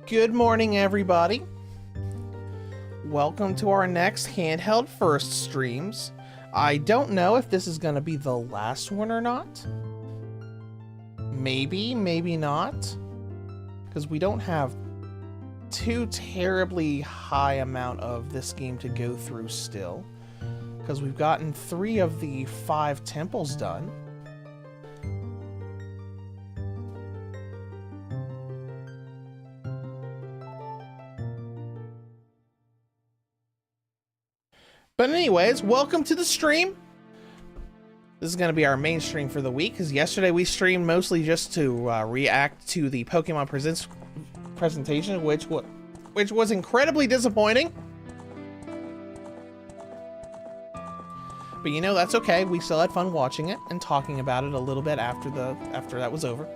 Good morning, everybody. Welcome to our next Handheld First streams. I don't know if this is going to be the last one or not. Maybe, maybe not. Because we don't have too terribly high amount of this game to go through still. Because we've gotten 3 of the 5 temples done. But anyways, welcome to the stream. This is going to be our main stream for the week, because yesterday we streamed mostly just to react to the Pokemon Presents presentation, which was incredibly disappointing. But you know, that's okay. We still had fun watching it and talking about it a little bit after that was over.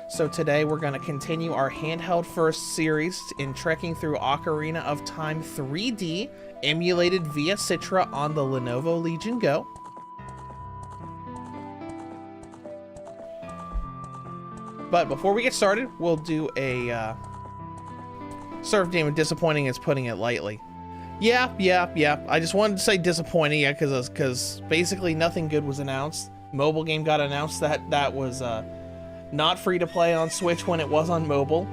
So today we're going to continue our Handheld First series in trekking through Ocarina of Time 3D, emulated via Citra on the Lenovo Legion Go. But before we get started, we'll do a surf game of disappointing is putting it lightly. Yeah. I just wanted to say disappointing, yeah, because basically nothing good was announced. Mobile game got announced that was not free to play on Switch when it was on mobile.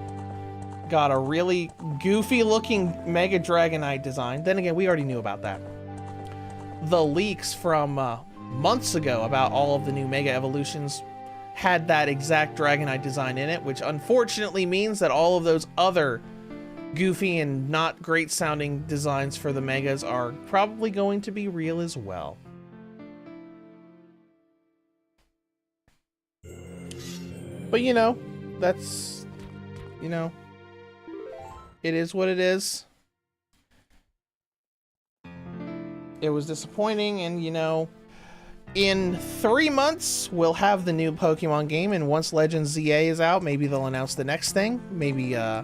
Got a really goofy looking Mega Dragonite design. Then again, we already knew about that. The leaks from months ago about all of the new Mega Evolutions had that exact Dragonite design in it, which unfortunately means that all of those other goofy and not great sounding designs for the Megas are probably going to be real as well. But you know, that's, you know, it is what it is. It was disappointing, and you know, in 3 months we'll have the new Pokemon game, and once Legends ZA is out, maybe they'll announce the next thing. Maybe the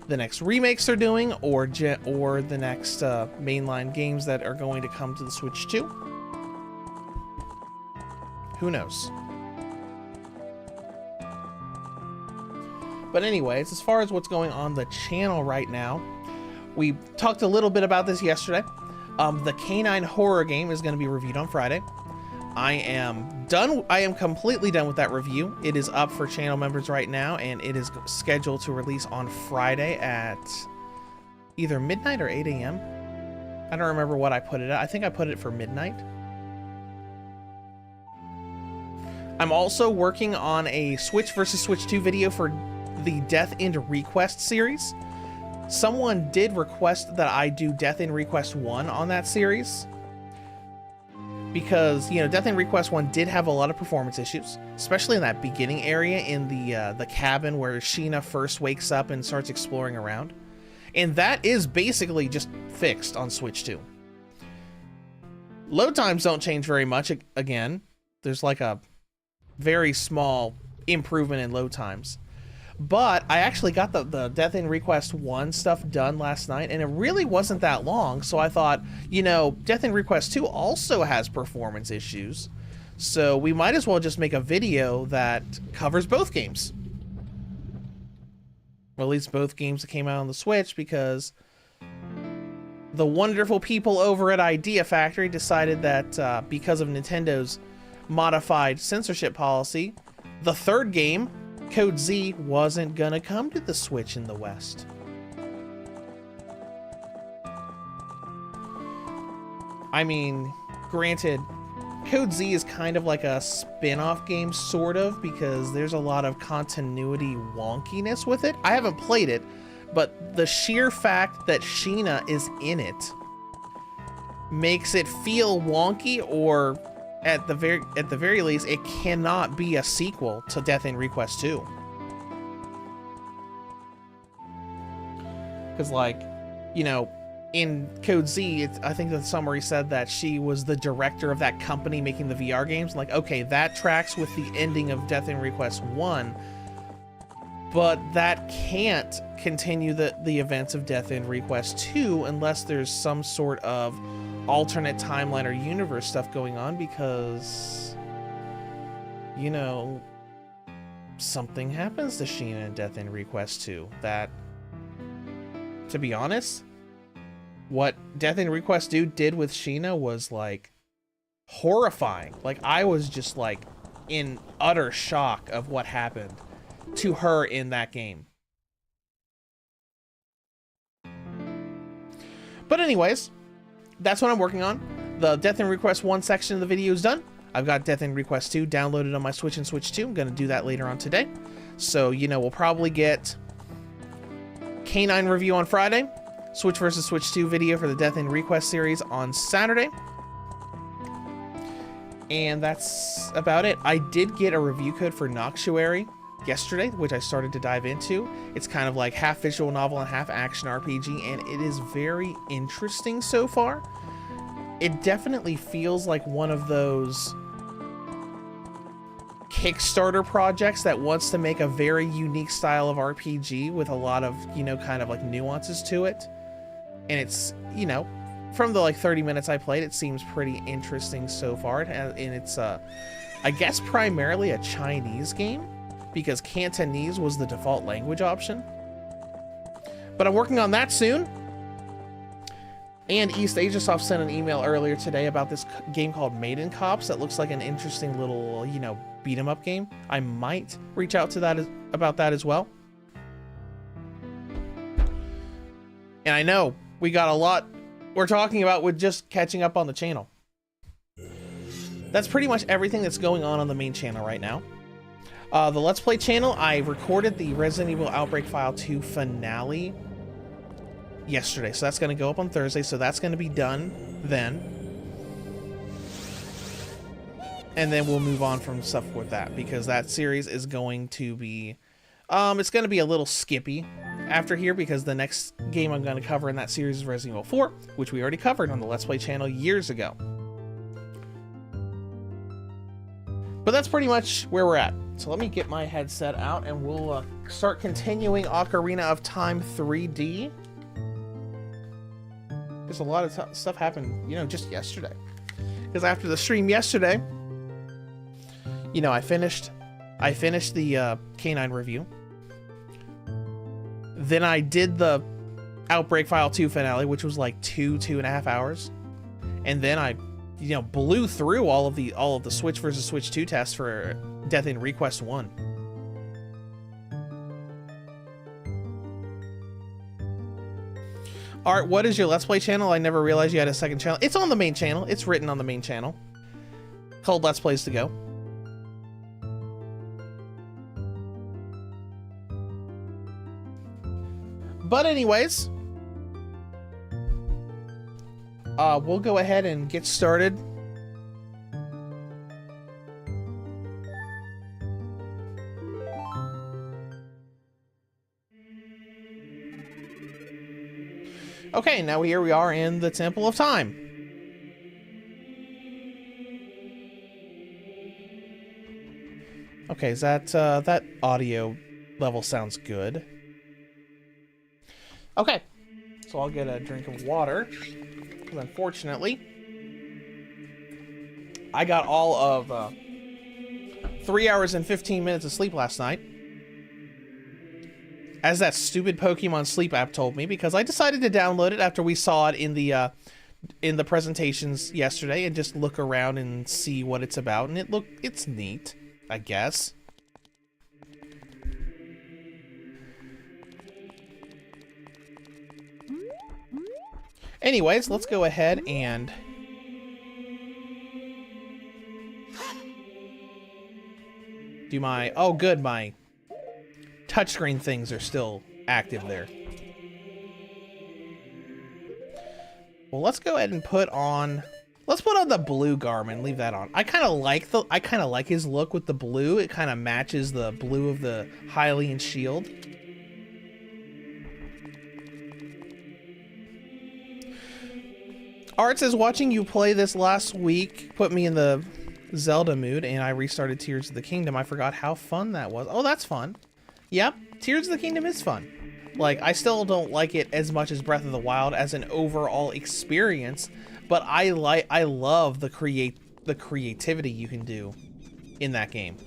next remakes they're doing, or the next mainline games that are going to come to the Switch too. Who knows? But anyways, as far as what's going on the channel right now, we talked a little bit about this yesterday. The Canine horror game is going to be reviewed on Friday. I am completely done with that review. It is up for channel members right now, and it is scheduled to release on Friday at either midnight or 8 a.m. I don't remember what I put it at. I think I put it for midnight. I'm also working on a Switch versus Switch 2 video for the Death End Request series. Someone did request that I do Death End Request 1 on that series, because, you know, Death End Request 1 did have a lot of performance issues, especially in that beginning area in the cabin where Sheena first wakes up and starts exploring around. And that is basically just fixed on Switch 2. Load times don't change very much again. There's like a very small improvement in load times. But I actually got the Death End Request 1 stuff done last night, and it really wasn't that long, so I thought, you know, Death End Request 2 also has performance issues, so we might as well just make a video that covers both games. Well, at least both games that came out on the Switch, because the wonderful people over at Idea Factory decided that because of Nintendo's modified censorship policy, the third game, Code Z, wasn't gonna come to the Switch in the West. I mean, granted, Code Z is kind of like a spin-off game, sort of, because there's a lot of continuity wonkiness with it. I haven't played it, but the sheer fact that Sheena is in it makes it feel wonky, or at the very least, it cannot be a sequel to Death End Request 2. Because, like, you know, in Code Z, I think the summary said that she was the director of that company making the VR games. Like, okay, that tracks with the ending of Death End Request 1, but that can't continue the events of Death End Request 2 unless there's some sort of alternate timeline or universe stuff going on, because, you know, something happens to Sheena in Death End Request 2 that to be honest, what Death in Request 2 did with Sheena was like horrifying. Like, I was just like in utter shock of what happened to her in that game. But anyways, that's what I'm working on. The Death in Request 1 section of the video is done. I've got Death in Request 2 downloaded on my Switch and Switch 2. I'm going to do that later on today. So, you know, we'll probably get Canine review on Friday, Switch versus Switch 2 video for the Death in Request series on Saturday. And that's about it. I did get a review code for Noctuary yesterday, which I started to dive into. It's kind of like half visual novel and half action RPG, and it is very interesting so far. It definitely feels like one of those Kickstarter projects that wants to make a very unique style of RPG with a lot of, you know, kind of like nuances to it. And it's, you know, from the like 30 minutes I played, it seems pretty interesting so far. And it's, I guess, primarily a Chinese game because Cantonese was the default language option. But I'm working on that soon. And East Asia Soft sent an email earlier today about this game called Maiden Cops that looks like an interesting little, you know, beat 'em up game. I might reach out to that about that as well. And I know we got a lot we're talking about with just catching up on the channel. That's pretty much everything that's going on the main channel right now. The Let's Play channel, I recorded the Resident Evil Outbreak File 2 finale yesterday, so that's going to go up on Thursday, so that's going to be done then. And then we'll move on from stuff with that, because that series is going to be, it's going to be a little skippy after here, because the next game I'm going to cover in that series is Resident Evil 4, which we already covered on the Let's Play channel years ago. But that's pretty much where we're at. So let me get my headset out and we'll start continuing Ocarina of Time 3D. There's a lot of stuff happened, you know, just yesterday. Because after the stream yesterday, you know, I finished the Canine review. Then I did the Outbreak File 2 finale, which was like 2.5 hours. And then I, you know, blew through all of the Switch versus Switch 2 tests for Death in Request 1. Art, what is your Let's Play channel? I never realized you had a second channel. It's on the main channel. It's written on the main channel. Called Let's Plays to Go. But anyways, we'll go ahead and get started. Okay, now here we are in the Temple of Time. Okay, is that audio level sounds good. Okay, so I'll get a drink of water, because unfortunately, I got all of 3 hours and 15 minutes of sleep last night. As that stupid Pokemon Sleep app told me, because I decided to download it after we saw it in the presentations yesterday and just look around and see what it's about, and it's neat, I guess. Anyways, let's go ahead and do my, oh good, my touchscreen things are still active there. Well, let's go ahead and put on the blue Garmin, leave that on. I kind of like his look with the blue. It kind of matches the blue of the Hylian shield. Art says, watching you play this last week put me in the Zelda mood, and I restarted Tears of the Kingdom. I forgot how fun that was. Oh, that's fun. Yep, Tears of the Kingdom is fun. Like, I still don't like it as much as Breath of the Wild as an overall experience, but I love the creativity you can do in that game.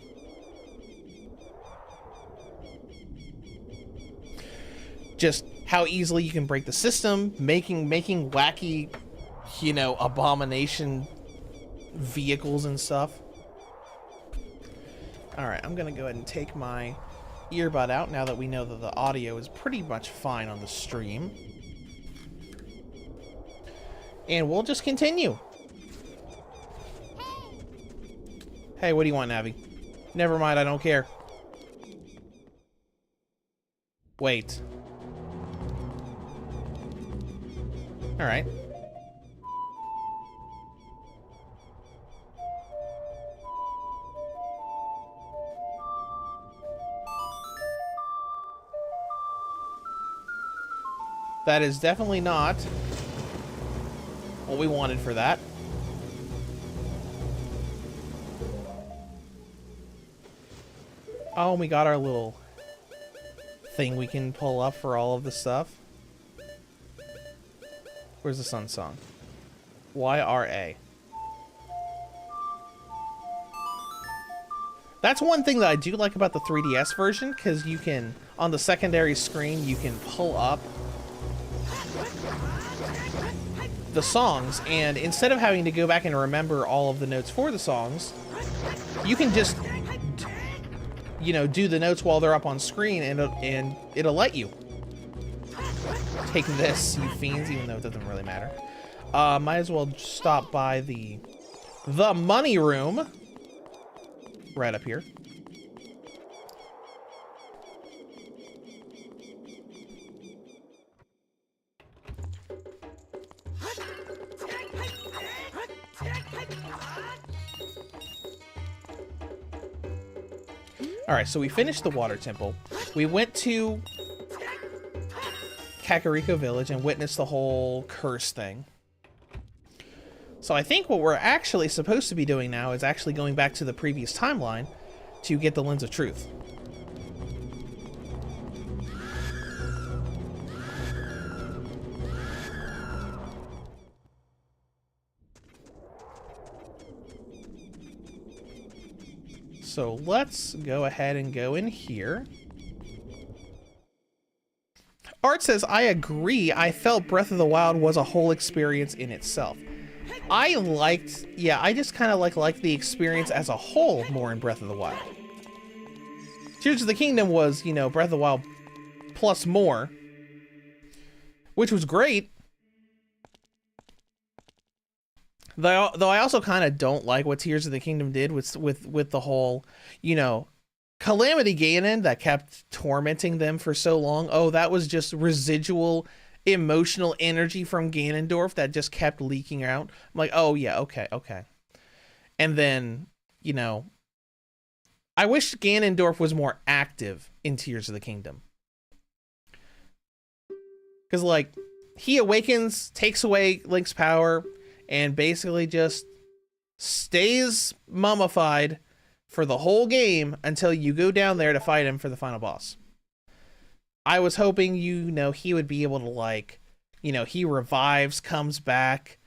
Just how easily you can break the system, making wacky, you know, abomination vehicles and stuff. Alright, I'm gonna go ahead and take my earbud out now that we know that the audio is pretty much fine on the stream. And we'll just continue. Hey, what do you want, Navi? Never mind, I don't care. Wait. Alright. That is definitely not what we wanted for that. Oh, we got our little thing we can pull up for all of the stuff. Where's the Sun Song? YRA. That's one thing that I do like about the 3DS version, because you can, on the secondary screen, you can pull up the songs, and instead of having to go back and remember all of the notes for the songs, you can just, you know, do the notes while they're up on screen, and it'll let you. Take this, you fiends, even though it doesn't really matter. Might as well stop by the money room. Right up here. Alright, so we finished the water temple. We went to Kakariko Village and witnessed the whole curse thing. So I think what we're actually supposed to be doing now is actually going back to the previous timeline to get the Lens of Truth. So let's go ahead and go in here. Art says, I agree. I felt Breath of the Wild was a whole experience in itself. I just kind of liked the experience as a whole more in Breath of the Wild. Tears of the Kingdom was, you know, Breath of the Wild plus more, which was great. Though I also kind of don't like what Tears of the Kingdom did with the whole, you know, Calamity Ganon that kept tormenting them for so long. Oh, that was just residual emotional energy from Ganondorf that just kept leaking out. I'm like, oh yeah, okay. And then, you know, I wish Ganondorf was more active in Tears of the Kingdom. Because, like, he awakens, takes away Link's power, and basically just stays mummified for the whole game until you go down there to fight him for the final boss. I was hoping, you know, he would be able to, like, you know, he revives, comes back,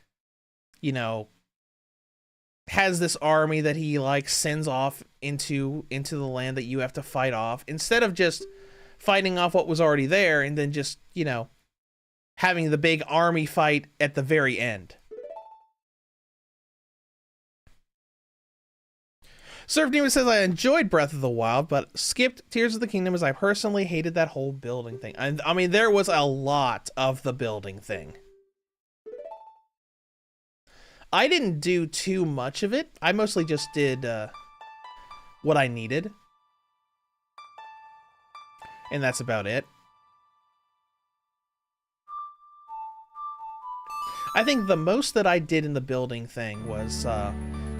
you know, has this army that he, like, sends off into the land that you have to fight off, instead of just fighting off what was already there and then just, you know, having the big army fight at the very end. Surf Demon says, I enjoyed Breath of the Wild, but skipped Tears of the Kingdom as I personally hated that whole building thing. I mean, there was a lot of the building thing. I didn't do too much of it. I mostly just did what I needed. And that's about it. I think the most that I did in the building thing was,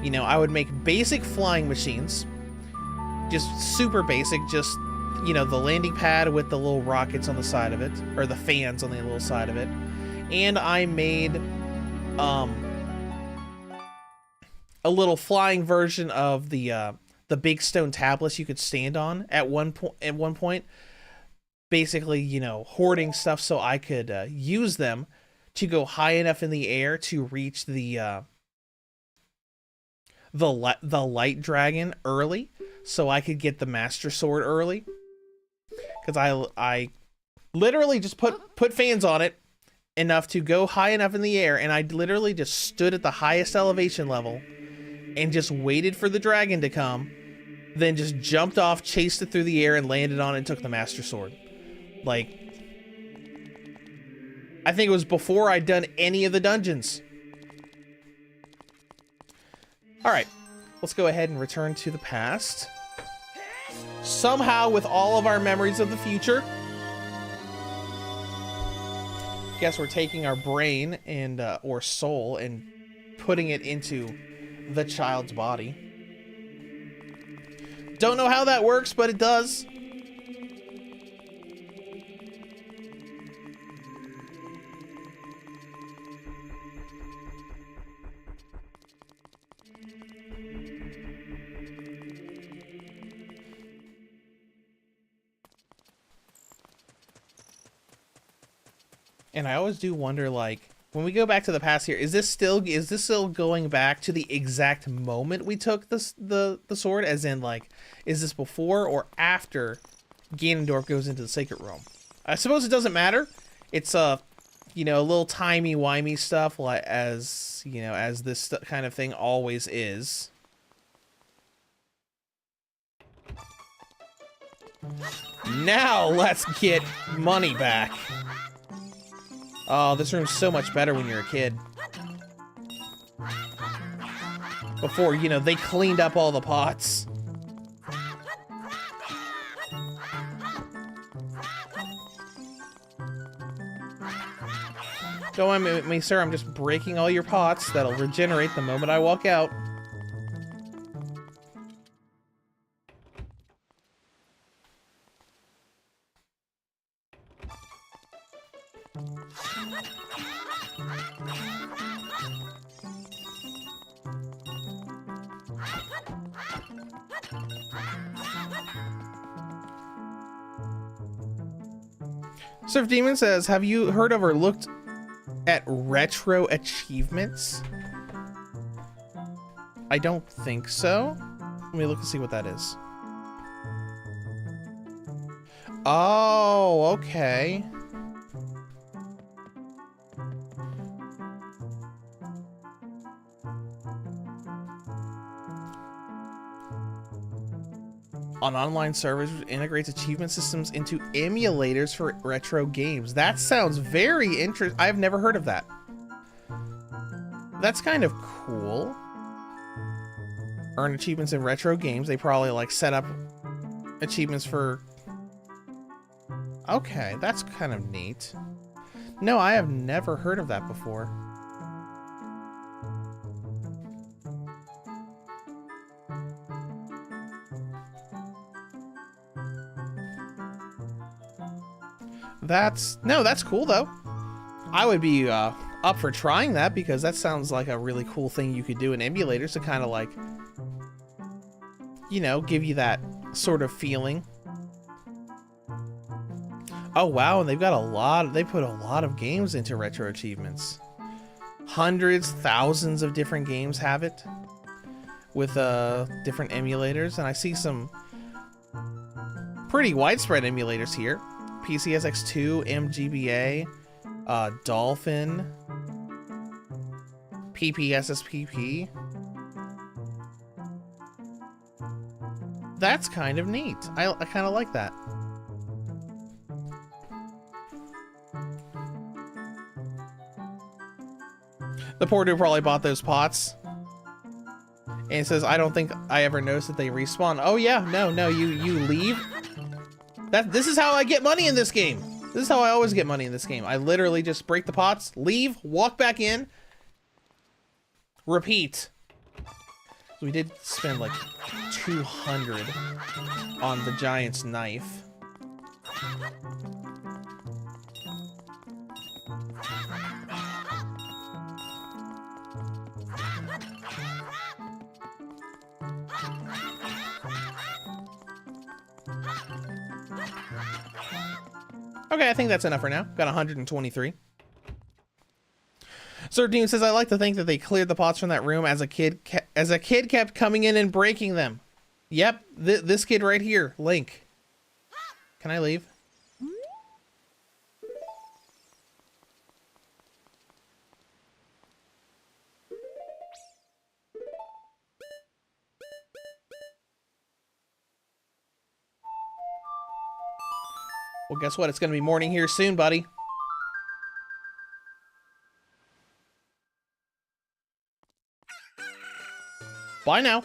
you know, I would make basic flying machines. Just super basic, just, you know, the landing pad with the little rockets on the side of it, or the fans on the little side of it. And I made a little flying version of the big stone tablets you could stand on at one point. Basically, you know, hoarding stuff so I could use them to go high enough in the air to reach the light dragon early, so I could get the Master Sword early. Because I Literally just put fans on it enough to go high enough in the air, and I literally just stood at the highest elevation level and just waited for the dragon to come, then just jumped off, chased it through the air, and landed on it and took the Master Sword. Like, I think it was before I'd done any of the dungeons. Alright, let's go ahead and return to the past. Somehow, with all of our memories of the future. Guess we're taking our brain and or soul and putting it into the child's body. Don't know how that works, but it does. And I always do wonder, like, when we go back to the past here, is this still going back to the exact moment we took the sword? As in, like, is this before or after Ganondorf goes into the Sacred Realm? I suppose it doesn't matter. It's you know, a little timey-wimey stuff, like, as you know, as this kind of thing always is. Now let's get money back. Oh, this room's so much better when you're a kid. Before, you know, they cleaned up all the pots. Don't mind me, sir, I'm just breaking all your pots. That'll regenerate the moment I walk out. Surf Demon says, have you heard of or looked at retro achievements? I don't think so. Let me look and see what that is. Oh, okay. On online servers, integrates achievement systems into emulators for retro games. That sounds very interesting. I've never heard of that. That's kind of cool. Earn achievements in retro games. They probably like set up achievements for... Okay, that's kind of neat. No, I have never heard of that before. That's cool though. I would be up for trying that because that sounds like a really cool thing you could do in emulators to kind of like, you know, give you that sort of feeling. Oh wow, and they've got they put a lot of games into retro achievements. Hundreds, thousands of different games have it with different emulators, and I see some pretty widespread emulators here. PCSX2, MGBA, Dolphin, PPSSPP. That's kind of neat. I kind of like that. The poor dude probably bought those pots. And it says, I don't think I ever noticed that they respawn. Oh yeah, no, you leave. This is how I get money in this game. This is how I always get money in this game. I literally just break the pots, leave, walk back in, repeat. So we did spend like 200 on the giant's knife. Okay, I think that's enough for now. Got 123. Sardine says, I like to think that they cleared the pots from that room as a kid kept coming in and breaking them. Yep, this kid right here, Link. Can I leave? Well, guess what? It's going to be morning here soon, buddy. Bye now.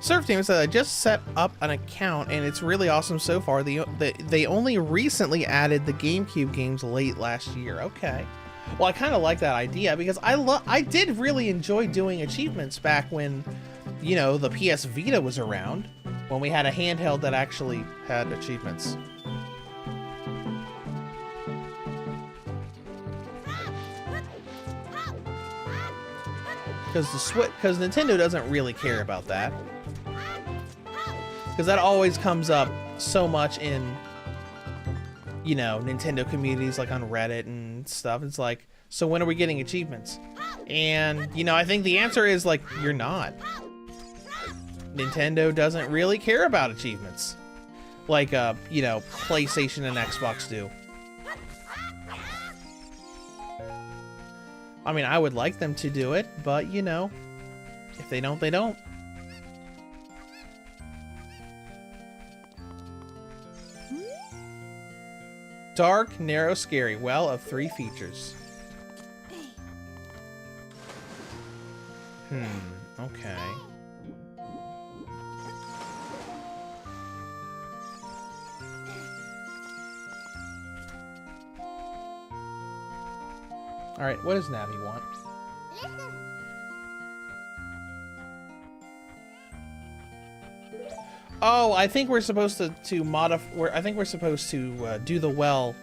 Surf Team said, I just set up an account and it's really awesome so far. They only recently added the GameCube games late last year. Okay. Well, I kind of like that idea because I did really enjoy doing achievements back when, you know, the PS Vita was around, when we had a handheld that actually had achievements. Because Nintendo doesn't really care about that. Because that always comes up so much in, you know, Nintendo communities, like on Reddit and stuff. It's like, so when are we getting achievements? And, you know, I think the answer is, like, you're not. Nintendo doesn't really care about achievements. Like, you know, PlayStation and Xbox do. I mean, I would like them to do it, but, you know, if they don't, they don't. Dark, narrow, scary. Well of 3 features. Okay. Alright, what does Navi want? Oh, I think we're supposed to modify. I think we're supposed to do the well.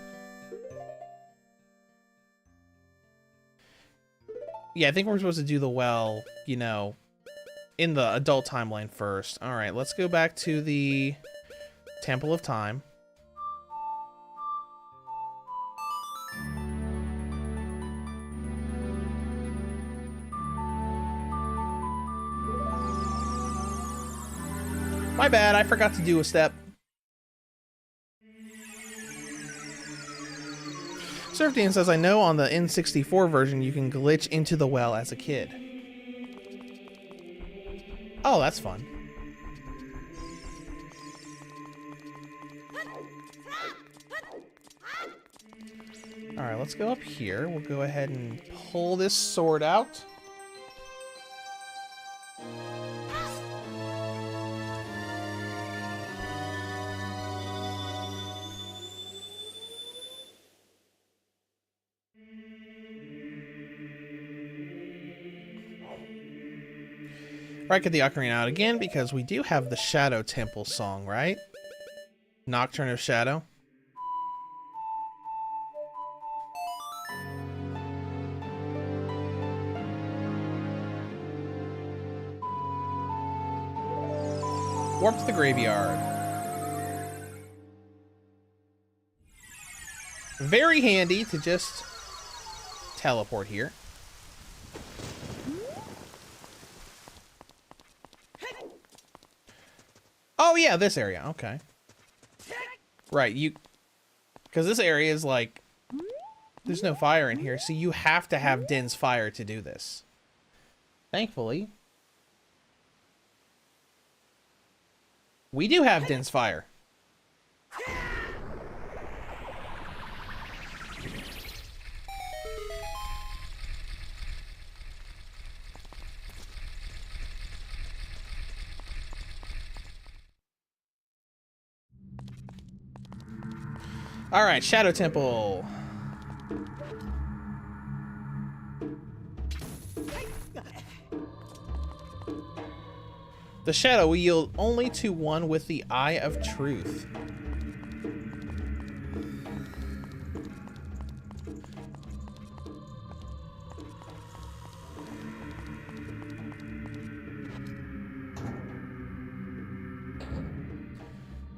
Yeah, I think we're supposed to do the well, you know, in the adult timeline first. All right, let's go back to the Temple of Time. My bad, I forgot to do a step. Surfdan says, I know on the N64 version you can glitch into the well as a kid. Oh, that's fun. Alright, let's go up here. We'll go ahead and pull this sword out. Right, get the Ocarina out again, because we do have the Shadow Temple song, right? Nocturne of Shadow. Warp to the graveyard. Very handy to just teleport here. Oh yeah, this area. Okay. Right, because this area is like, there's no fire in here, so you have to have Din's fire to do this. Thankfully, we do have Din's fire. All right, Shadow Temple. The shadow will yield only to one with the Eye of Truth.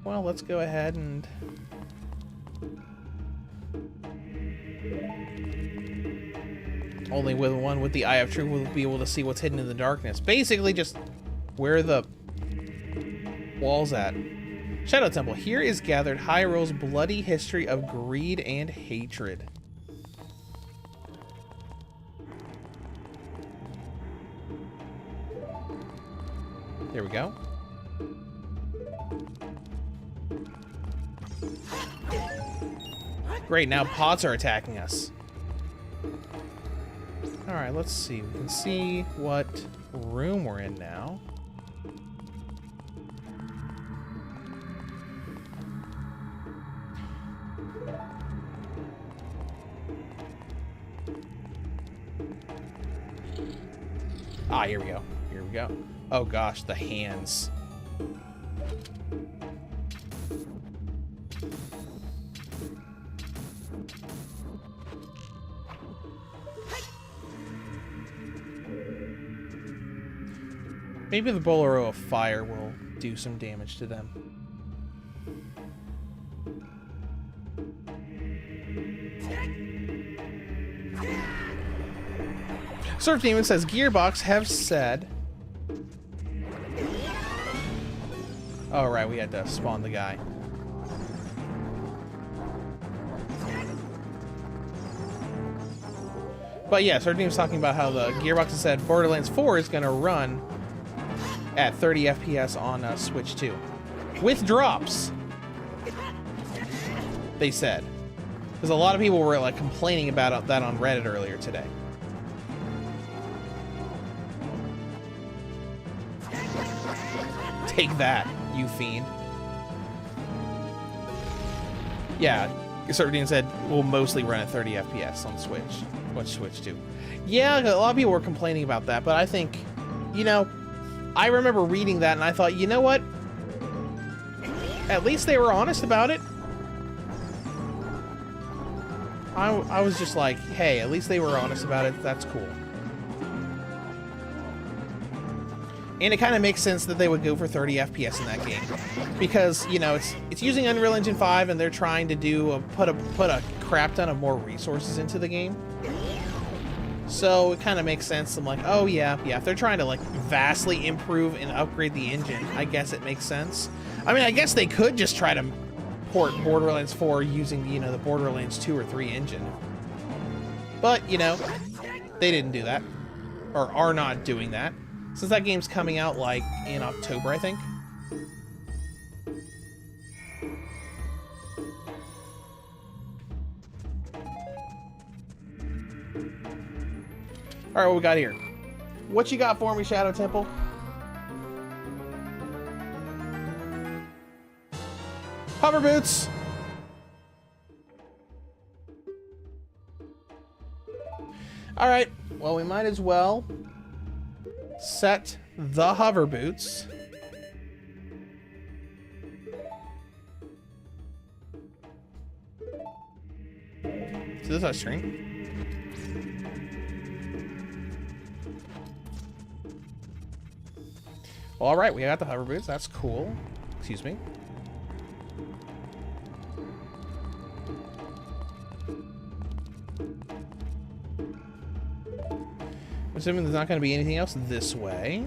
Well, let's go ahead and... Only with one with the Eye of Truth will be able to see what's hidden in the darkness. Basically, just where are the walls at? Shadow Temple. Here is gathered Hyrule's bloody history of greed and hatred. There we go. Great, now pods are attacking us. Alright, let's see. We can see what room we're in now. Ah, here we go. Here we go. Oh gosh, the hands. Maybe the Bolero of Fire will do some damage to them. Surf Demon says, Gearbox have said... Oh, right, we had to spawn the guy. But yeah, Surf Demon's talking about how the Gearbox has said Borderlands 4 is going to run at 30 FPS on Switch 2. With drops, they said. Because a lot of people were like complaining about that on Reddit earlier today. Take that, you fiend. Yeah, Sardine said we'll mostly run at 30 FPS on Switch. Switch 2. Yeah, a lot of people were complaining about that, but I think, you know, I remember reading that and I thought, you know what? At least they were honest about it. I was just like, hey, at least they were honest about it. That's cool. And it kind of makes sense that they would go for 30 FPS in that game, because you know it's using Unreal Engine 5 and they're trying to do put a crap ton of more resources into the game. So it kind of makes sense. I'm like, oh yeah, if they're trying to like vastly improve and upgrade the engine, I guess it makes sense. I mean, I guess they could just try to port Borderlands 4 using, you know, the Borderlands 2 or 3 engine. But, you know, they didn't do that, or are not doing that. Since that game's coming out, like, in October, I think. Alright, what we got here? What you got for me, Shadow Temple? Hover boots! Alright, well, we might as well set the hover boots. To the touchscreen. Well, all right, we got the hover boots. That's cool. Excuse me. Assuming there's not going to be anything else this way.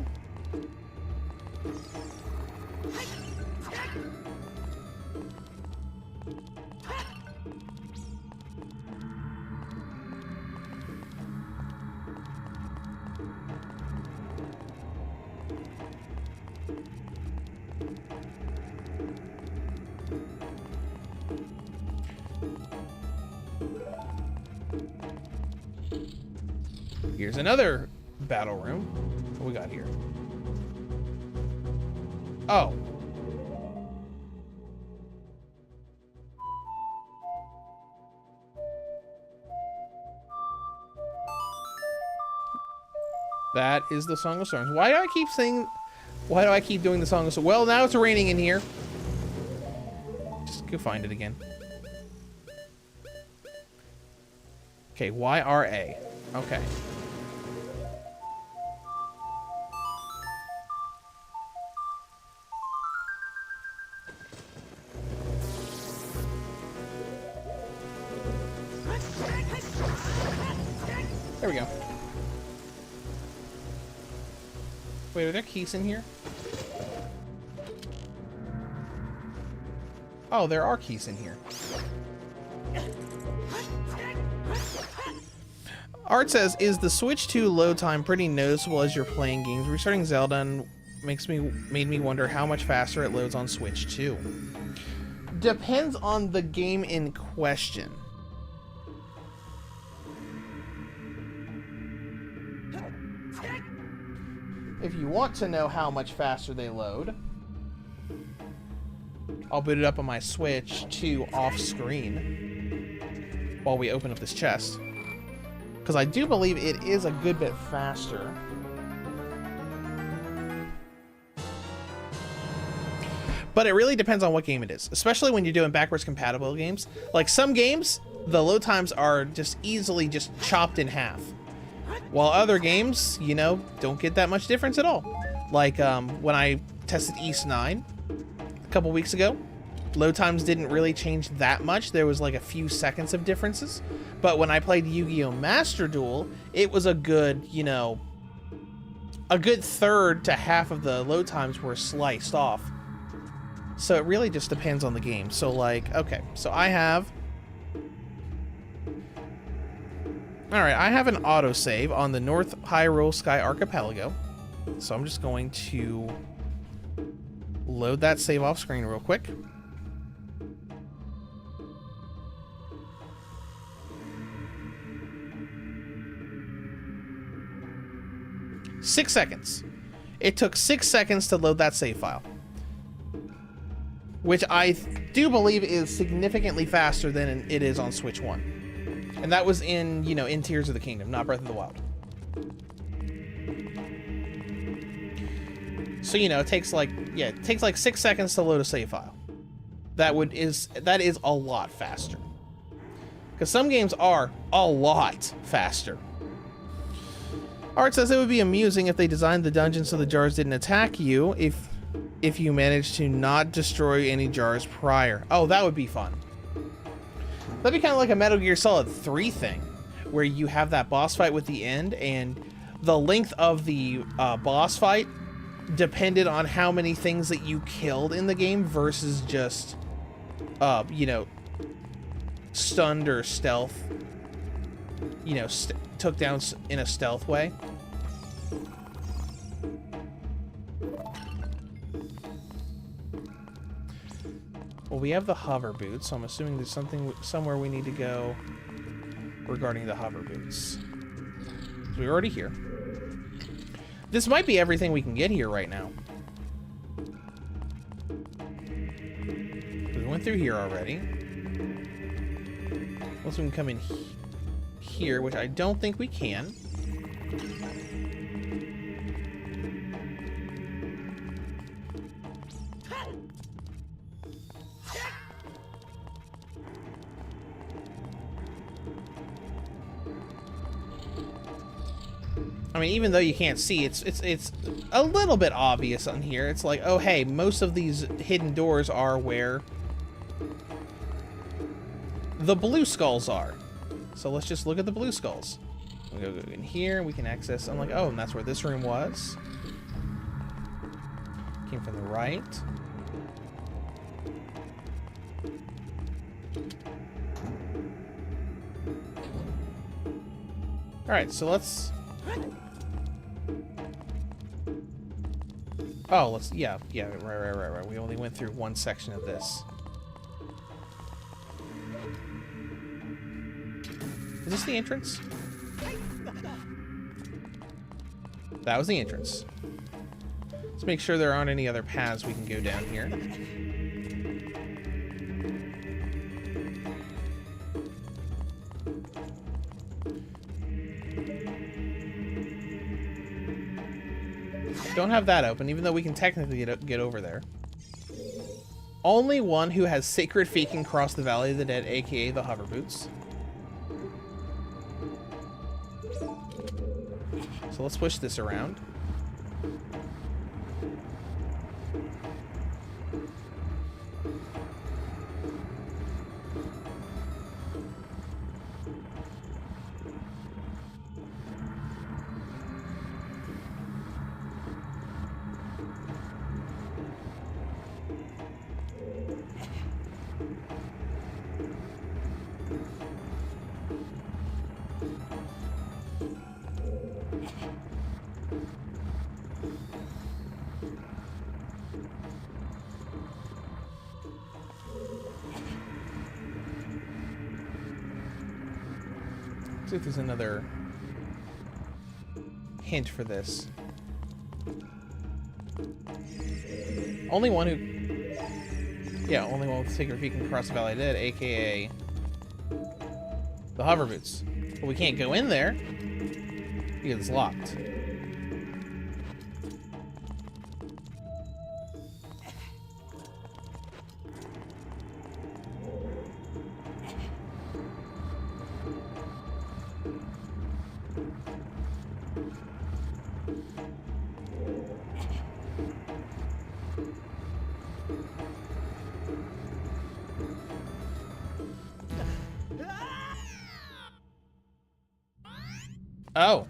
Here's another battle room. What we got here? Oh. That is the Song of Storms. Why do I keep saying... Why do I keep doing the Song of Storms? Well, now it's raining in here. Just go find it again. Okay, YRA. Okay. There we go. Wait, are there keys in here? Oh, there are keys in here. Art says, is the Switch 2 load time pretty noticeable as you're playing games? Restarting Zelda and made me wonder how much faster it loads on Switch 2. Depends on the game in question. If you want to know how much faster they load, I'll boot it up on my Switch 2 off screen while we open up this chest. Because I do believe it is a good bit faster. But it really depends on what game it is, especially when you're doing backwards compatible games. Like some games, the load times are just easily just chopped in half. While other games, you know, don't get that much difference at all. Like when I tested East 9 a couple weeks ago, load times didn't really change that much. There was like a few seconds of differences. But when I played Yu-Gi-Oh! Master Duel, it was a good, you know, a good third to half of the load times were sliced off. So it really just depends on the game. So like, okay, so I have... Alright, I have an autosave on the North Hyrule Sky Archipelago. So I'm just going to load that save off screen real quick. Six seconds. It took 6 seconds to load that save file, which I do believe is significantly faster than it is on Switch 1. And that was in, you know, in Tears of the Kingdom, not Breath of the Wild. So, you know, it takes like 6 seconds to load a save file. That is a lot faster. Because some games are a lot faster. Art says it would be amusing if they designed the dungeon so the jars didn't attack you if you managed to not destroy any jars prior. Oh, that would be fun. That'd be kind of like a Metal Gear Solid 3 thing, where you have that boss fight with the end, and the length of the boss fight depended on how many things that you killed in the game versus just, you know, stunned or stealth, you know, took down in a stealth way. Well, we have the hover boots, so I'm assuming there's somewhere we need to go regarding the hover boots. We're already here. This might be everything we can get here right now. We went through here already. Unless we can come in here, which I don't think we can. I mean, even though you can't see, it's a little bit obvious on here. It's like, oh, hey, most of these hidden doors are where the blue skulls are. So let's just look at the blue skulls. We go in here, we can access. I'm like, oh, and that's where this room was. Came from the right. All right, so let's. Oh, let's, yeah, right. We only went through one section of this. Is this the entrance? That was the entrance. Let's make sure there aren't any other paths we can go down here. Don't have that open, even though we can technically get over there. Only one who has sacred feet can cross the Valley of the Dead, aka the hover boots. So let's push this around. See if there's another hint for this. Only one who... Yeah, only one with sacred feet can cross the Valley of the Dead, aka... the hover boots. But we can't go in there because it's locked. Oh.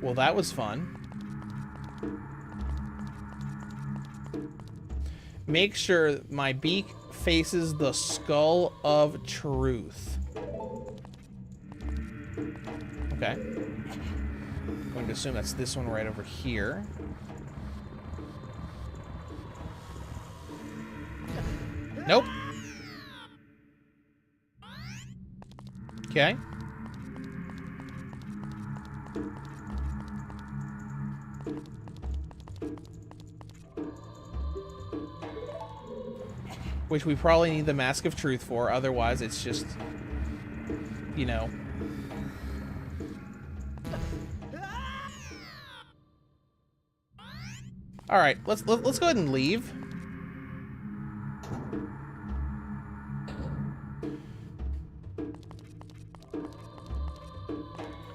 Well, that was fun. Make sure my beak faces the skull of truth. Okay. I'm going to assume that's this one right over here. Nope. Okay. Which we probably need the Mask of Truth for, otherwise it's just, you know. All right, let's go ahead and leave.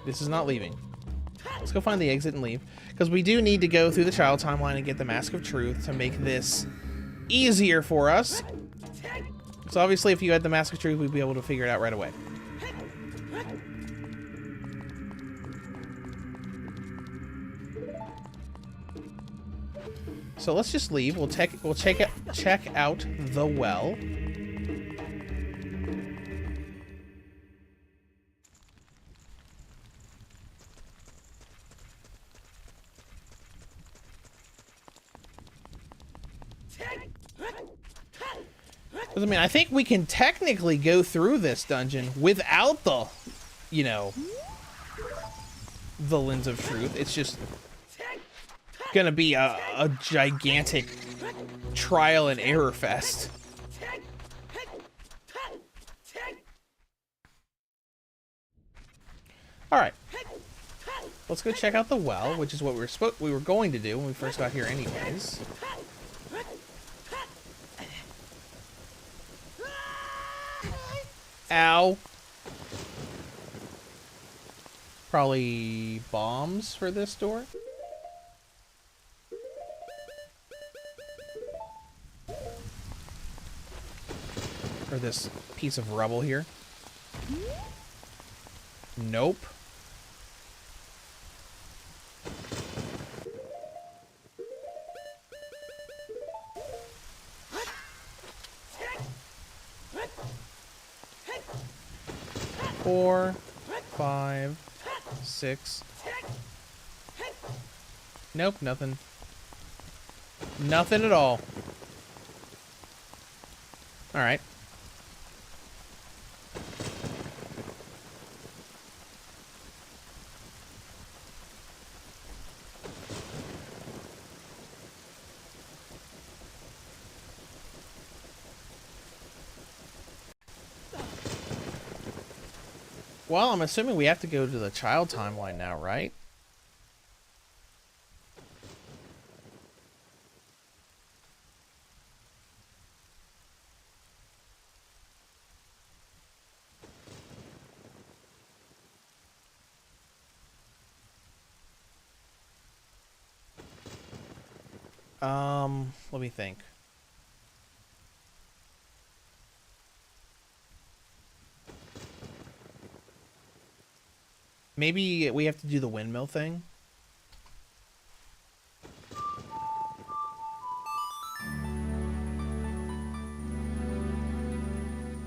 This is not leaving. Let's go find the exit and leave, because we do need to go through the child timeline and get the Mask of Truth to make this easier for us. So obviously if you had the Mask of Truth, we'd be able to figure it out right away. So let's just leave. We'll check out the well. I mean, I think we can technically go through this dungeon without the, you know, the Lens of Truth. It's just gonna be a gigantic trial and error fest. All right, let's go check out the well, which is what we were going to do when we first got here, anyways. Ow. Probably bombs for this door. Or this piece of rubble here. Nope. Four, 5, 6. Nope, nothing. Nothing at all. All right. Well, I'm assuming we have to go to the child timeline now, right? Let me think. Maybe we have to do the windmill thing.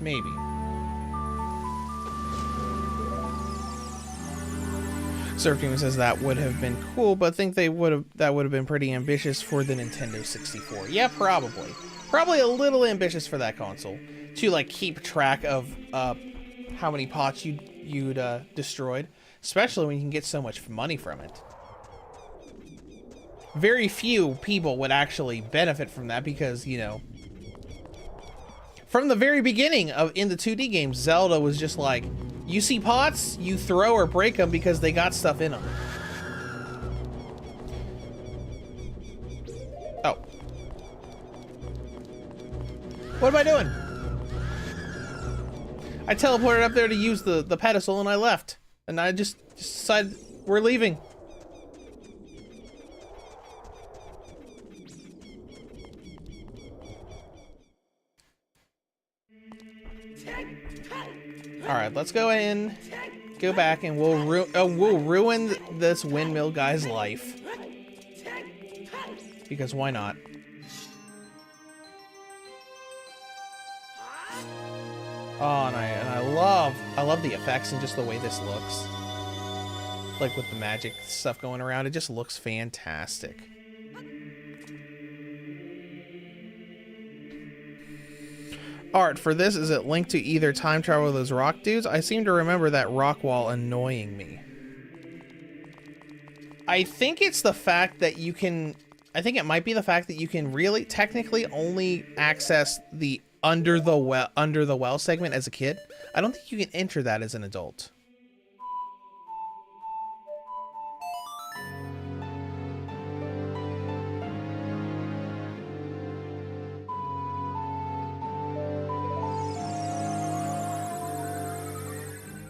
Maybe. Surfing says that would have been cool, but I think that would have been pretty ambitious for the Nintendo 64. Yeah, probably. Probably a little ambitious for that console to like keep track of how many pots you you'd destroyed, especially when you can get so much money from it. Very few people would actually benefit from that because, you know, from the very beginning of in the 2D games, Zelda was just like, you see pots, you throw or break them because they got stuff in them. Oh. What am I doing? I teleported up there to use the pedestal and I left. And I just decided we're leaving. Alright, let's go in, go back, and we'll ruin this windmill guy's life. Because why not? Oh, and I love the effects and just the way this looks. Like with the magic stuff going around, it just looks fantastic. Art for this, is it linked to either time travel or those rock dudes? I seem to remember that rock wall annoying me. I think it's the fact that you can, I think it might be the fact that you can really technically only access the under the well segment as a kid. I don't think you can enter that as an adult.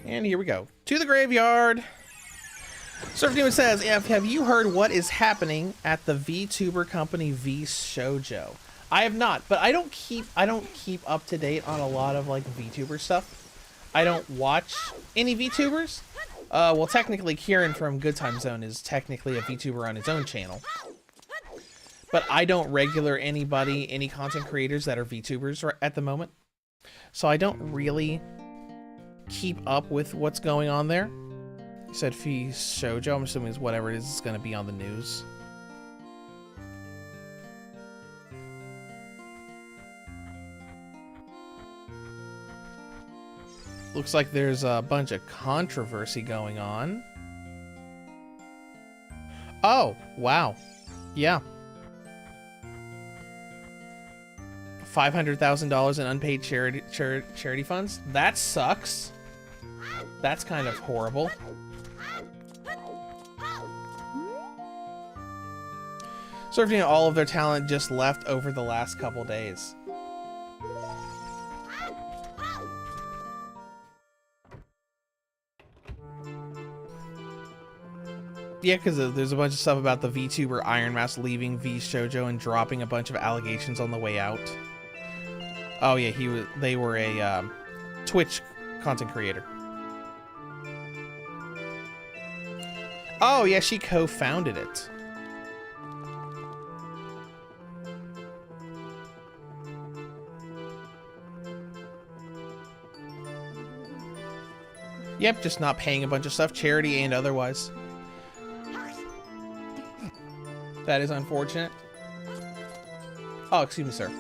And here we go. To the graveyard. Surf Demon says, have you heard what is happening at the VTuber company V Shoujo? I have not, but I don't keep up to date on a lot of like VTuber stuff. I don't watch any VTubers. Well, technically Kieran from Good Time Zone is technically a VTuber on his own channel. But I don't regular any content creators that are VTubers at the moment. So I don't really keep up with what's going on there. You said V Shoujo, I'm assuming it's whatever it is going to be on the news. Looks like there's a bunch of controversy going on. Oh, wow. Yeah. $500,000 in unpaid charity funds? That sucks. That's kind of horrible. Surfing all of their talent just left over the last couple days. Yeah, because there's a bunch of stuff about the VTuber Iron Mouse leaving V Shoujo and dropping a bunch of allegations on the way out. Oh yeah, they were a Twitch content creator. Oh yeah, she co-founded it. Yep, just not paying a bunch of stuff, charity and otherwise. That is unfortunate. Oh, excuse me, sir.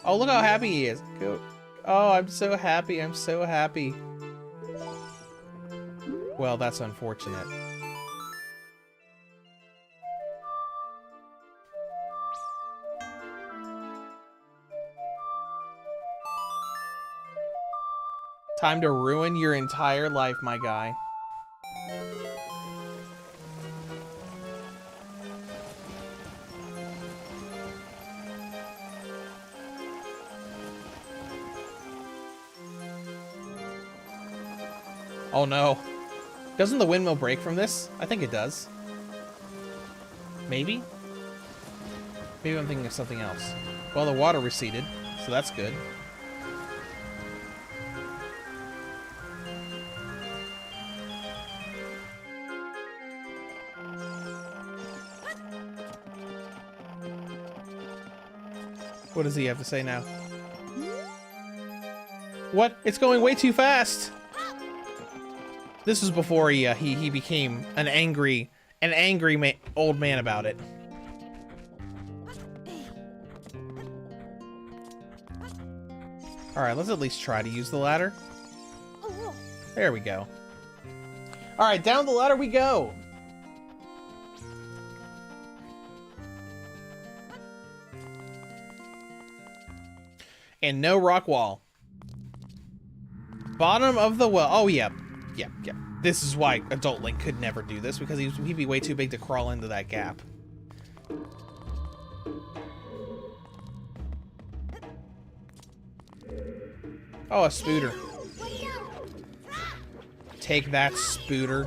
Oh, look how happy he is. Go. Oh, I'm so happy. I'm so happy. Well, that's unfortunate. Time to ruin your entire life, my guy. Oh no. Doesn't the windmill break from this? I think it does. Maybe? Maybe I'm thinking of something else. Well, the water receded, so that's good. What does he have to say now? What? It's going way too fast! This was before he became an angry old man about it. All right, let's at least try to use the ladder. There we go. All right, down the ladder we go. And no rock wall. Bottom of the well. Oh, yeah. Yeah. This is why adult Link could never do this, because he'd be way too big to crawl into that gap. Oh, a spooter. Take that, spooter.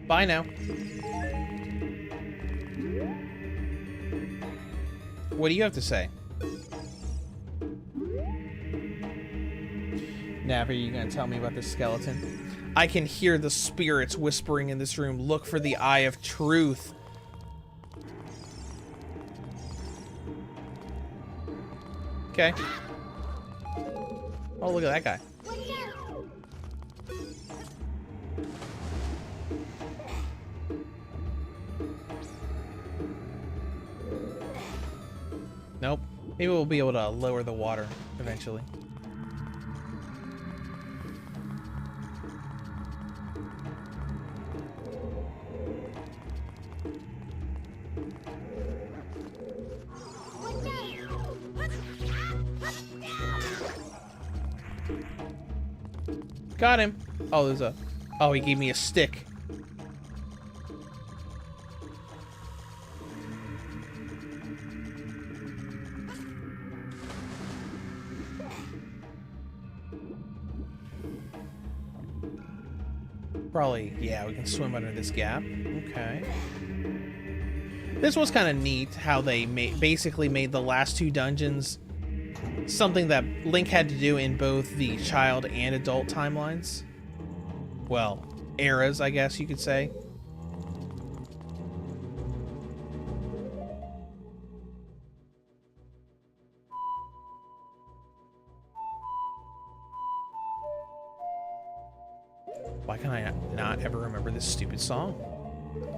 Bye now. What do you have to say? Nav, are you gonna tell me about this skeleton? I can hear the spirits whispering in this room. Look for the eye of truth. Okay. Oh, look at that guy. Nope. Maybe we'll be able to lower the water eventually. Got him. Oh, there's a... Oh, he gave me a stick. Probably, yeah, we can swim under this gap. Okay. This was kind of neat how they basically made the last two dungeons something that Link had to do in both the child and adult timelines. Well, eras, I guess you could say. Why can I not ever remember this stupid song?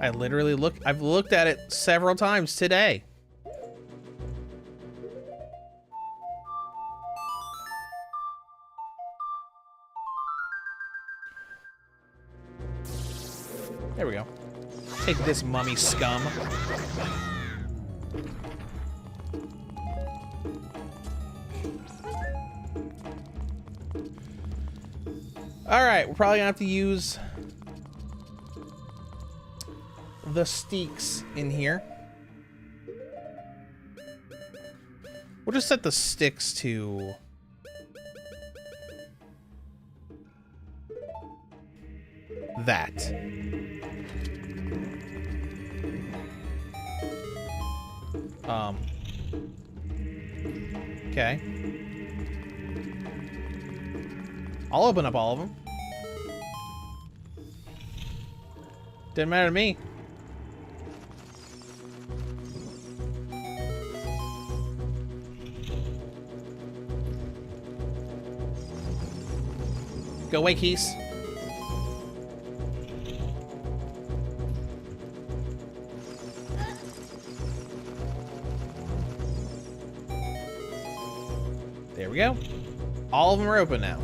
I literally I've looked at it several times today. There we go. Take this, mummy scum. Alright, we're probably gonna have to use the sticks in here. We'll just set the sticks to... that. Okay. I'll open up all of them. Didn't matter to me. Go away, Keys. There we go. All of them are open now.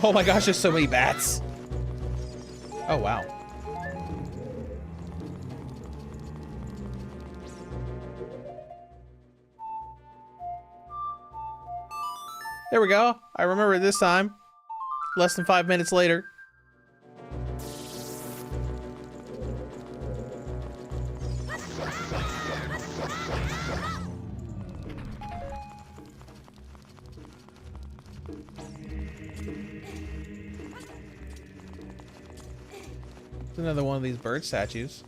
Oh my gosh, there's so many bats. Oh, wow. There we go. I remember it this time. Less than 5 minutes later. Another one of these bird statues.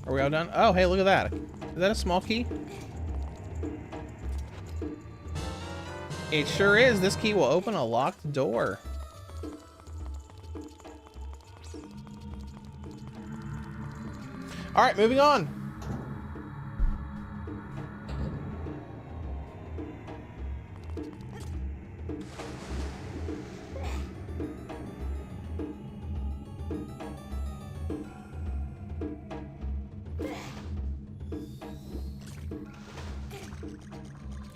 Are we all done? Oh, hey, look at that. Is that a small key? It sure is. This key will open a locked door. All right, moving on.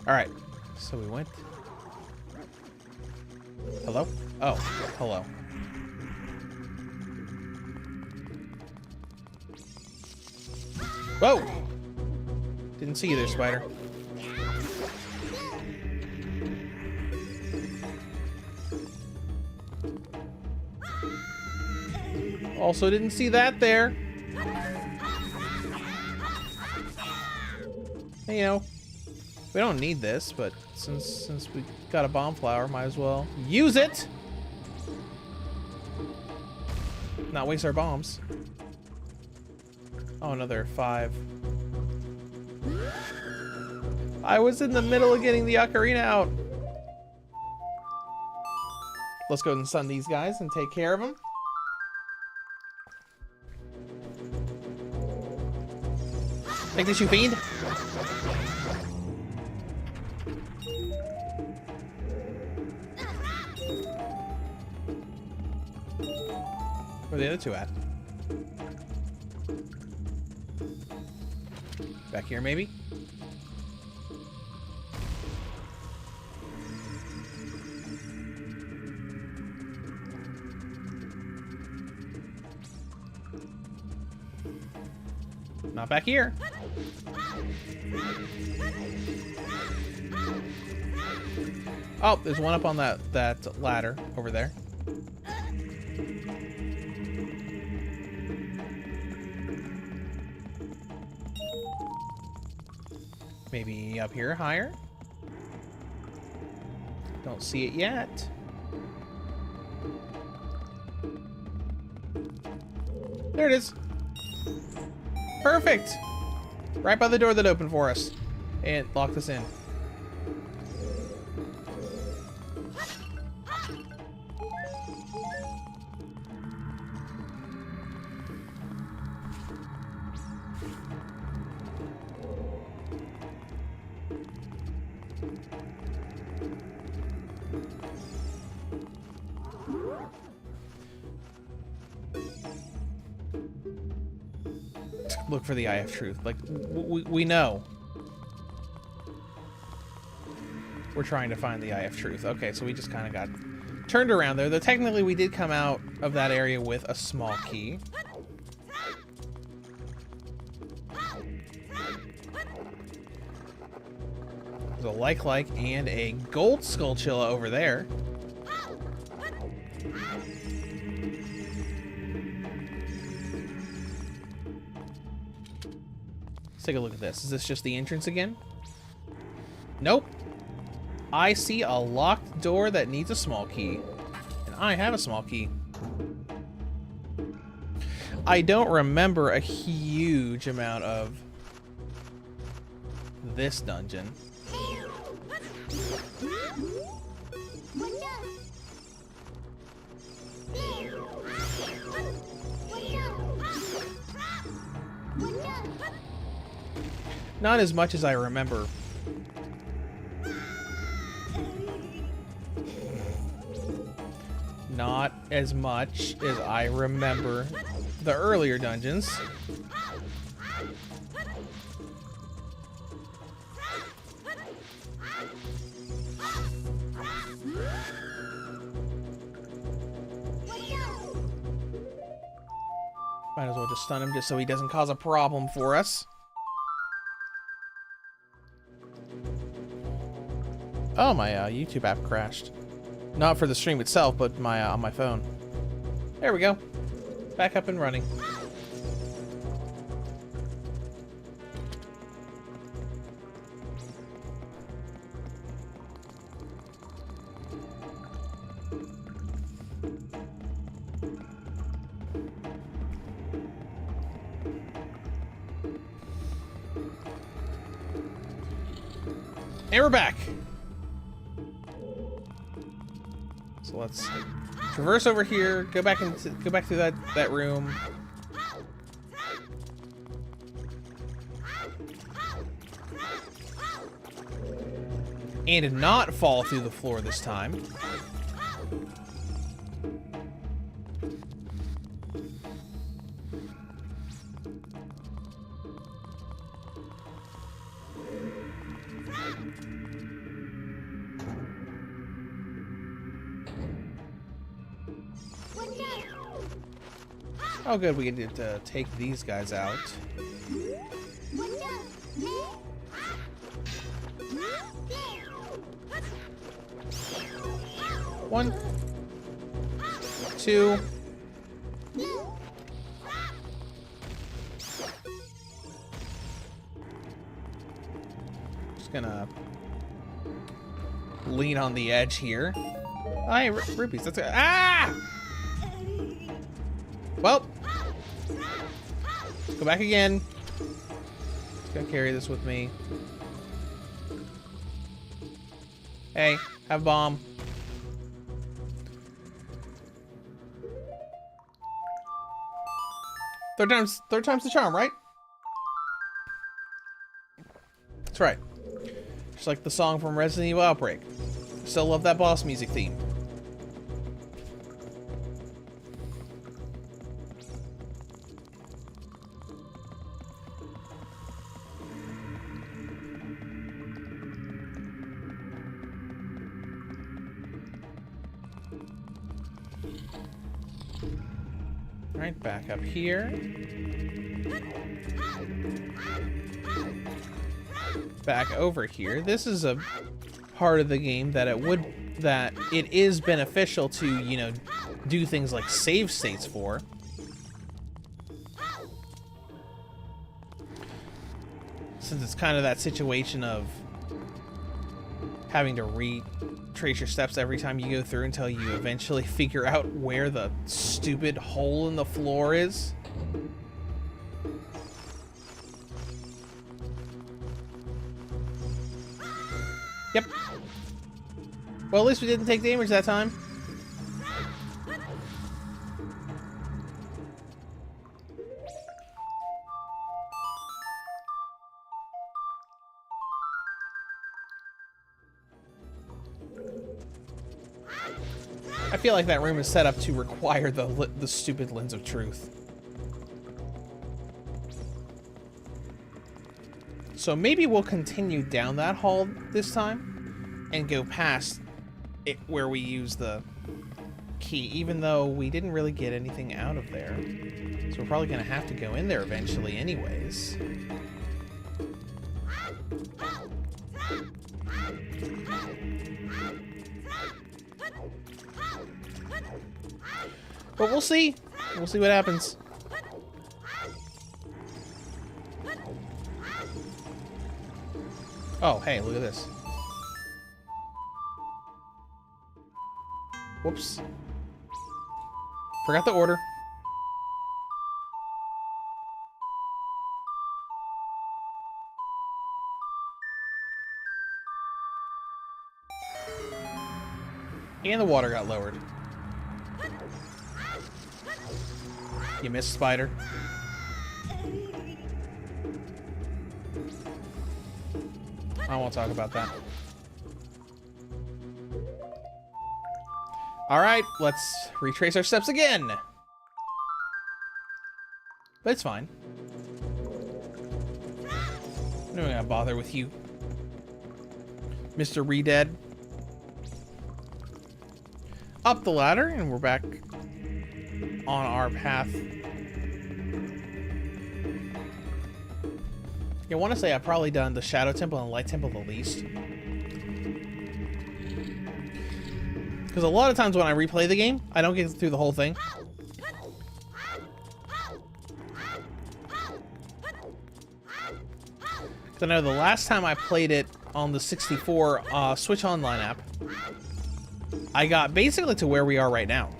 All right, so we went. Hello? Oh, hello. Whoa! Didn't see you there, spider. Also didn't see that there. Hey, you know, we don't need this, but since we got a bomb flower, might as well use it. Not waste our bombs. Oh, another 5. I was in the middle of getting the ocarina out. Let's go and stun these guys and take care of them. Take this, you fiend. Where are the other 2 at? Back here, maybe? Not back here. Oh, there's one up on that ladder over there. Maybe up here higher? Don't see it yet. There it is. Perfect. Right by the door that opened for us. And locked us in. Look for the Eye of Truth. Like, we know. We're trying to find the Eye of Truth. Okay, so we just kind of got turned around there. Though technically we did come out of that area with a small key. There's a like and a gold skulltula over there. Let's take a look at this. Is this just the entrance again? Nope. I see a locked door that needs a small key. And I have a small key. I don't remember a huge amount of this dungeon. Not as much as I remember. Not as much as I remember the earlier dungeons. Might as well just stun him just so he doesn't cause a problem for us. Oh, my YouTube app crashed. Not for the stream itself, but my on my phone. There we go. Back up and running. And we're back. let's traverse over here, go back through that room. And not fall through the floor this time. Oh good, we get to take these guys out. One, two. Just gonna lean on the edge here. Hi, rupees. That's it. Ah! Well, let's go back again. Just gonna carry this with me. Hey, have a bomb. Third time's the charm, right? That's right. Just like the song from Resident Evil Outbreak. Still love that boss music theme. Right, back up here. Back over here. This is a part of the game that it is beneficial to, you know, do things like save states for. Since it's kind of that situation of having to retrace your steps every time you go through until you eventually figure out where the stupid hole in the floor is. Yep. Well, at least we didn't take damage that time. I feel like that room is set up to require the stupid lens of truth. So maybe we'll continue down that hall this time and go past it where we use the key, even though we didn't really get anything out of there. So we're probably gonna have to go in there eventually anyways. But we'll see. We'll see what happens. Oh, hey, look at this. Whoops. Forgot the order. And the water got lowered. You missed, Spider. I won't talk about that. Alright, let's retrace our steps again. But it's fine. I'm not gonna bother with you, Mr. Redead. Up the ladder, and we're back on our path. I want to say I've probably done the Shadow Temple and Light Temple the least. Because a lot of times when I replay the game, I don't get through the whole thing. Because I know the last time I played it on the 64 Switch Online app, I got basically to where we are right now.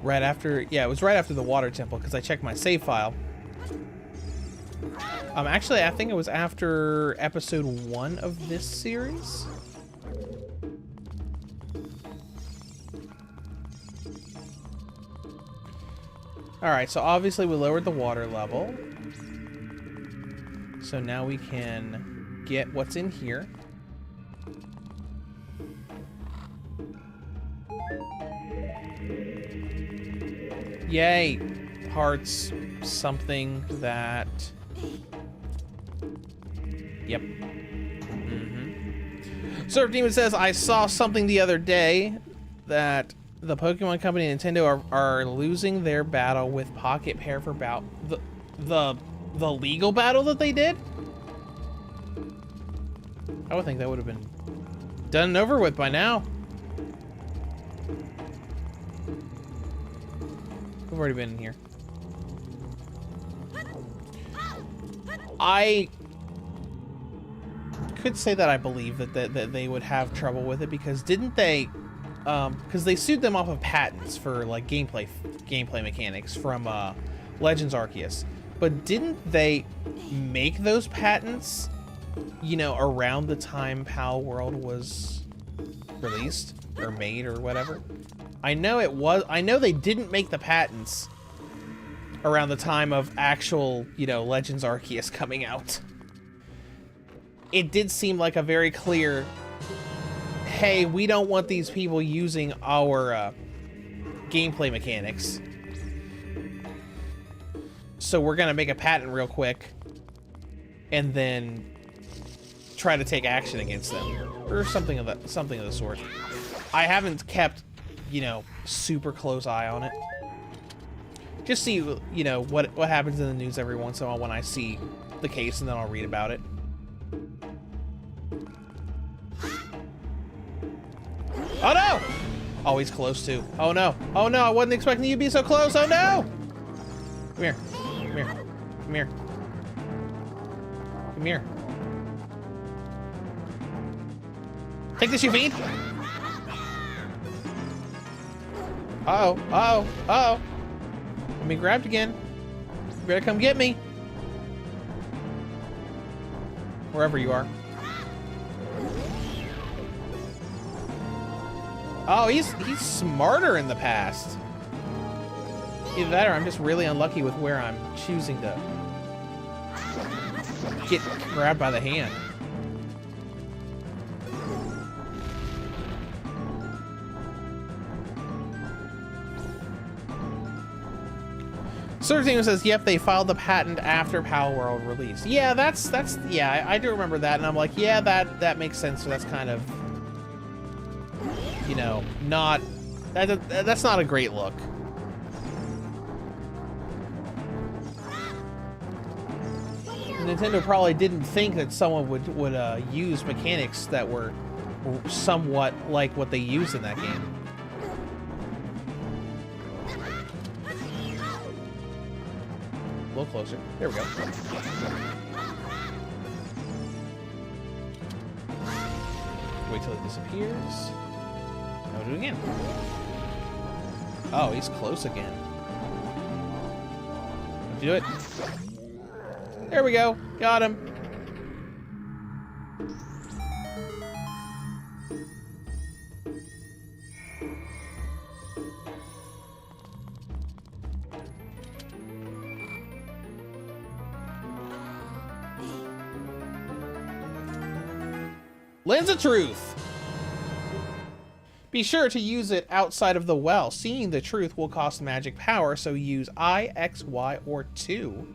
Right after, yeah, it was right after the water temple because I checked my save file. Actually, I think it was after episode 1 of this series. Alright, so obviously we lowered the water level. So now we can get what's in here. Yay! Hearts, something that... Yep. Surf Demon says, I saw something the other day that the Pokemon Company and Nintendo are losing their battle with Pocket Pair for the legal battle that they did? I would think that would have been done and over with by now. We've already been in here. I could say that I believe that they would have trouble with it because didn't they, because they sued them off of patents for like gameplay mechanics from Legends Arceus, but didn't they make those patents, you know, around the time Pal World was released or made or whatever? I know they didn't make the patents around the time of actual, you know, Legends Arceus coming out. It did seem like a very clear, hey, we don't want these people using our gameplay mechanics, so we're gonna make a patent real quick and then try to take action against them or something of the sort. I haven't kept, you know, super close eye on it. Just see, you know, what happens in the news every once in a while when I see the case, and then I'll read about it. Oh no! Oh, he's close too. Oh no! Oh no! I wasn't expecting you to be so close. Oh no! Come here! Come here! Come here! Come here! Take this, you fiend! Uh-oh, uh-oh, uh-oh. I'm being grabbed again. You better come get me. Wherever you are. Oh, he's smarter in the past. Either that or I'm just really unlucky with where I'm choosing to get grabbed by the hand. Surfing says, yep, they filed the patent after Pal World release. Yeah, yeah, I do remember that, and I'm like, yeah, that makes sense. So that's kind of, you know, that's not a great look. Nintendo probably didn't think that someone would use mechanics that were somewhat like what they used in that game. A little closer. There we go. Wait till it disappears. Now do it again. Oh, he's close again. Do it. There we go. Got him. Lens of Truth. Be sure to use it outside of the well. Seeing the truth will cost magic power, so use I, X, Y, or 2,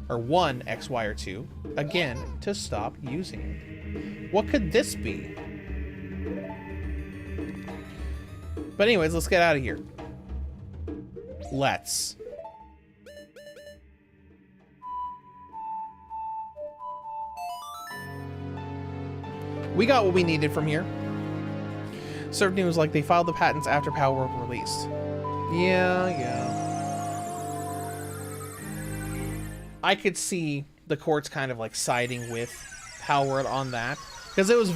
or 1, X, Y, or 2, again, to stop using it. What could this be? But anyways, let's get out of here. Let's. We got what we needed from here. Surf News was like, they filed the patents after Power World released. Yeah. I could see the courts kind of like siding with Power World on that. Because it was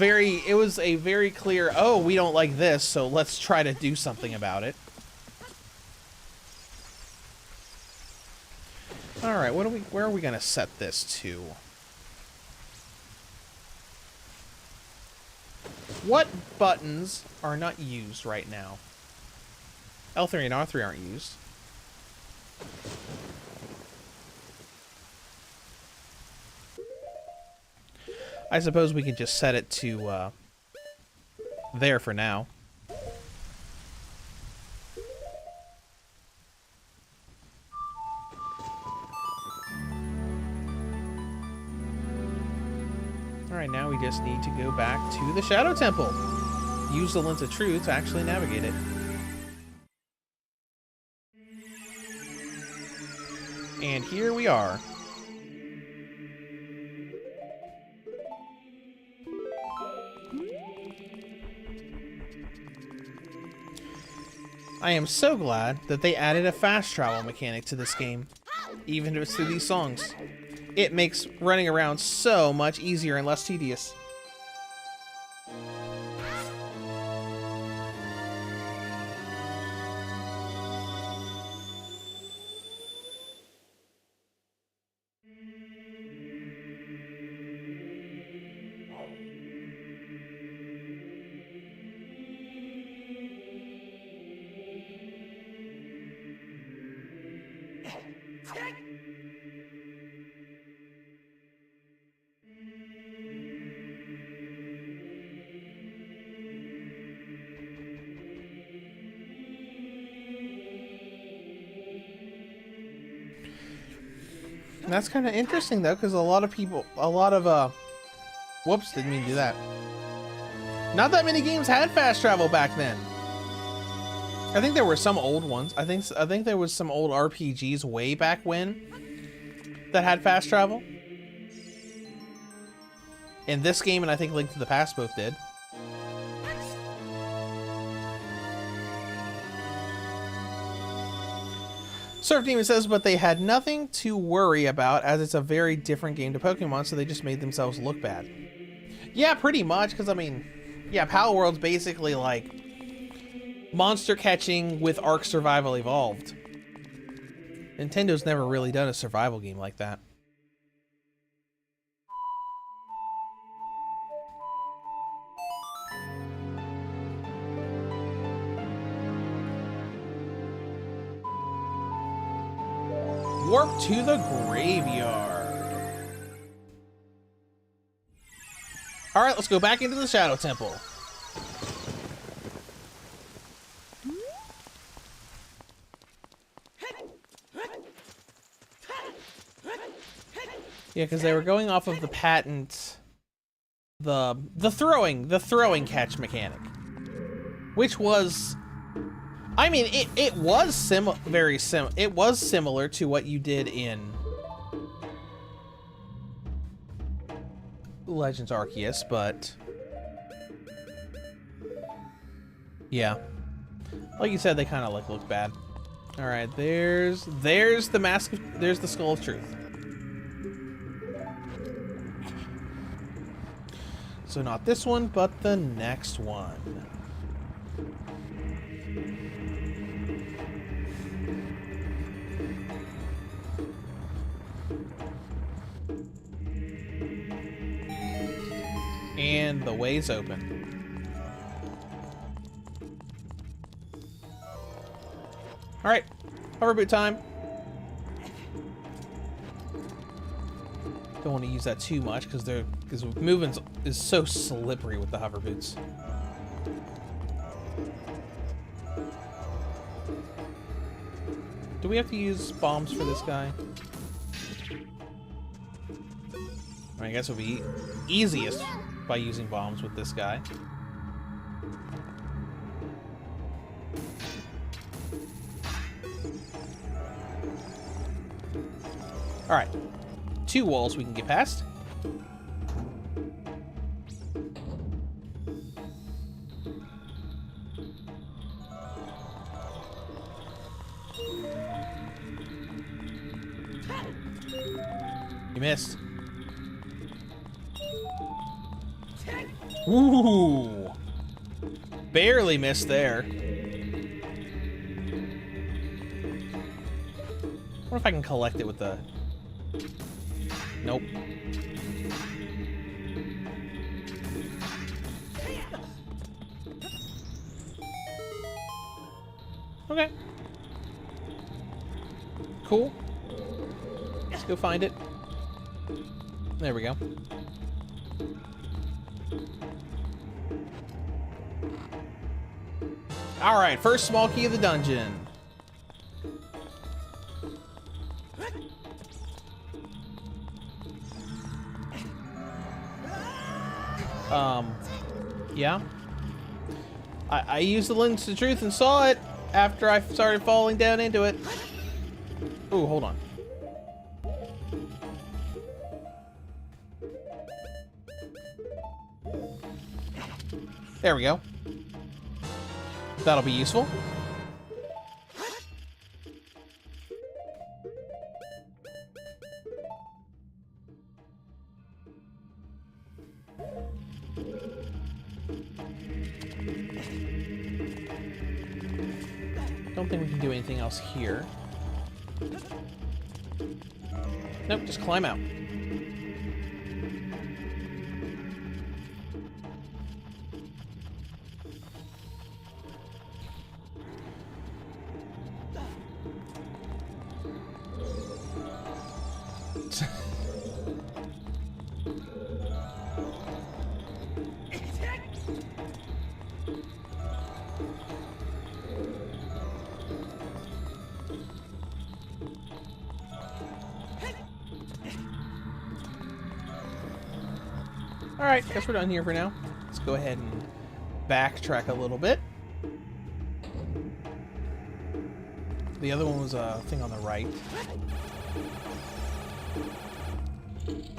a very clear, oh, we don't like this, so let's try to do something about it. All right, where are we gonna set this to? What buttons are not used right now? L3 and R3 aren't used. I suppose we could just set it to there for now. Alright, now we just need to go back to the Shadow Temple. Use the Lens of Truth to actually navigate it. And here we are. I am so glad that they added a fast travel mechanic to this game, even if it's through these songs. It makes running around so much easier and less tedious. And that's kind of interesting though, because a lot of whoops, didn't mean to do that. Not that many games had fast travel back then. I think there were some old ones. I think there was some old RPGs way back when that had fast travel. In this game, and I think Link to the Past both did. Surf Demon says, but they had nothing to worry about as it's a very different game to Pokemon, so they just made themselves look bad. Yeah, pretty much, because I mean, yeah, Pal World's basically like monster catching with Ark Survival Evolved. Nintendo's never really done a survival game like that. Warp to the graveyard. Alright, let's go back into the Shadow Temple. Yeah, because they were going off of the patent, the throwing catch mechanic, which was, I mean, it was similar to what you did in Legends Arceus, but yeah, like you said, they kind of like look bad. All right, there's the mask, there's the Skull of Truth. So not this one, but the next one. And the way's open. All right, hover boot time. Don't want to use that too much because movement is so slippery with the hover boots. Do we have to use bombs for this guy? I guess it would be easiest by using bombs with this guy. All right. 2 walls we can get past. You missed. Ooh. Barely missed there. What if I can collect it with the... Nope. Okay. Cool. Let's go find it. There we go. Alright, first small key of the dungeon. Yeah. I used the lens to truth and saw it after I started falling down into it. Ooh, hold on. There we go. That'll be useful. Don't think we can do anything else here. Nope, just climb out. Alright, guess we're done here for now. Let's go ahead and backtrack a little bit. The other one was a thing on the right.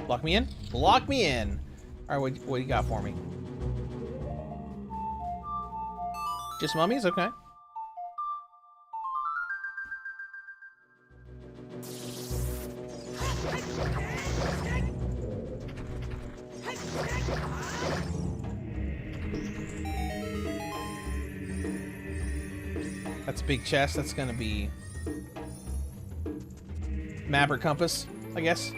Lock me in? Lock me in! Alright, what do you got for me? Just mummies? Okay. That's a big chest. That's gonna be map or compass, I guess.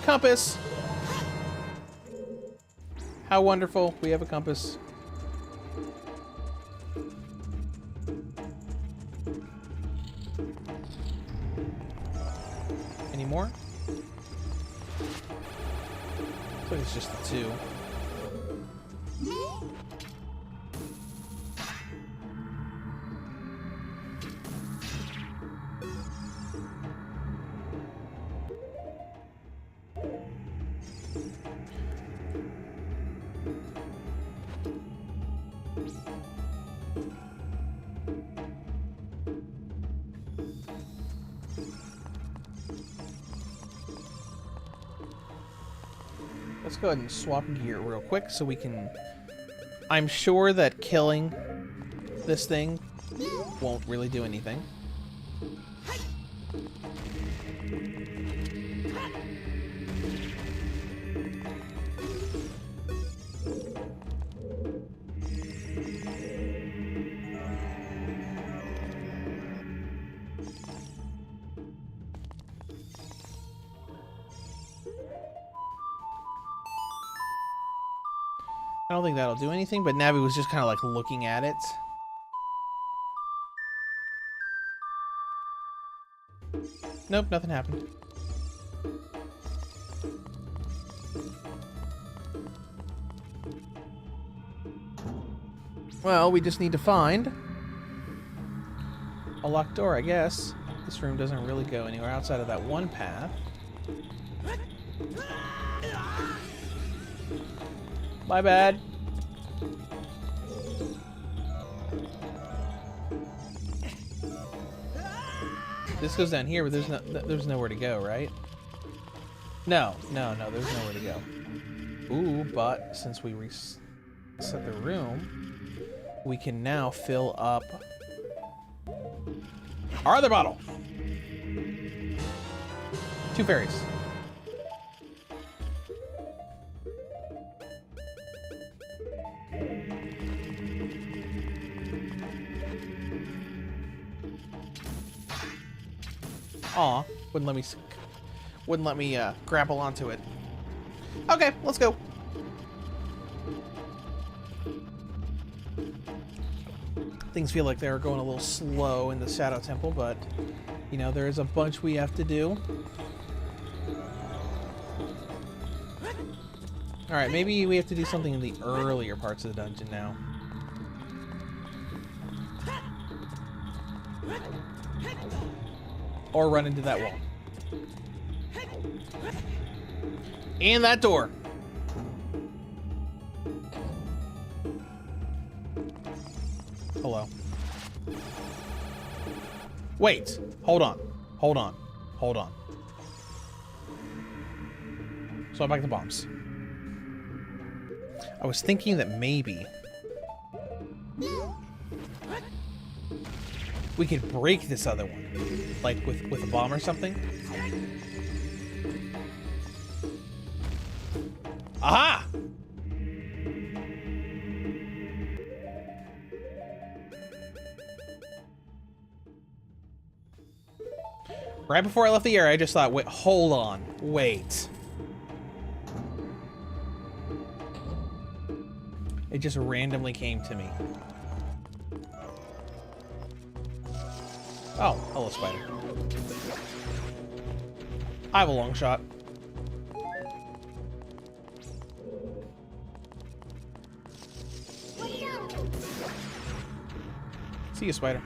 Compass! How wonderful. We have a compass. Any more? I think it's just the two. Let's go ahead and swap gear real quick so we can... I'm sure that killing this thing won't really do anything. I don't think that'll do anything, but Navi was just kind of like looking at it. Nope, nothing happened. Well, we just need to find a locked door, I guess. This room doesn't really go anywhere outside of that one path. My bad. This goes down here, but there's nowhere to go, right? No, there's nowhere to go. Ooh, but since we reset the room, we can now fill up our other bottle. 2 fairies. Aw, wouldn't let me grapple onto it. Okay, let's go. Things feel like they're going a little slow in the Shadow Temple, but you know, there's a bunch we have to do. Alright, maybe we have to do something in the earlier parts of the dungeon now. Or run into that wall. And that door. Hello. Wait. Hold on. Hold on. Hold on. So I'm back to bombs. I was thinking that maybe we could break this other one. Like with a bomb or something. Aha! Right before I left the area, I just thought, wait, hold on, wait. It just randomly came to me. Oh, hello, spider. I have a long shot. See you, spider.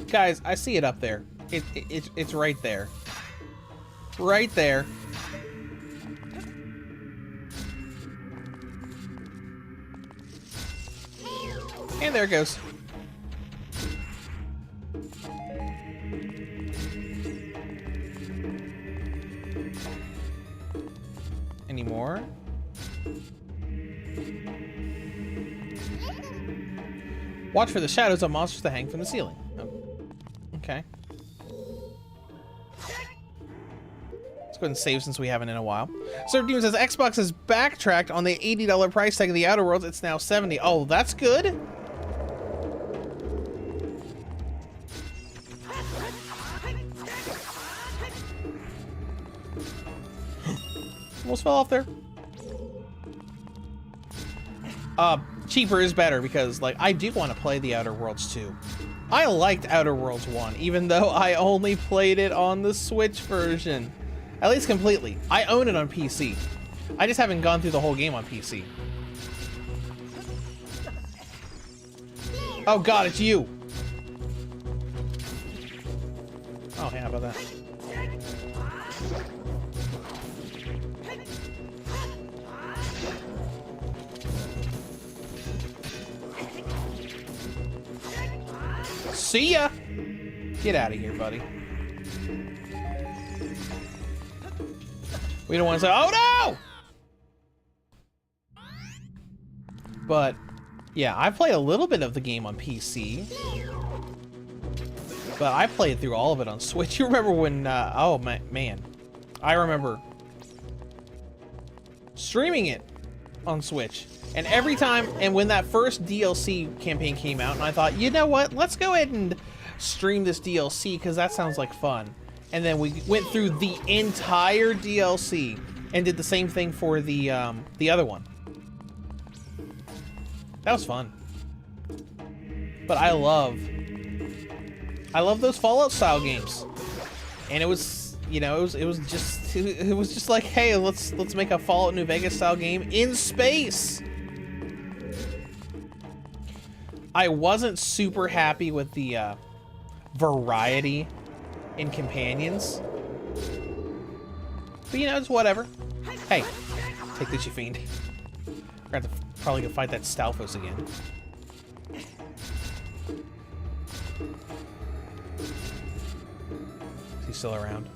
Guys, I see it up there. It's right there. Right there. And there it goes. Any more? Watch for the shadows of monsters that hang from the ceiling. Oh. Okay. Let's go ahead and save since we haven't in a while. Surf Demon says Xbox has backtracked on the $80 price tag of the Outer Worlds. It's now $70. Oh, that's good. Almost fell off there. Cheaper is better because, like, I do want to play the Outer Worlds 2. I liked Outer Worlds 1, even though I only played it on the Switch version. At least completely. I own it on PC. I just haven't gone through the whole game on PC. Oh god, it's you! Oh, yeah, how about that? See ya! Get out of here, buddy. We don't want to say, oh no! But, yeah, I played a little bit of the game on PC. But I played through all of it on Switch. You remember when, oh man. I remember streaming it on Switch. And every time, and when that first DLC campaign came out, and I thought, you know what, let's go ahead and stream this DLC, because that sounds like fun. And then we went through the entire DLC, and did the same thing for the other one. That was fun. But I love those Fallout style games. And it was, you know, it was just like, hey, let's make a Fallout New Vegas style game in space. I wasn't super happy with the variety in companions. But you know, it's whatever. Hey, take this, you fiend. We're gonna have to probably go fight that Stalfos again. Is he still around?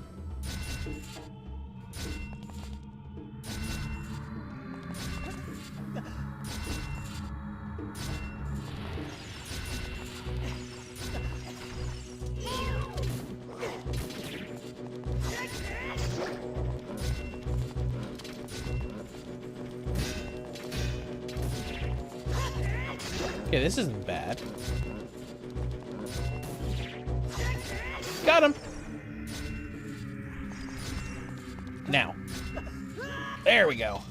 Okay, this isn't bad. Got him! Now. There we go.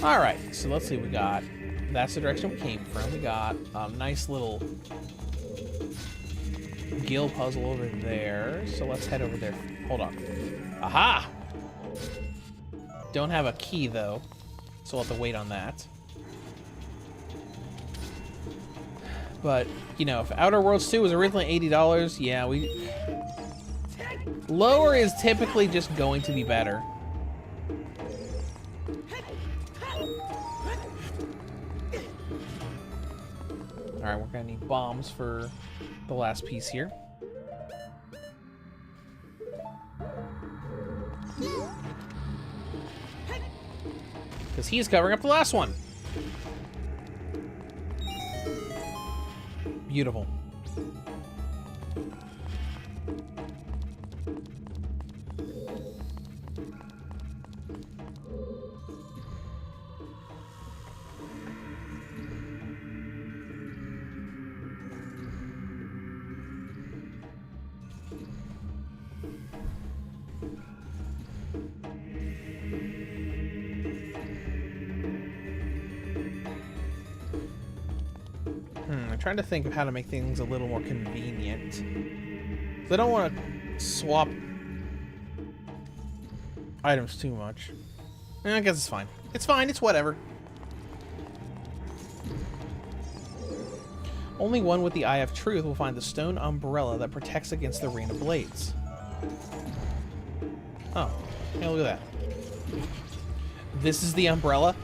Alright, so let's see, we got... That's the direction we came from. We got a nice little gill puzzle over there. So let's head over there. Hold on. Aha! Don't have a key, though. So we'll have to wait on that. But, you know, if Outer Worlds 2 was originally $80, yeah, we... Lower is typically just going to be better. Alright, we're gonna need bombs for the last piece here. Because he's covering up the last one. Beautiful. I'm trying to think of how to make things a little more convenient. I don't want to swap items too much. I guess it's fine. It's fine, it's whatever. Only one with the Eye of Truth will find the stone umbrella that protects against the rain of blades. Oh, hey, look at that. This is the umbrella?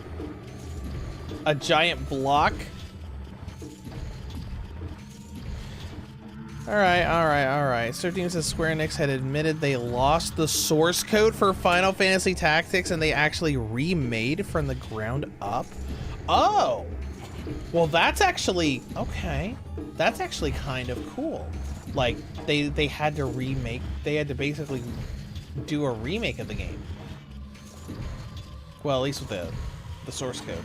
A giant block? Alright. Sir Dean says Square Enix had admitted they lost the source code for Final Fantasy Tactics and they actually remade from the ground up. Oh! Well, that's actually... Okay. That's actually kind of cool. Like, they had to remake... They had to basically do a remake of the game. Well, at least with the source code.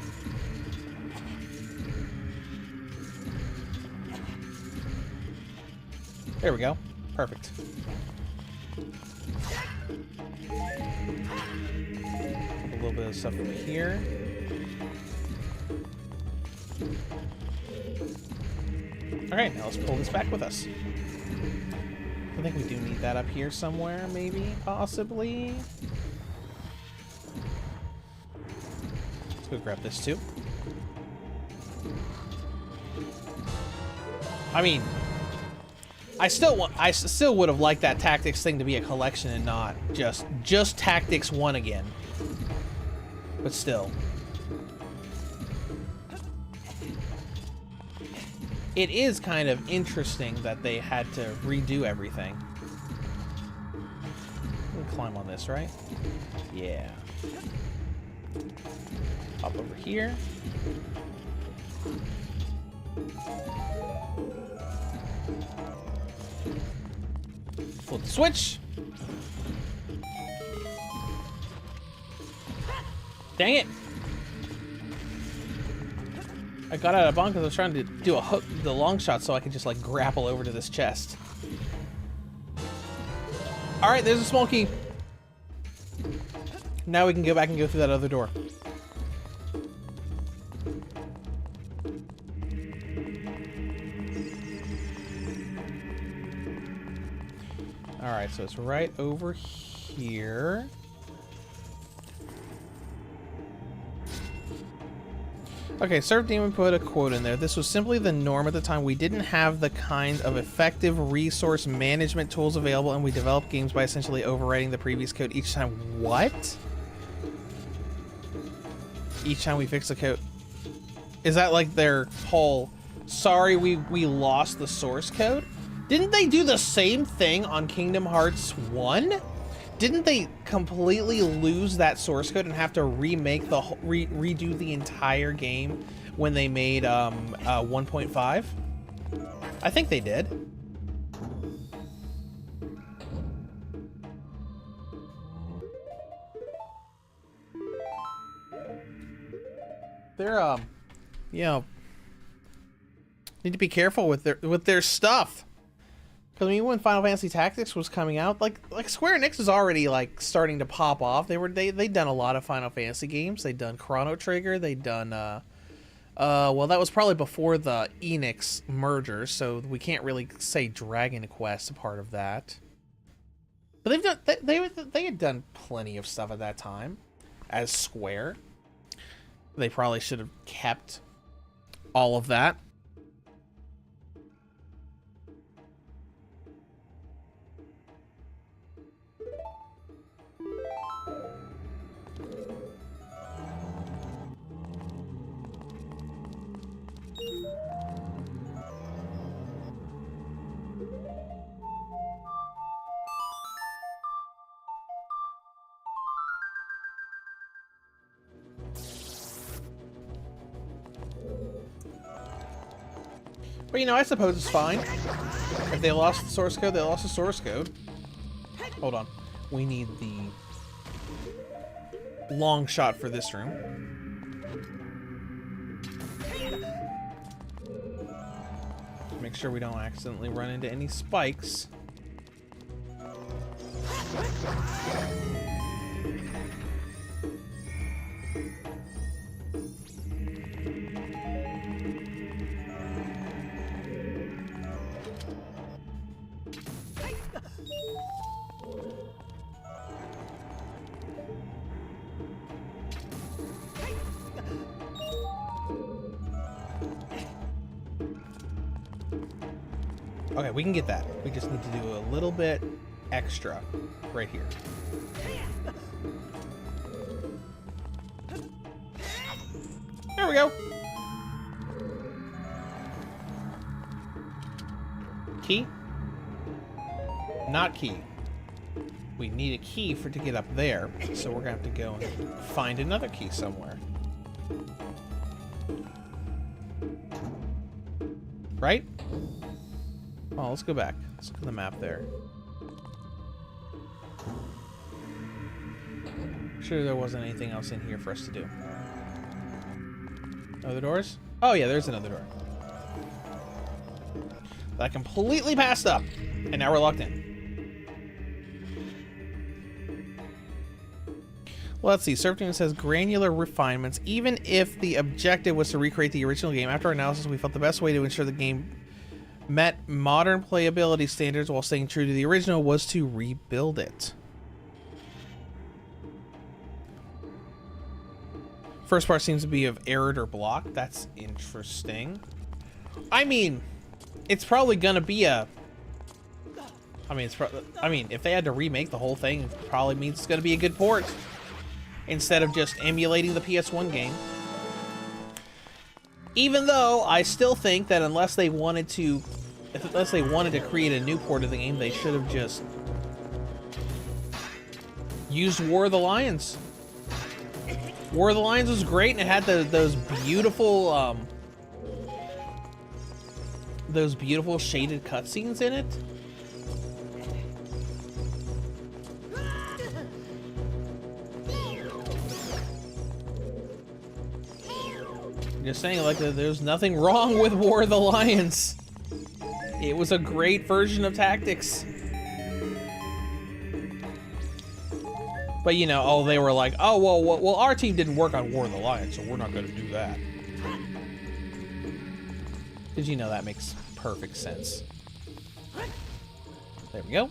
There we go. Perfect. A little bit of stuff over here. Alright, now let's pull this back with us. I think we do need that up here somewhere, maybe, possibly. Let's go grab this too. I mean... I still would have liked that Tactics thing to be a collection and not just Tactics 1 again. But still. It is kind of interesting that they had to redo everything. We can climb on this, right? Yeah. Hop over here. Flip the switch. Dang it. I got out of bounds because I was trying to do a hook, the long shot, so I could just like grapple over to this chest. All right, there's a small key. Now we can go back and go through that other door. All right, so it's right over here. Okay, Surf Demon put a quote in there. This was simply the norm at the time. We didn't have the kind of effective resource management tools available, and we developed games by essentially overwriting the previous code each time. What? Each time we fix the code. Is that like their whole, sorry, we lost the source code? Didn't they do the same thing on Kingdom Hearts 1? Didn't they completely lose that source code and have to remake the redo the entire game when they made 1.5? I think they did. They're you know, need to be careful with their stuff. Because I mean, when Final Fantasy Tactics was coming out, like Square Enix is already like starting to pop off. They'd done a lot of Final Fantasy games. They'd done Chrono Trigger. They'd done well, that was probably before the Enix merger, so we can't really say Dragon Quest a part of that. But they had done plenty of stuff at that time as Square. They probably should have kept all of that. But, you know, I suppose it's fine. If they lost the source code, they lost the source code. Hold on. We need the long shot for this room. Make sure we don't accidentally run into any spikes. Okay, we can get that. We just need to do a little bit extra right here. There we go. Key? Not key. We need a key to get up there, so we're gonna have to go and find another key somewhere. Right? Oh, let's go back. Let's look at the map there. I'm sure there wasn't anything else in here for us to do. Other doors? Oh yeah, there's another door. That I completely passed up. And now we're locked in. Well, let's see. Surfing says granular refinements. Even if the objective was to recreate the original game, after our analysis, we felt the best way to ensure the game met modern playability standards while staying true to the original was to rebuild it. First part seems to be of errored or blocked. That's interesting. I mean, it's probably gonna be a... I mean, if they had to remake the whole thing, it probably means it's gonna be a good port. Instead of just emulating the PS1 game. Even though I still think that unless they wanted to create a new port of the game, they should have just used War of the Lions. War of the Lions was great, and it had those beautiful shaded cutscenes in it. Just saying, like, there's nothing wrong with War of the Lions. It was a great version of Tactics. But, you know, oh, they were like, oh, well, our team didn't work on War of the Lions, so we're not going to do that. Because, you know, that makes perfect sense. There we go.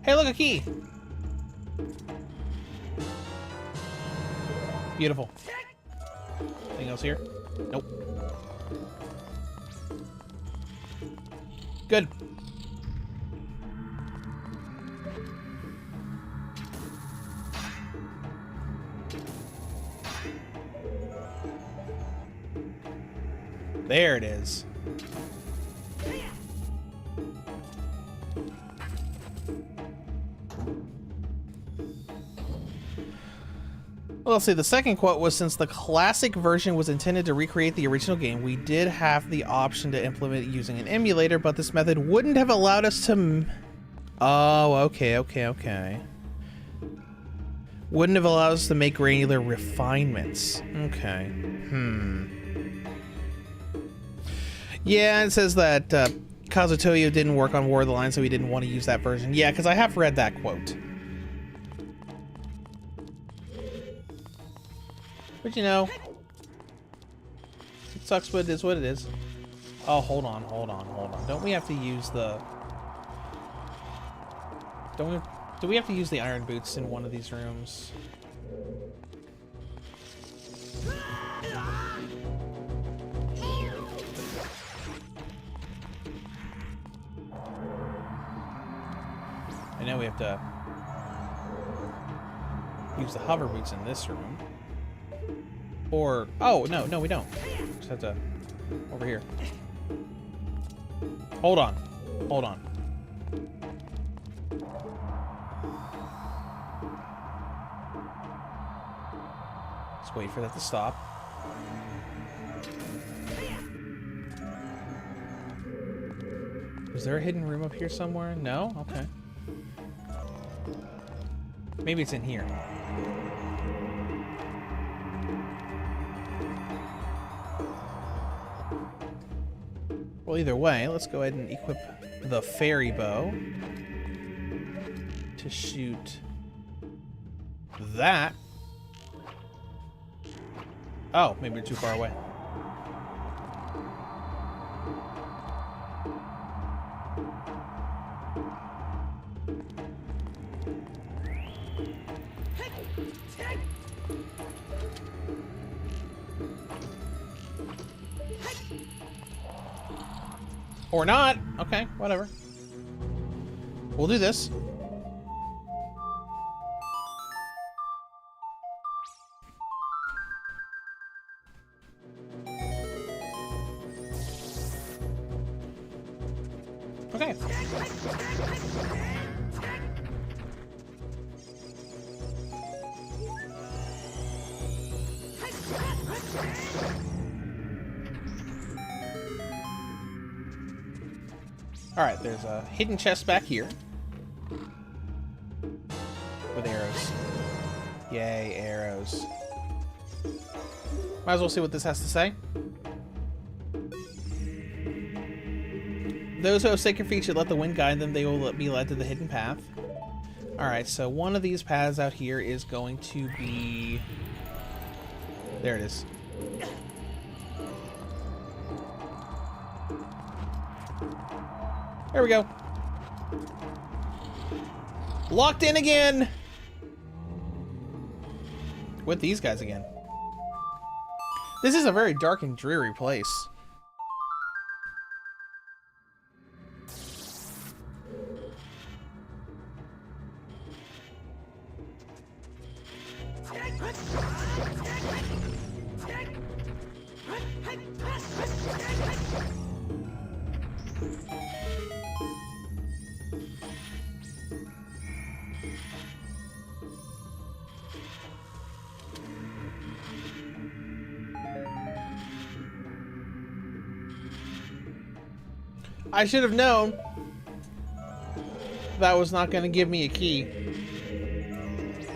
Hey, look, a key. Beautiful. Anything else here? Nope. Good. There it is. Well, let's see, the second quote was, since the classic version was intended to recreate the original game, we did have the option to implement it using an emulator, but this method wouldn't have allowed us to Oh, okay, okay, okay. Wouldn't have allowed us to make granular refinements. Okay. Yeah, it says that Kazutoyo didn't work on War of the Line, so he didn't want to use that version. Yeah, because I have read that quote. But you know, it sucks, but it is what it is. Oh, hold on. Don't we have to use the... Do we have to use the iron boots in one of these rooms? I know we have to use the hover boots in this room. Or... Oh, no, we don't. Just have to... Over here. Hold on. Let's wait for that to stop. Is there a hidden room up here somewhere? No? Okay. Maybe it's in here. Well, either way, let's go ahead and equip the fairy bow to shoot that. Oh, maybe we're too far away. Or not. Okay, whatever. We'll do this. Okay. Alright, there's a hidden chest back here. With arrows. Yay, arrows. Might as well see what this has to say. Those who have sacred feet should let the wind guide them. They will be led to the hidden path. Alright, so one of these paths out here is going to be... There it is. There we go. Locked in again! With these guys again. This is a very dark and dreary place. I should have known that was not going to give me a key.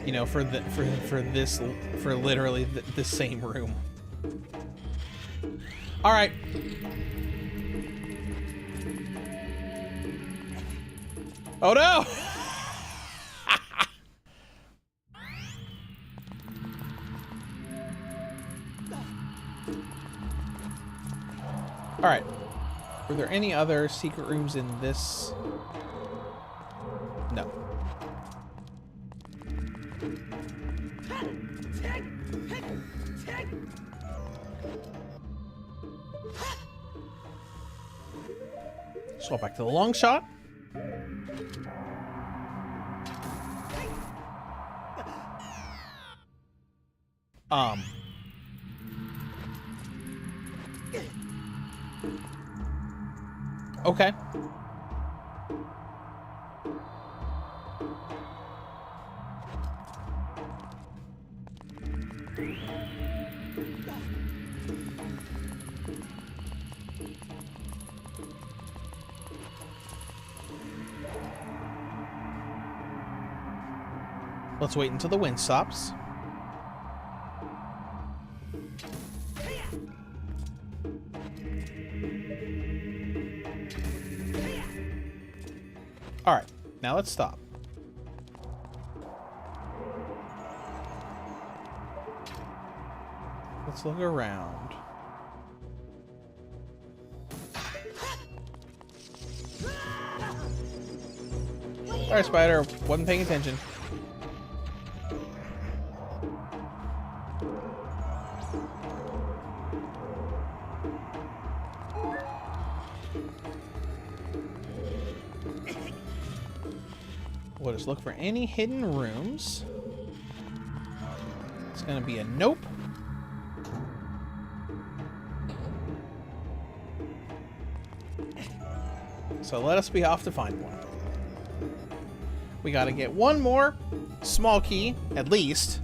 You know, for literally the same room. All right. Oh no! All right. Were there any other secret rooms in this? No. Swap back to the long shot. Okay. Let's wait until the wind stops. Alright, now let's stop. Let's look around. Sorry, Spider. Wasn't paying attention. We'll just look for any hidden rooms. It's gonna be a nope. So let us be off to find one. We gotta get one more small key, at least.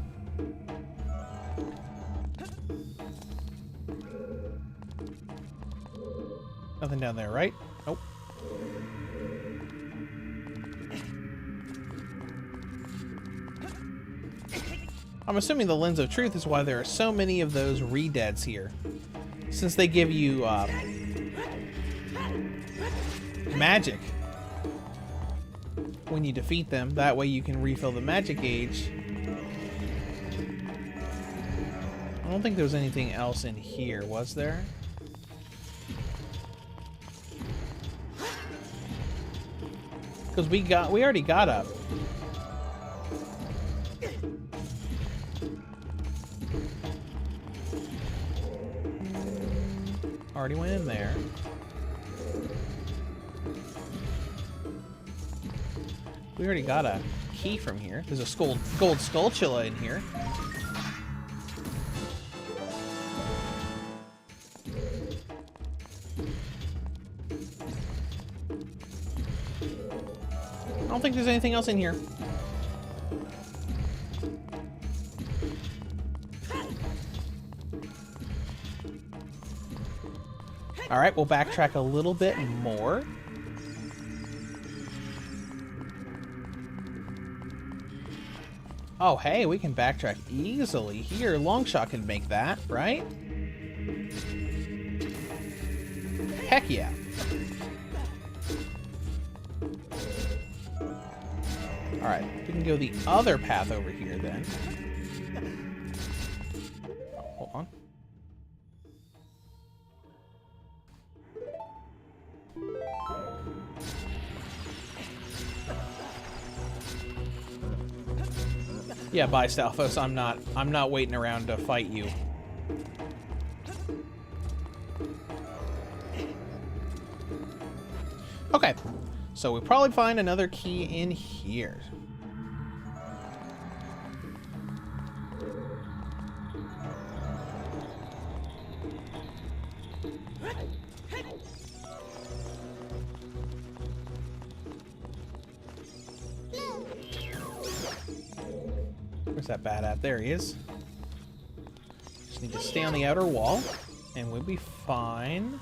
Nothing down there, right? Nope. I'm assuming the Lens of Truth is why there are so many of those re-deads here. Since they give you, magic when you defeat them. That way you can refill the magic gauge. I don't think there was anything else in here, was there? Because we already got up. Already went in there. We already got a key from here. There's a gold skulltula in here. I don't think there's anything else in here. All right, we'll backtrack a little bit more. Oh, hey, we can backtrack easily here. Longshot can make that, right? Heck yeah. All right, we can go the other path over here then. Oh, hold on. Yeah, bye, Stalfos. I'm not waiting around to fight you. Okay, so we'll probably find another key in here. Where's that bat at? There he is. Just need to stay on the outer wall, and we'll be fine.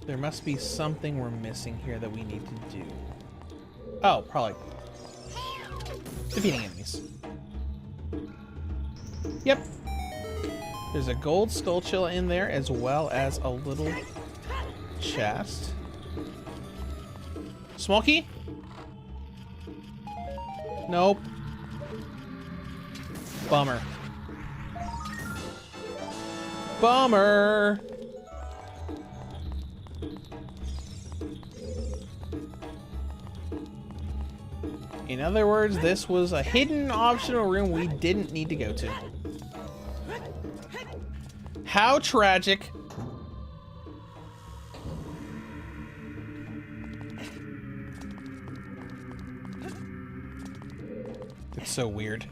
There must be something we're missing here that we need to do. Oh, probably defeating enemies. Yep. There's a gold skulltula in there as well as a little chest. Small key? Nope. Bummer. Bummer. In other words, this was a hidden optional room we didn't need to go to. How tragic. It's so weird.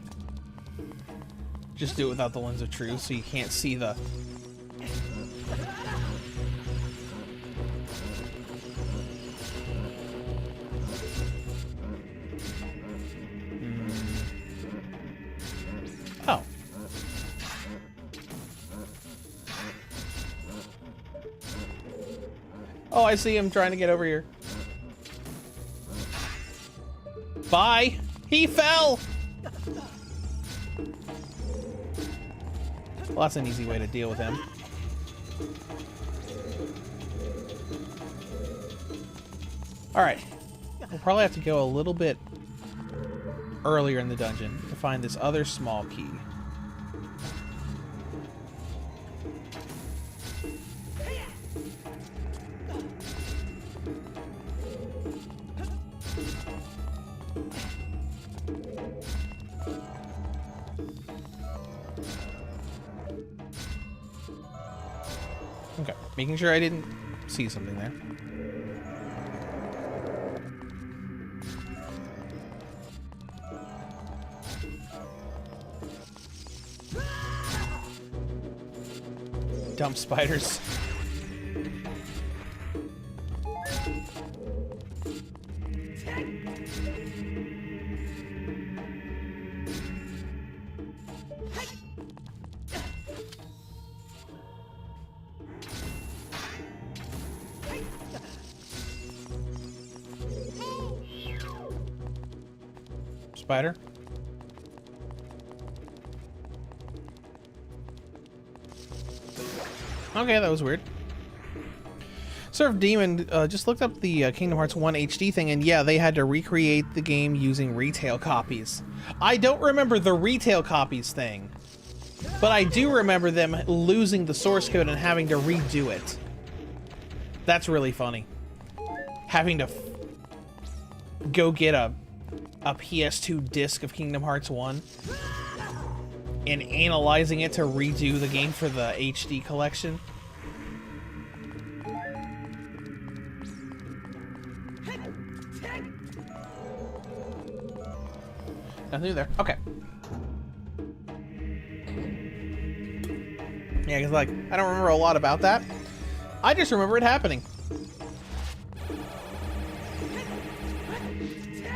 just do it without the lens of truth, so you can't see the... Oh. Oh, I see him trying to get over here. Bye! He fell! Well, that's an easy way to deal with him. Alright. We'll probably have to go a little bit earlier in the dungeon to find this other small key. Okay, making sure I didn't see something there. Dump spiders. Spider. Okay, that was weird. Surf Demon just looked up the Kingdom Hearts 1 HD thing, and yeah, they had to recreate the game using retail copies. I don't remember the retail copies thing, but I do remember them losing the source code and having to redo it. That's really funny. Having to go get a PS2 disc of Kingdom Hearts 1 and analyzing it to redo the game for the HD collection. Nothing new there. Okay. Yeah, because, like, I don't remember a lot about that. I just remember it happening.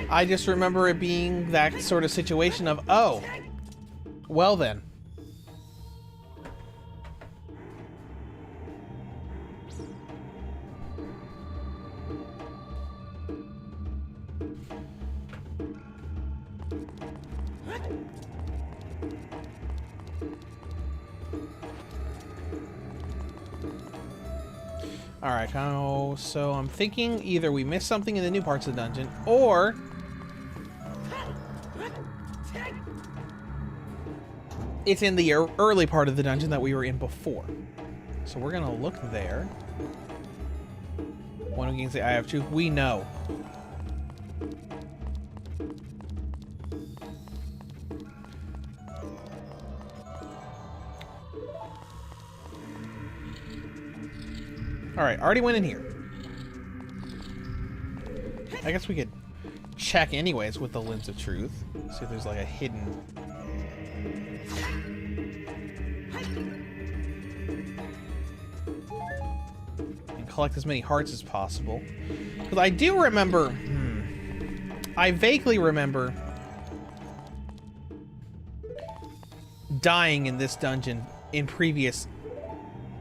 I just remember it being that sort of situation of, oh, well then. Alright, so I'm thinking either we missed something in the new parts of the dungeon, or it's in the early part of the dungeon that we were in before. So we're gonna look there. One who can say I have truth, we know. Alright, already went in here. I guess we could check anyways with the lens of truth. See if there's like a hidden... and collect as many hearts as possible. Because I do remember... I vaguely remember dying in this dungeon in previous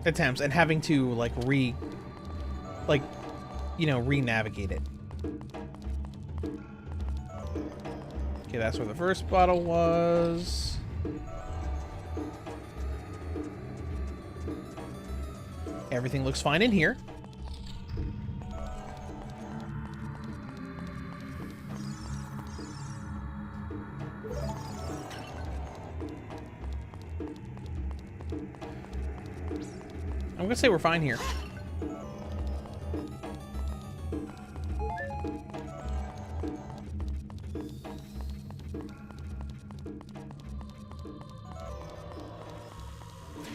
attempts and having to like re-navigate it. Okay, that's where the first bottle was. Everything looks fine in here. I'm gonna say we're fine here.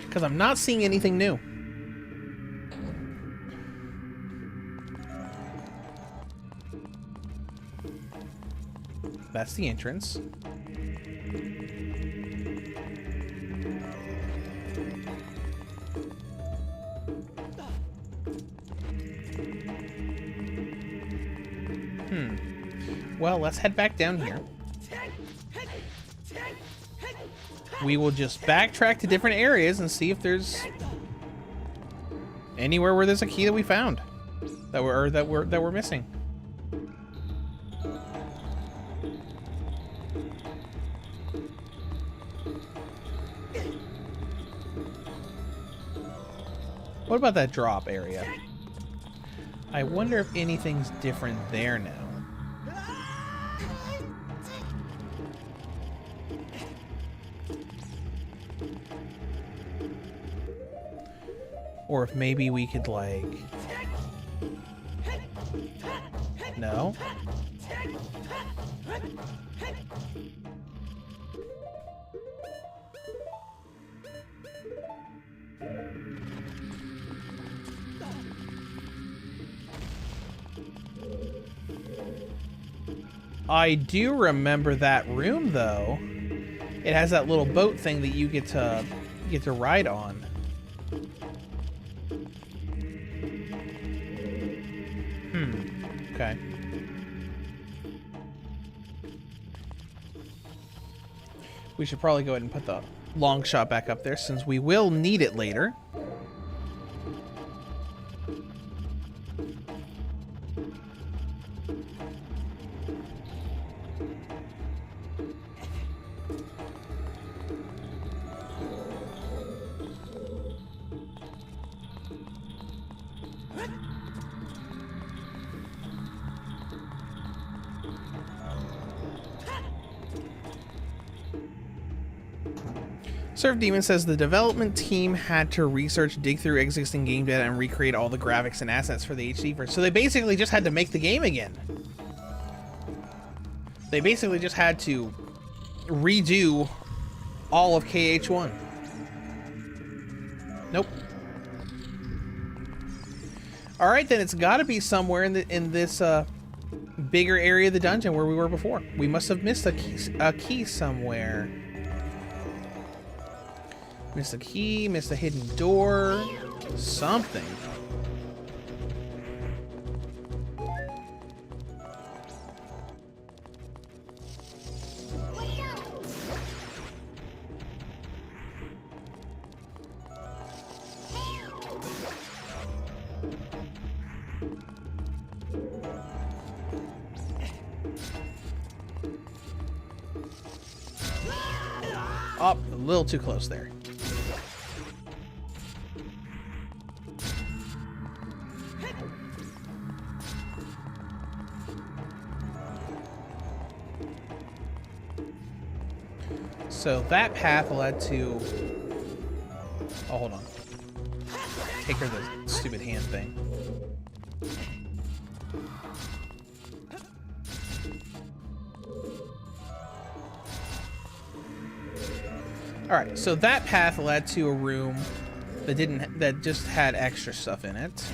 Because I'm not seeing anything new. That's the entrance. Well, let's head back down here. We will just backtrack to different areas and see if there's anywhere where there's a key that we found that we're missing. What about that drop area? I wonder if anything's different there now. Or if maybe we could, like... No? I do remember that room, though. It has that little boat thing that you get to ride on. Okay. We should probably go ahead and put the long shot back up there, since we will need it later. Surf Demon says the development team had to research, dig through existing game data, and recreate all the graphics and assets for the HD version. So they basically just had to make the game again. They basically just had to redo all of KH1. Nope. All right, then it's got to be somewhere in this bigger area of the dungeon where we were before. We must have missed a key somewhere. Missed a key, missed a hidden door, something. Oh, a little too close there. So that path led to... Oh, hold on. Take her the stupid hand thing. Alright, so that path led to a room that just had extra stuff in it.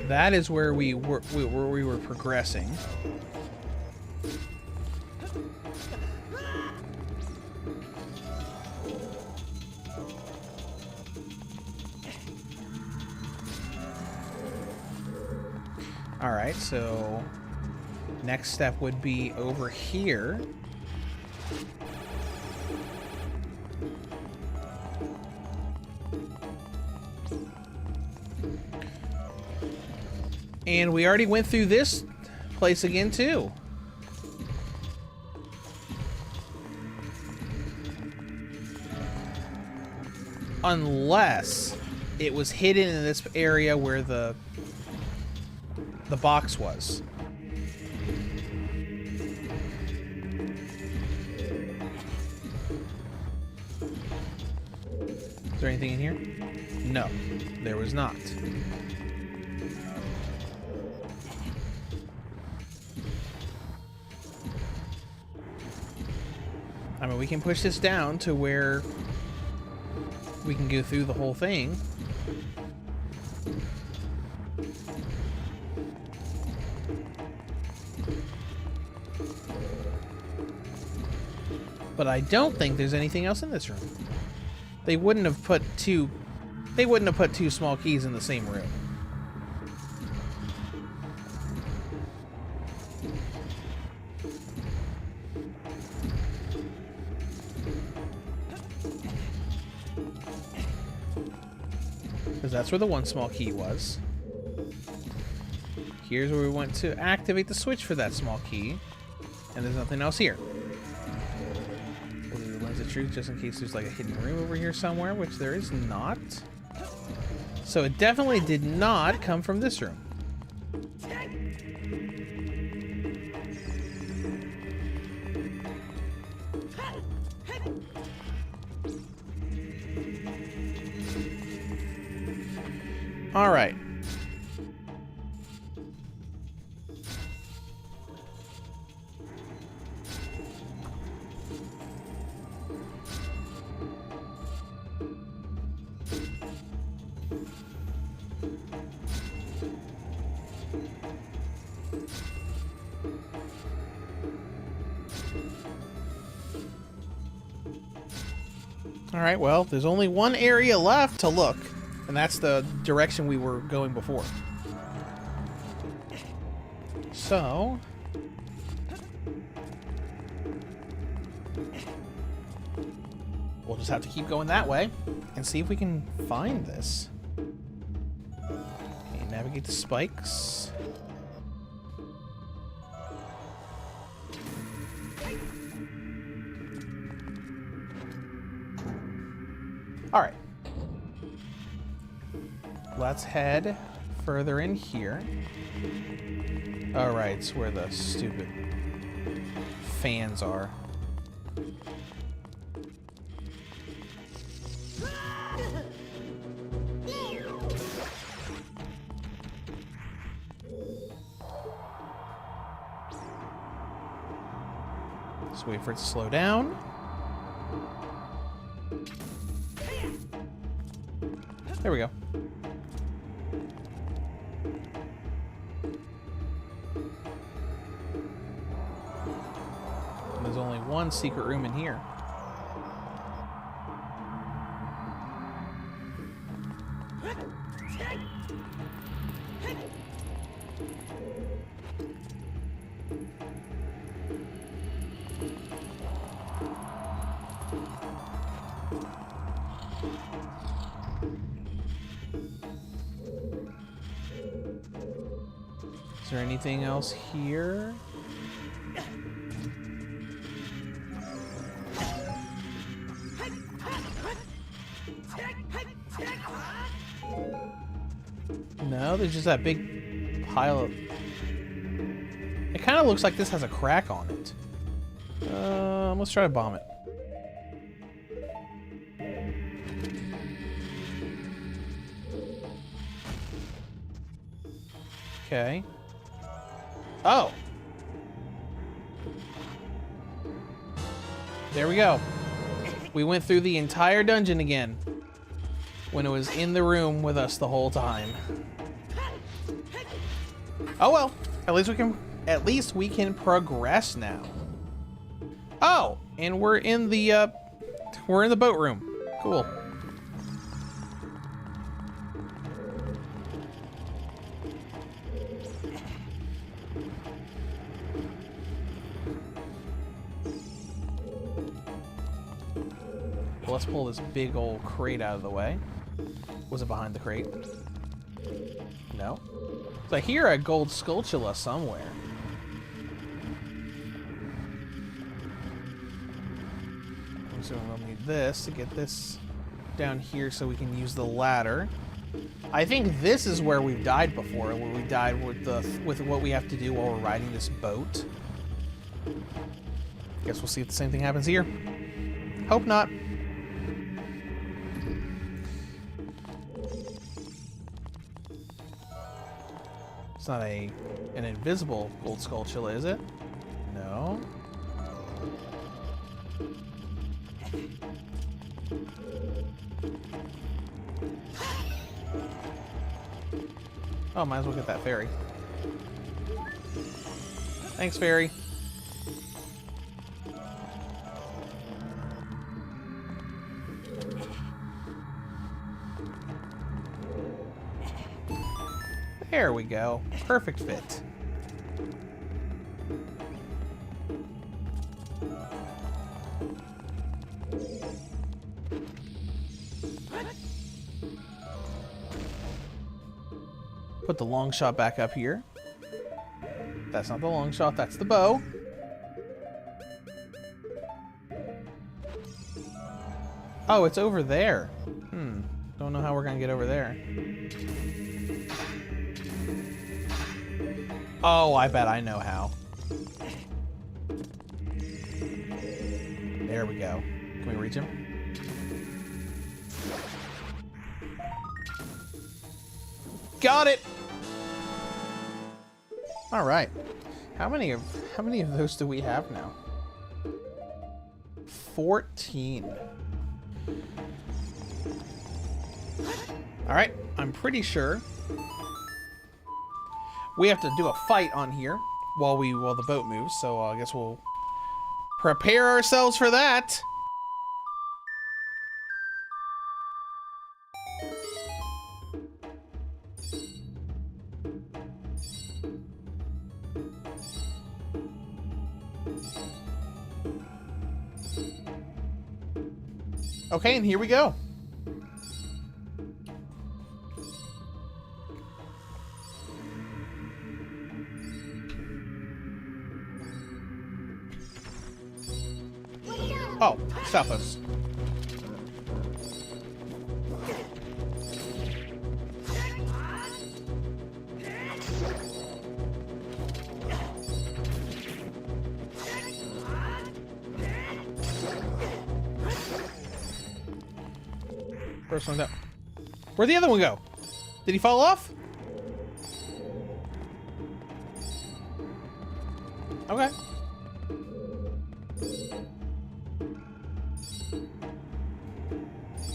That is where we were progressing. All right, so next step would be over here. And we already went through this place again, too. Unless it was hidden in this area where the box was. Is there anything in here? No, there was not. I mean, we can push this down to where we can go through the whole thing. But I don't think there's anything else in this room. They wouldn't have put two small keys in the same room. Because that's where the one small key was. Here's where we went to activate the switch for that small key. And there's nothing else here. Lens of truth, just in case there's like a hidden room over here somewhere, which there is not. So it definitely did not come from this room. All right. All right, well, there's only one area left to look, and that's the direction we were going before. So... we'll just have to keep going that way and see if we can find this. Okay, navigate the spikes. Alright. Let's head further in here. Alright, it's where the stupid fans are. Just wait for it to slow down. There we go. And there's only one secret room in here. Is there anything else here? No, there's just that big pile of... It kind of looks like this has a crack on it. Let's try to bomb it. Okay. Oh! There we go. We went through the entire dungeon again when it was in the room with us the whole time. Oh well, at least we can progress now. Oh, and we're in the boat room. Cool. Let's pull this big old crate out of the way. Was it behind the crate? No. So I hear a gold skulltula somewhere. So we'll need this to get this down here so we can use the ladder. I think this is where we've died before, where we died with what we have to do while we're riding this boat. Guess we'll see if the same thing happens here. Hope not. It's not an invisible gold skulltula, is it? No. Oh, might as well get that fairy. Thanks, fairy. There we go. Perfect fit. Put the long shot back up here. That's not the long shot, that's the bow. Oh, it's over there. Don't know how we're gonna get over there. Oh, I bet I know how. There we go. Can we reach him? Got it! All right. How many of those do we have now? 14. All right. I'm pretty sure we have to do a fight on here while the boat moves. So I guess we'll prepare ourselves for that. Okay, and here we go. Oh, stop us. First one's up. Where'd the other one go? Did he fall off? Okay.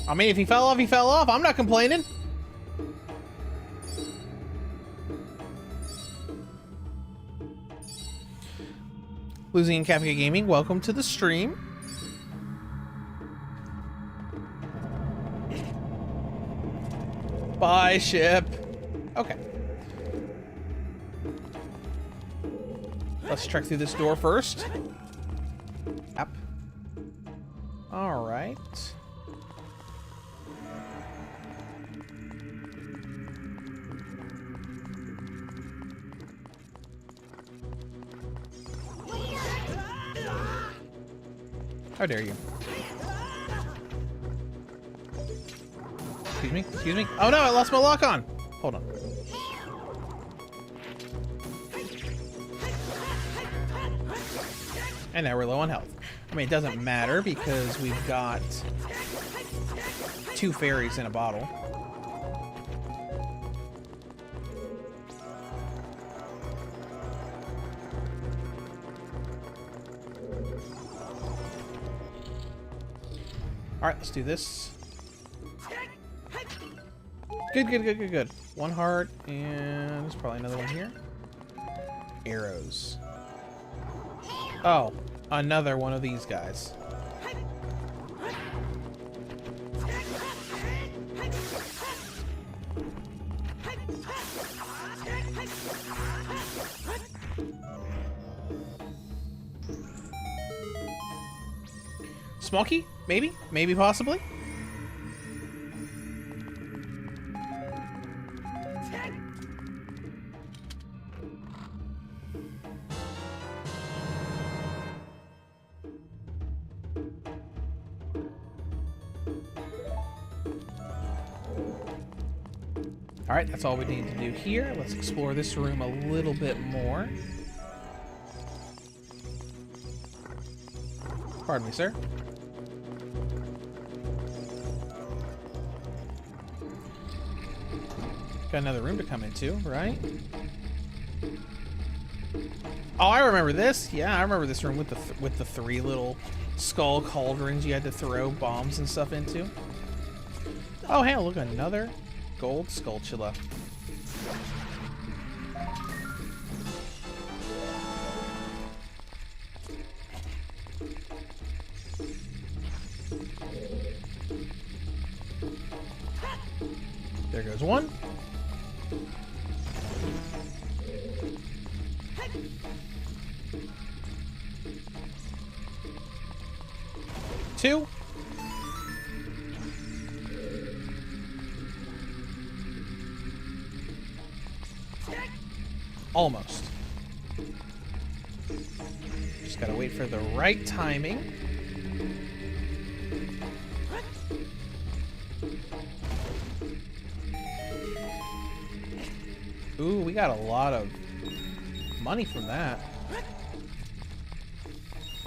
I mean, if he fell off, he fell off. I'm not complaining. Losing in Cafe Gaming, welcome to the stream. Bye, ship. Okay. Let's check through this door first. Yep. All right. How dare you? Excuse me? Excuse me? Oh no, I lost my lock on! Hold on. And now we're low on health. I mean, it doesn't matter because we've got 2 fairies in a bottle. Alright, let's do this. Good, good, good, good, good. 1 heart, and there's probably another one here. Arrows. Oh, another one of these guys. Smoky? Maybe? Maybe, possibly? Alright, that's all we need to do here. Let's explore this room a little bit more. Pardon me, sir. Got another room to come into, right? Oh, I remember this. Yeah, I remember this room with the 3 little skull cauldrons you had to throw bombs and stuff into. Oh, hey, look, another gold skulltula. There goes one. Two. Almost. Just gotta wait for the right timing. Ooh, we got a lot of money from that.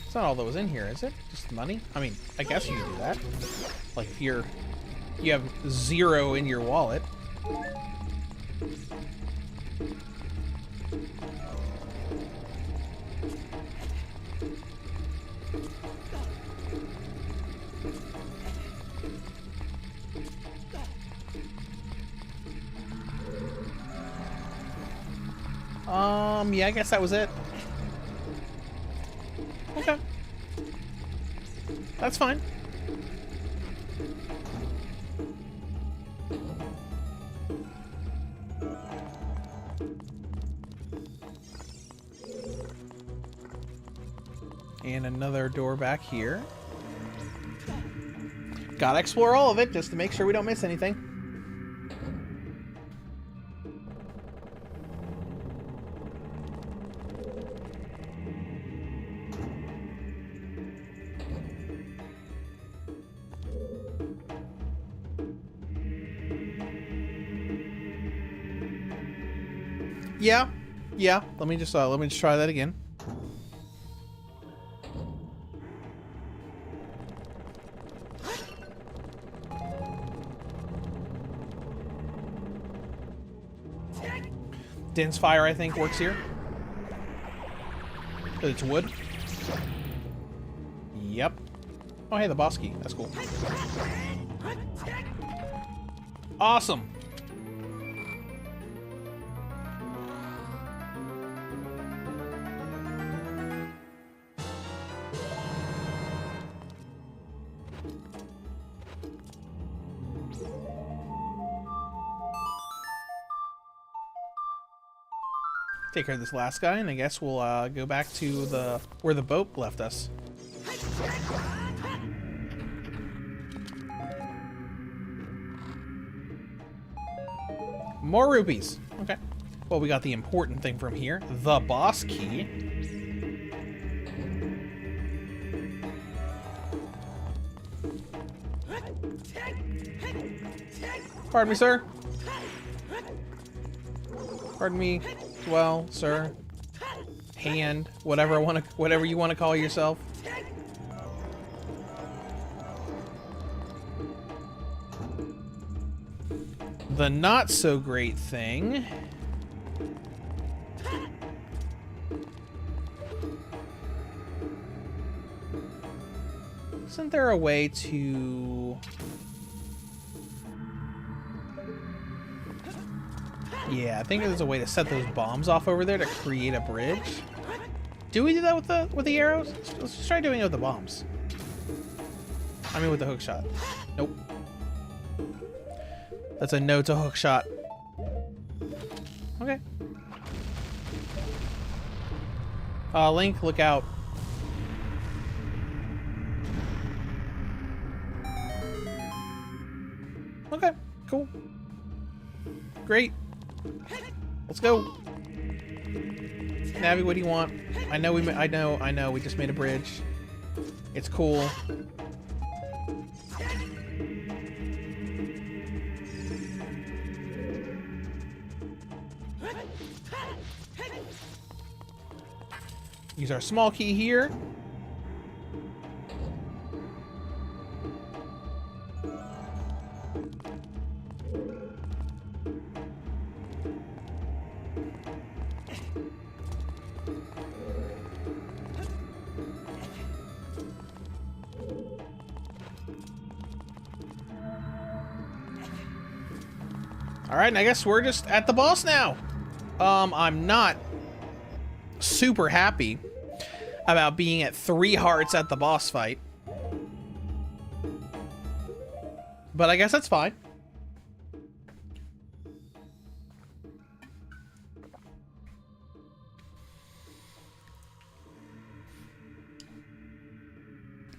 It's not all that was in here, is it? Just money? I mean, I guess you can do that. Like if you have 0 in your wallet. Yeah, I guess that was it. Okay. That's fine. And another door back here. Gotta explore all of it just to make sure we don't miss anything. Yeah. Let me just try that again. Dense fire, I think, works here. It's wood. Yep. Oh, hey, the boss key. That's cool. Awesome. Take care of this last guy, and I guess we'll go back to where the boat left us. More rupees. Okay. Well, we got the important thing from here, the boss key. Pardon me, sir. Pardon me. Well, sir. Hand, whatever you want to call yourself. The not so great thing isn't there a way to... Yeah, I think there's a way to set those bombs off over there to create a bridge. Do we do that with the arrows? Let's just try doing it with the bombs. I mean with the hook shot. Nope. That's a no to hook shot. Okay. Link, look out. Okay, cool. Great. Let's go. Navi, what do you want? I know we just made a bridge. It's cool. Use our small key here. Alright, and I guess we're just at the boss now. I'm not super happy about being at 3 hearts at the boss fight. But I guess that's fine.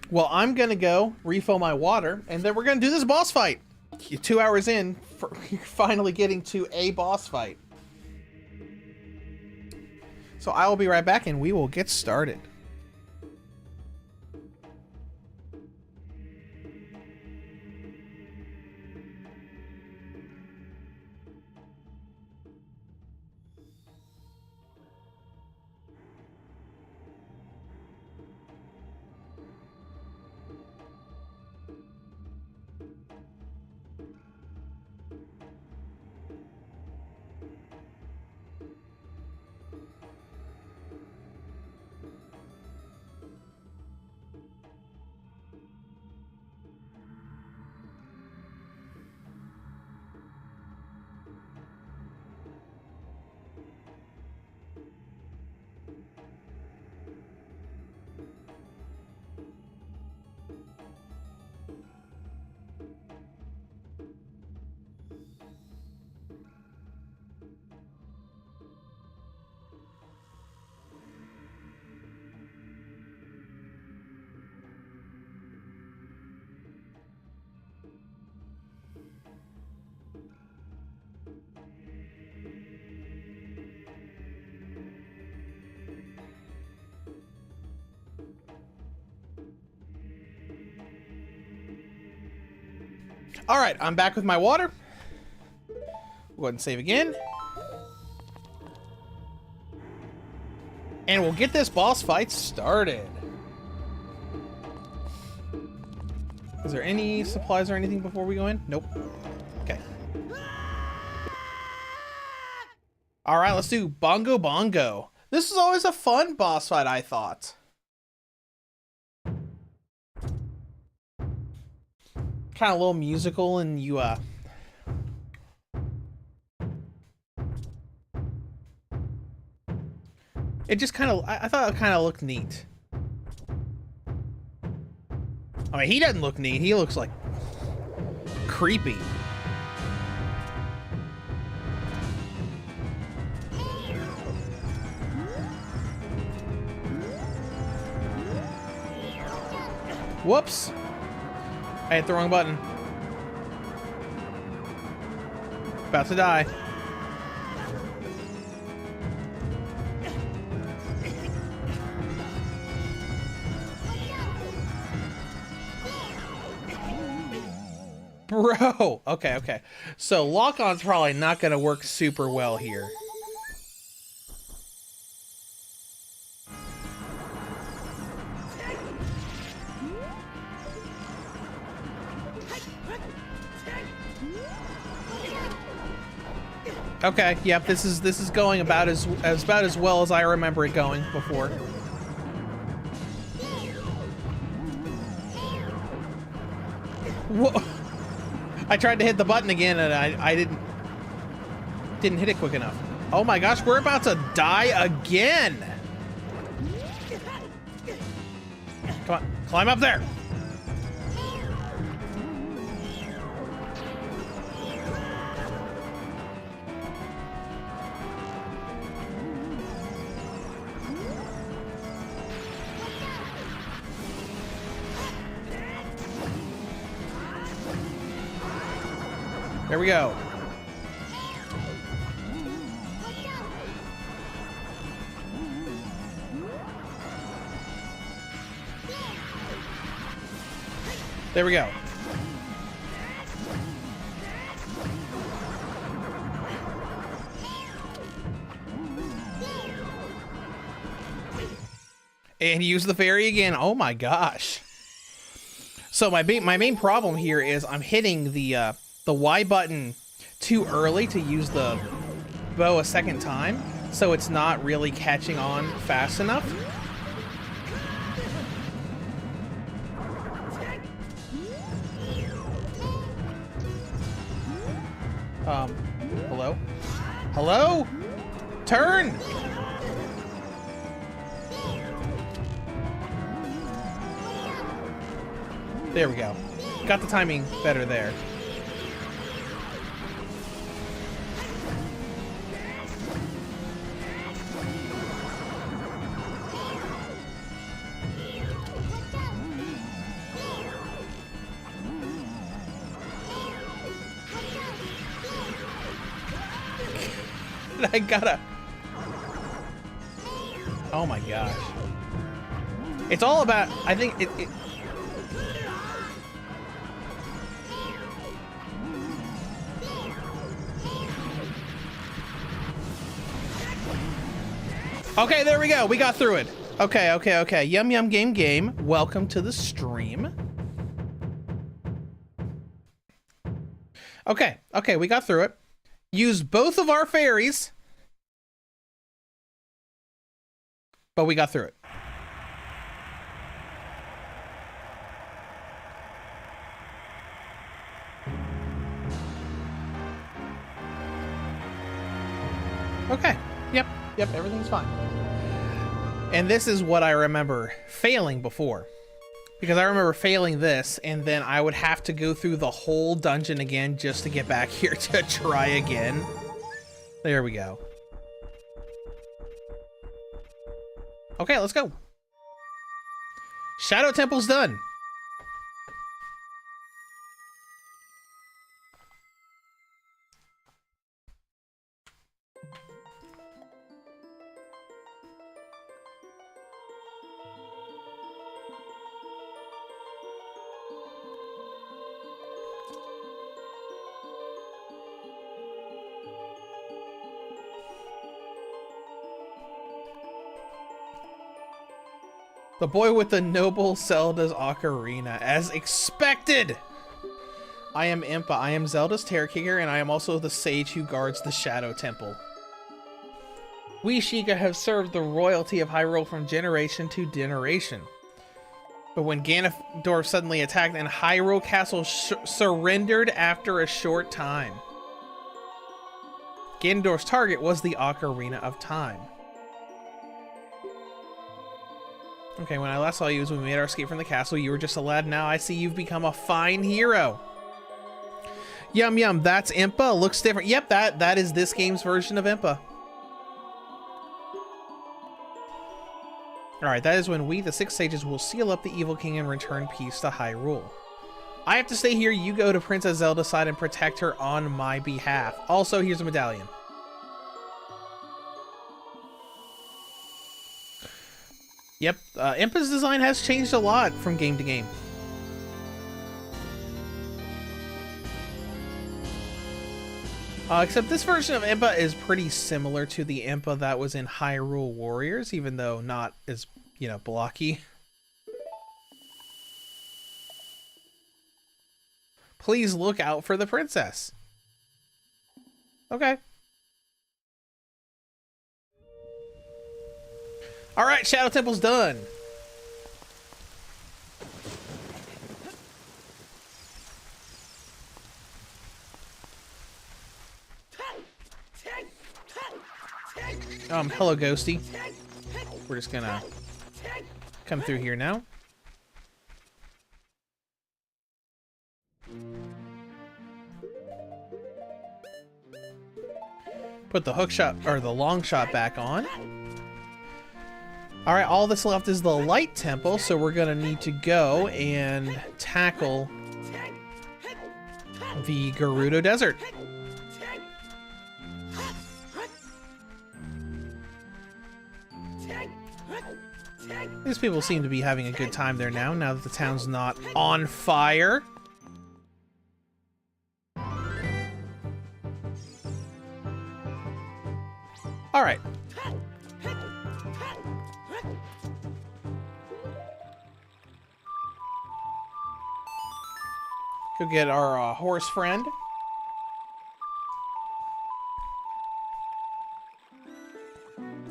Well, I'm gonna go refill my water, and then we're gonna do this boss fight. 2 hours in, you're finally getting to a boss fight. So I will be right back, and we will get started. All right, I'm back with my water. Go ahead and save again. And we'll get this boss fight started. Is there any supplies or anything before we go in? Nope. Okay. All right, let's do Bongo Bongo. This is always a fun boss fight, I thought. Kind of a little musical, and you it just kind of, I thought it kind of looked neat. I mean, he doesn't look neat. He looks like creepy. Whoops. I hit the wrong button. About to die. Bro! Okay, okay. So lock-on's probably not gonna work super well here. Okay, yep, this is going about as well as I remember it going before. Whoa. I tried to hit the button again and I didn't hit it quick enough. Oh my gosh, we're about to die again. Come on, climb up there. There we go. There we go. And use the fairy again. Oh my gosh. So my main problem here is I'm hitting the Y button too early to use the bow a second time, so it's not really catching on fast enough. Hello? Hello? Turn! There we go. Got the timing better there. I gotta... Oh my gosh. It's all about... I think it... Okay, there we go. We got through it. Okay. Yum yum game. Welcome to the stream. Okay, we got through it. Used both of our fairies. But we got through it. Okay. Yep, everything's fine. And this is what I remember failing before. Because I remember failing this, and then I would have to go through the whole dungeon again just to get back here to try again. There we go. Okay, let's go. Shadow Temple's done. The boy with the noble Zelda's Ocarina, as expected! I am Impa. I am Zelda's Terror Kicker, and I am also the sage who guards the Shadow Temple. We Sheikah have served the royalty of Hyrule from generation to generation. But when Ganondorf suddenly attacked and Hyrule Castle surrendered after a short time. Ganondorf's target was the Ocarina of Time. Okay, when I last saw you was when we made our escape from the castle. You were just a lad. Now I see you've become a fine hero. Yum, that's Impa. Looks different. Yep, that is this game's version of Impa. Alright, that is when we, the six sages, will seal up the evil king and return peace to Hyrule. I have to stay here. You go to Princess Zelda's side and protect her on my behalf. Also, here's a medallion. Yep, Impa's design has changed a lot from game to game. Except this version of Impa is pretty similar to the Impa that was in Hyrule Warriors, even though not as, you know, blocky. Please look out for the princess. Okay. Alright, Shadow Temple's done. Hello, Ghosty. We're just gonna come through here now. Put the hook shot, or the long shot back on. Alright, all that's left is the Light Temple, so we're gonna need to go and tackle the Gerudo Desert. These people seem to be having a good time there now that the town's not on fire. Alright. Go get our horse friend.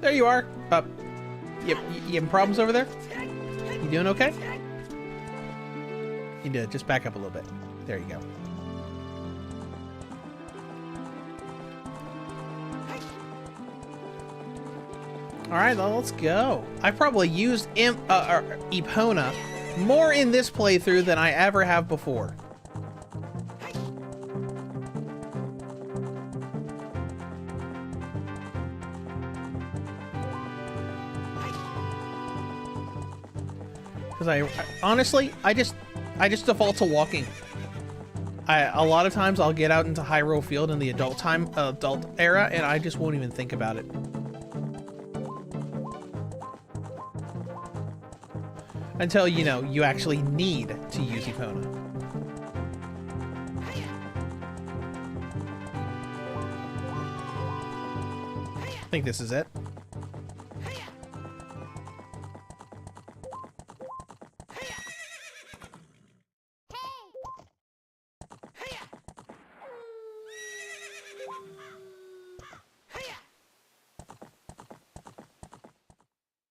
There you are. You having problems over there? You doing okay? You did. Just back up a little bit. There you go. All right, well, let's go. I've probably used Epona more in this playthrough than I ever have before. Because I honestly, I just default to walking. A lot of times I'll get out into Hyrule Field in the adult era, and I just won't even think about it. Until, you know, you actually need to use Epona. I think this is it.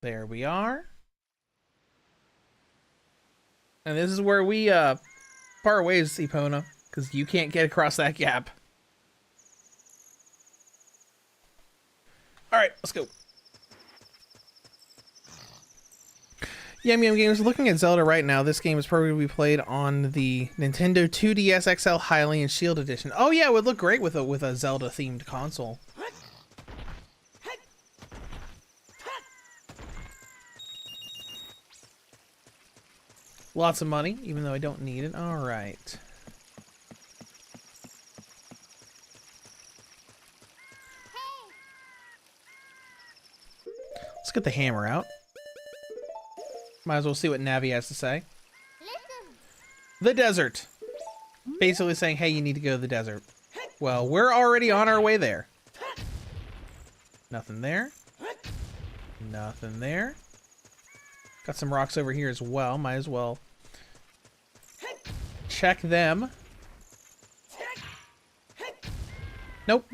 There we are. And this is where we part ways, Epona, because you can't get across that gap. All right, let's go. Yum Yum Games, looking at Zelda right now. This game is probably to be played on the Nintendo 2DS XL Hylian Shield Edition. Oh yeah, it would look great with a Zelda themed console. Lots of money, even though I don't need it. All right. Let's get the hammer out. Might as well see what Navi has to say. Listen. The desert. Basically saying, hey, you need to go to the desert. Well, we're already on our way there. Nothing there. Nothing there. Got some rocks over here as well. Might as well check them. Nope.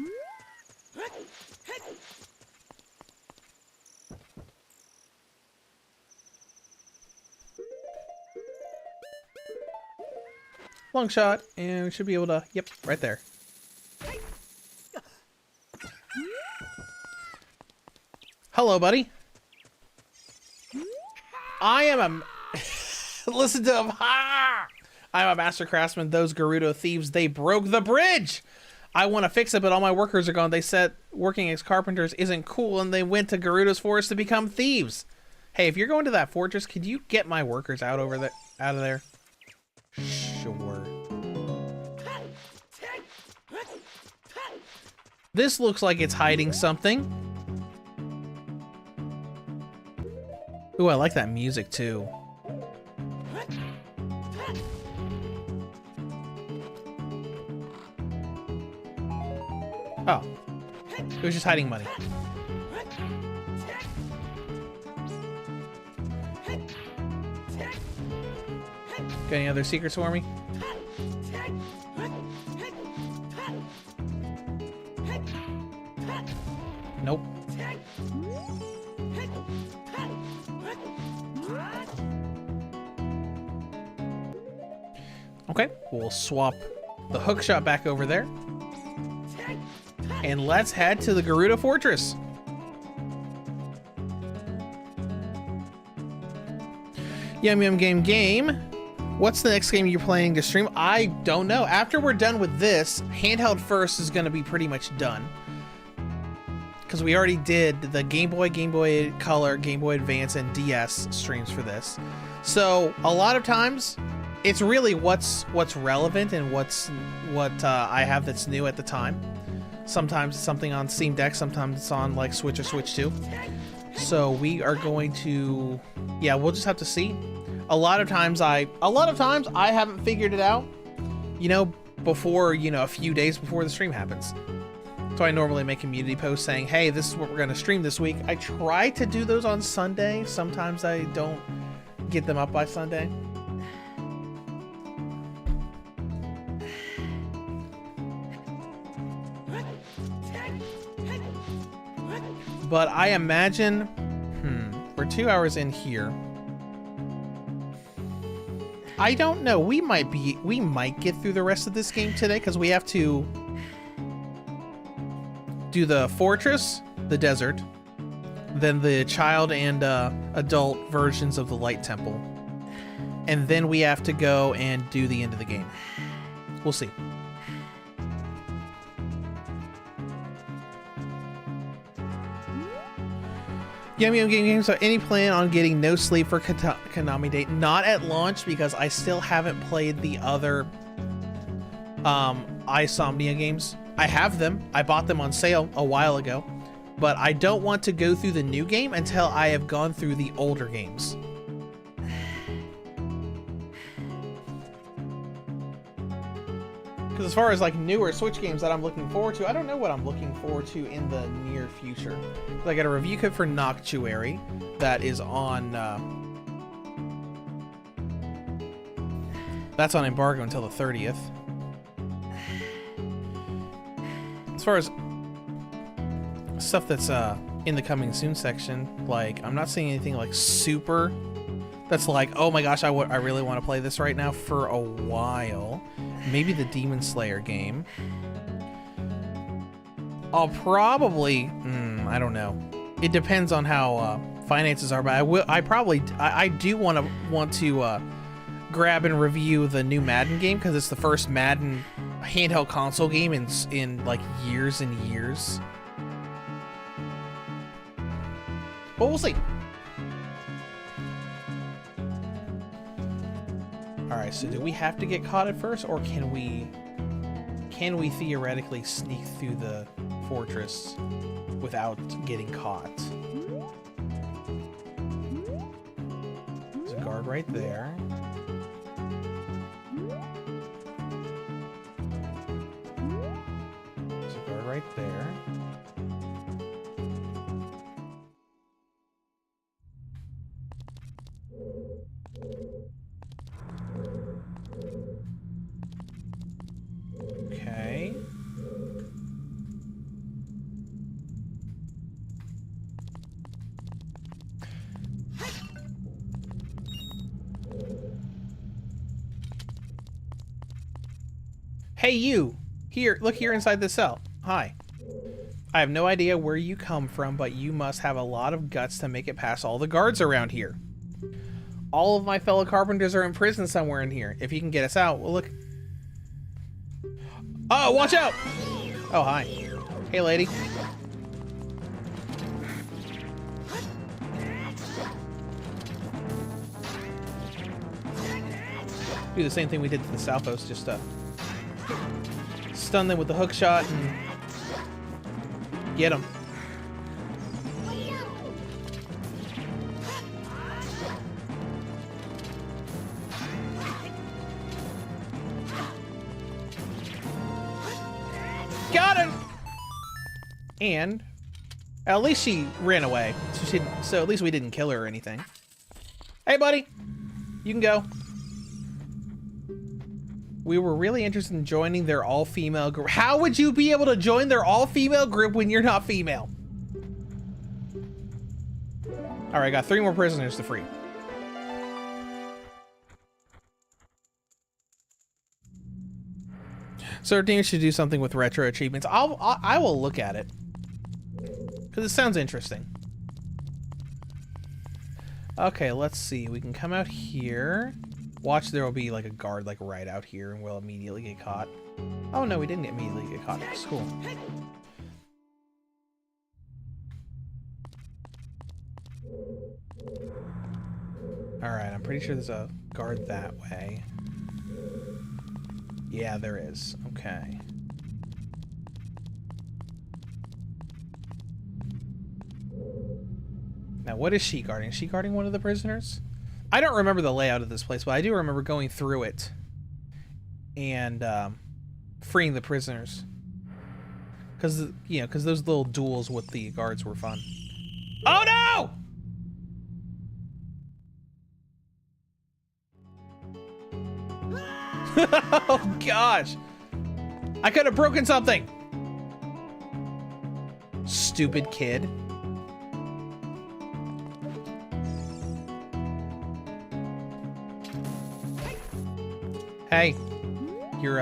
Long shot, and we should be able to, yep, right there. Hello, buddy. I am a... Listen to him. Ha! I'm a master craftsman. Those Gerudo thieves, they broke the bridge. I want to fix it, but all my workers are gone. They said working as carpenters isn't cool, and they went to Gerudo's forest to become thieves. Hey, if you're going to that fortress, could you get my workers out of there? Sure. This looks like it's hiding something. Ooh, I like that music too. Oh, it was just hiding money. Got any other secrets for me? Nope. Okay, we'll swap the hookshot back over there. And let's head to the Gerudo Fortress. Yum Yum Game. What's the next game you're planning to stream? I don't know. After we're done with this, Handheld First is going to be pretty much done. Because we already did the Game Boy, Game Boy Color, Game Boy Advance, and DS streams for this. So a lot of times, it's really what's relevant and what I have that's new at the time. Sometimes it's something on Steam Deck, sometimes it's on like Switch or Switch 2. So we are going to, yeah, we'll just have to see. A lot of times I haven't figured it out, you know, before, you know, a few days before the stream happens. So I normally make community posts saying, hey, this is what we're going to stream this week. I try to do those on Sunday. Sometimes I don't get them up by Sunday. But I imagine, we're 2 hours in here. I don't know. We might get through the rest of this game today because we have to do the fortress, the desert, then the child and adult versions of the Light Temple. And then we have to go and do the end of the game. We'll see. Yum Yum Games, so any plan on getting No Sleep for Konami Day? Not at launch, because I still haven't played the other iSomnia games. I have them. I bought them on sale a while ago. But I don't want to go through the new game until I have gone through the older games. Because as far as like newer Switch games that I'm looking forward to, I don't know what I'm looking forward to in the near future. I got a review code for Noctuary that is on... that's on embargo until the 30th. As far as stuff that's in the coming soon section, like I'm not seeing anything like super that's like, oh my gosh, I really want to play this right now for a while. Maybe the Demon Slayer game. I'll probably I don't know, it depends on how finances are, but I do want to grab and review the new Madden game, because it's the first Madden handheld console game in like years and years. But we'll see. Alright, so do we have to get caught at first, or can we theoretically sneak through the fortress without getting caught? There's a guard right there. There's a guard right there. Okay. Hey you! Here, look here inside the cell. Hi. I have no idea where you come from, but you must have a lot of guts to make it past all the guards around here. All of my fellow carpenters are in prison somewhere in here. If you can get us out, we'll look... Oh, watch out! Oh, hi. Hey, lady. Do the same thing we did to the Southpost, just stun them with the hook shot and get them. Got him! And at least she ran away. So at least we didn't kill her or anything. Hey, buddy. You can go. We were really interested in joining their all-female group. How would you be able to join their all-female group when you're not female? All right, I got 3 more prisoners to free. So our team should do something with retro achievements. I will look at it, because it sounds interesting. Okay, let's see. We can come out here. Watch, there will be like a guard like right out here, and we'll immediately get caught. Oh no, we didn't immediately get caught. That's cool. Alright, I'm pretty sure there's a guard that way. Yeah, there is. Okay. Now, what is she guarding? Is she guarding one of the prisoners? I don't remember the layout of this place, but I do remember going through it and freeing the prisoners. Because, you know, because those little duels with the guards were fun. Oh, no! Oh, gosh. I could have broken something. Stupid kid. Hey, you're,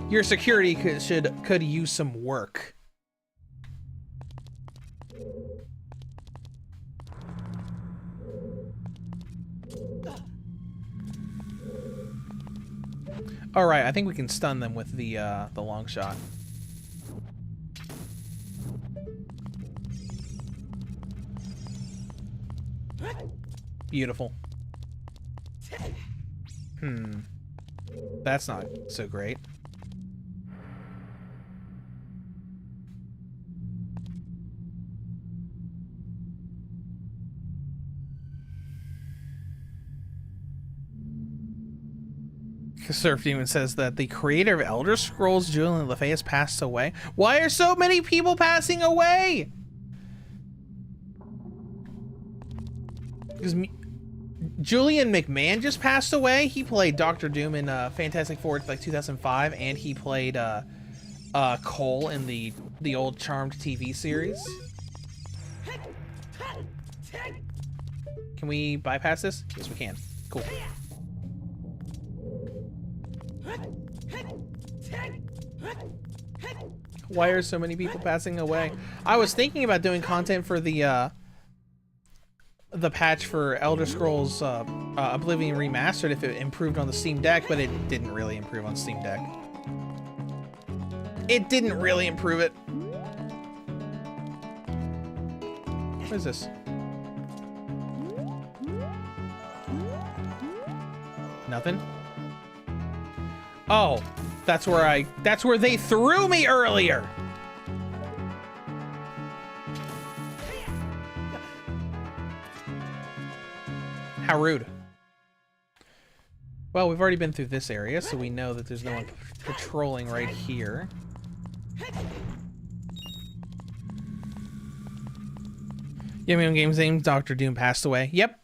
Your security could use some work. All right, I think we can stun them with the long shot. Beautiful. That's not so great. Surf Demon says that the creator of Elder Scrolls, Julian LeFay, has passed away. Why are so many people passing away? Because Julian McMahon just passed away. He played Doctor Doom in Fantastic Four like 2005, and he played Cole in the old Charmed TV series. Can we bypass this? Yes, we can. Cool. Why are so many people passing away? I was thinking about doing content for the patch for Elder Scrolls Oblivion Remastered if it improved on the Steam Deck, but it didn't really improve on Steam Deck. It didn't really improve it. What is this? Nothing? Oh, that's where they threw me earlier. How rude. Well, we've already been through this area, so we know that there's no one patrolling right here. Yum Games name Dr. Doom passed away. Yep.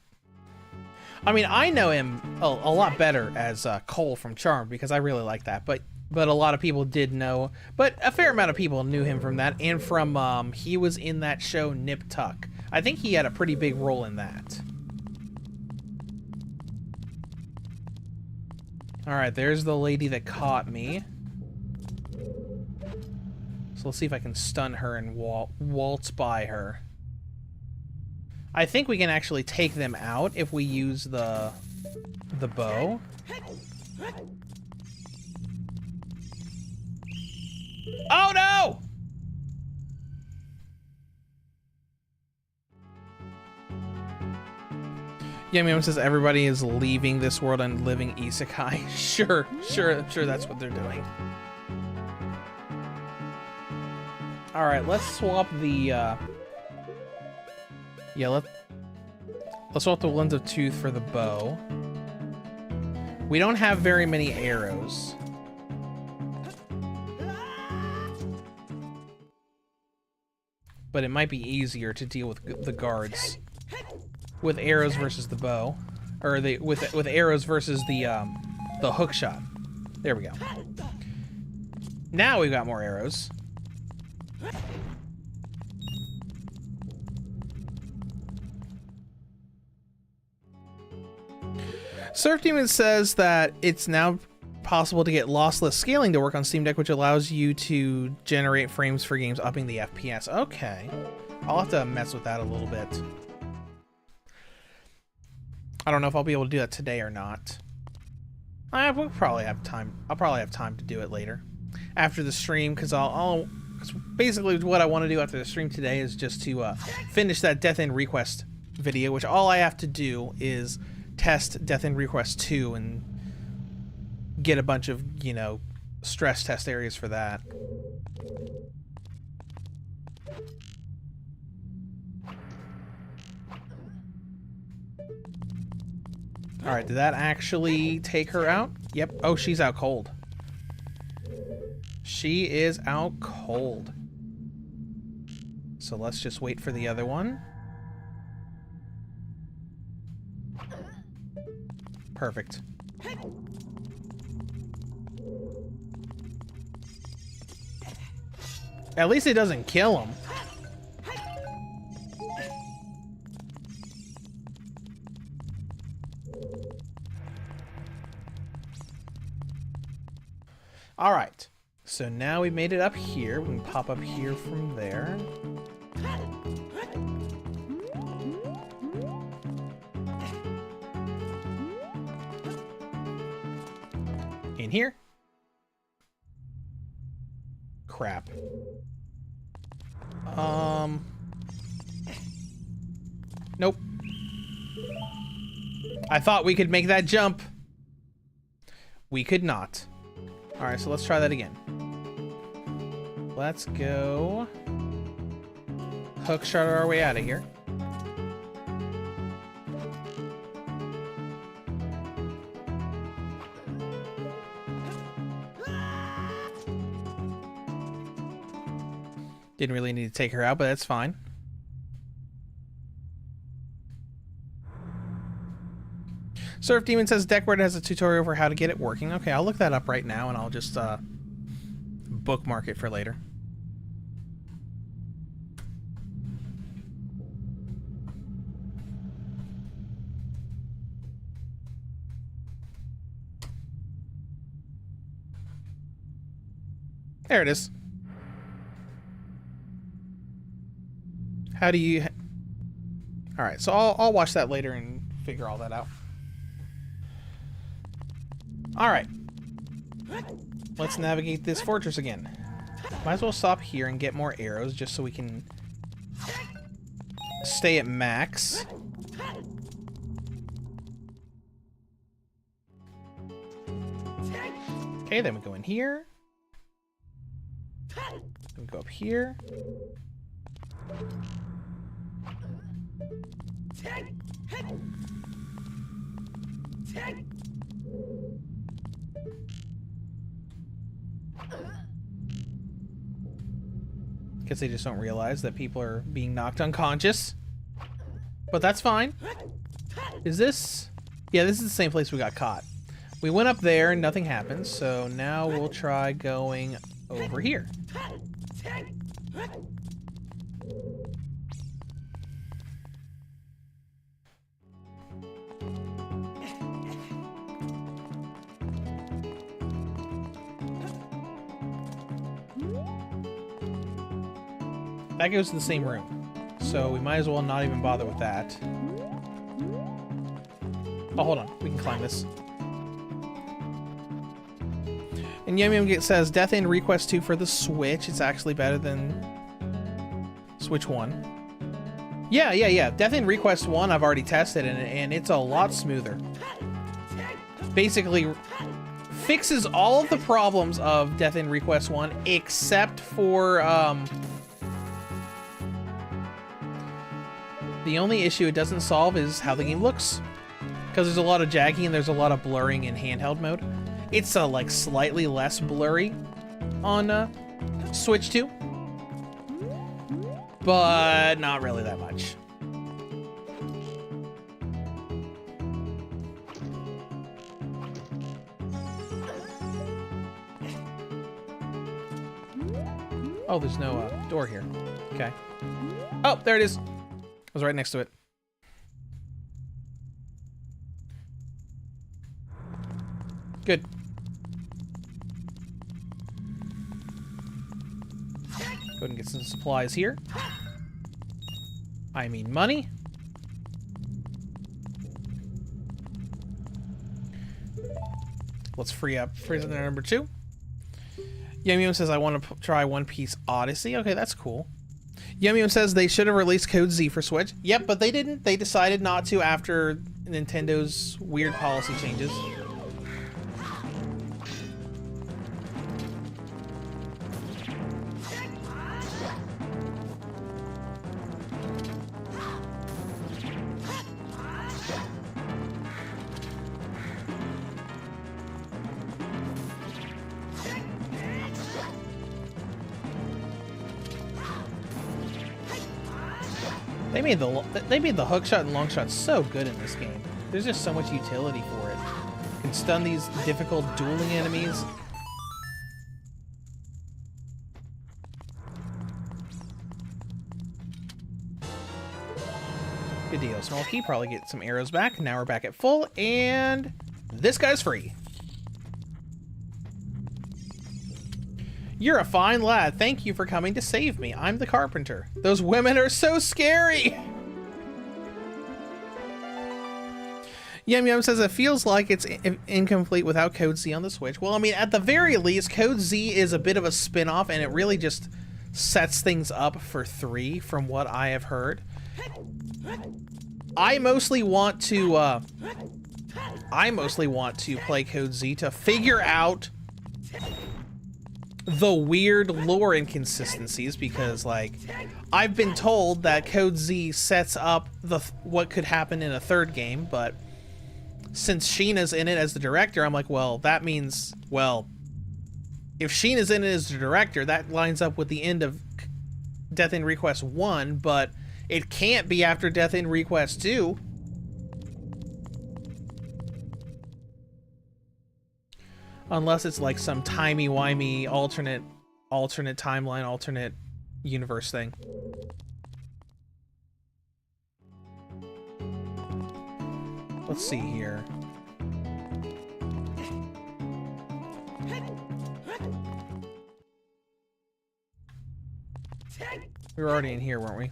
I mean, I know him a lot better as Cole from Charmed because I really like that, but a lot of people did know, but a fair amount of people knew him from that, and from he was in that show Nip Tuck. I think he had a pretty big role in that. All right, there's the lady that caught me. So let's see if I can stun her and waltz by her. I think we can actually take them out if we use the bow. Oh no! Yum says everybody is leaving this world and living isekai. Sure, that's what they're doing. All right, let's swap the let's swap the lens of tooth for the bow. We don't have very many arrows. But it might be easier to deal with the guards with arrows versus the bow, or with arrows versus the hook shot. There we go. Now we've got more arrows. Surf Demon says that it's now possible to get lossless scaling to work on Steam Deck, which allows you to generate frames for games, upping the FPS. Okay. I'll have to mess with that a little bit. I don't know if I'll be able to do that today or not. We'll probably have time. I'll probably have time to do it later. After the stream, because cause basically what I want to do after the stream today is just to finish that Death End Request video, which all I have to do is test Death End Request 2 and get a bunch of, you know, stress test areas for that. Alright, did that actually take her out? Yep. Oh, she's out cold. She is out cold. So let's just wait for the other one. Perfect. At least it doesn't kill him. All right. So now we made it up here. We can pop up here from there. In here. Crap. Nope. I thought we could make that jump. We could not. Alright, so let's try that again. Let's go hookshot our way out of here. Didn't really need to take her out, but that's fine. Surf Demon says Deckboard has a tutorial for how to get it working. Okay, I'll look that up right now and I'll just bookmark it for later. There it is. How do you... Alright, so I'll watch that later and figure all that out. Alright. Let's navigate this fortress again. Might as well stop here and get more arrows just so we can stay at max. Okay, then we go in here. Then we go up here. Because they just don't realize that people are being knocked unconscious. But that's fine. Is this... Yeah, this is the same place we got caught. We went up there and nothing happened, so now we'll try going over here. That goes to the same room, so we might as well not even bother with that. Oh, hold on. We can climb this. And Yum Yum says, Death End Request 2 for the Switch. It's actually better than Switch 1. Yeah. Death End Request 1 I've already tested, and it's a lot smoother. Basically, fixes all of the problems of Death End Request 1, except for, the only issue it doesn't solve is how the game looks. Because there's a lot of jaggy and there's a lot of blurring in handheld mode. It's like slightly less blurry on Switch 2. But not really that much. Oh, there's no door here. Okay. Oh, there it is. I was right next to it. Good. Go ahead and get some supplies here. I mean money. Let's free up prisoner number 2. Yum Yum says, I want to try One Piece Odyssey. Okay, that's cool. Yum Yum says they should have released Code Z for Switch. Yep, but they didn't. They decided not to after Nintendo's weird policy changes. They made the hook shot and long shot so good in this game. There's just so much utility for it. You can stun these difficult dueling enemies. Good deal. Small key, probably get some arrows back. Now we're back at full, and this guy's free. You're a fine lad. Thank you for coming to save me. I'm the carpenter. Those women are so scary. Yum Yum says it feels like it's incomplete without Code Z on the Switch. Well, I mean, at the very least, Code Z is a bit of a spin-off, and it really just sets things up for 3, from what I have heard. I mostly want to play Code Z to figure out the weird lore inconsistencies, because, like, I've been told that Code Z sets up what could happen in a 3rd game, but since Sheena's in it as the director, I'm like, well, that means, well, if Sheena's in it as the director, that lines up with the end of Death in Request 1, but it can't be after Death in Request 2. Unless it's like some timey-wimey alternate timeline, alternate universe thing. Let's see here. We were already in here, weren't we?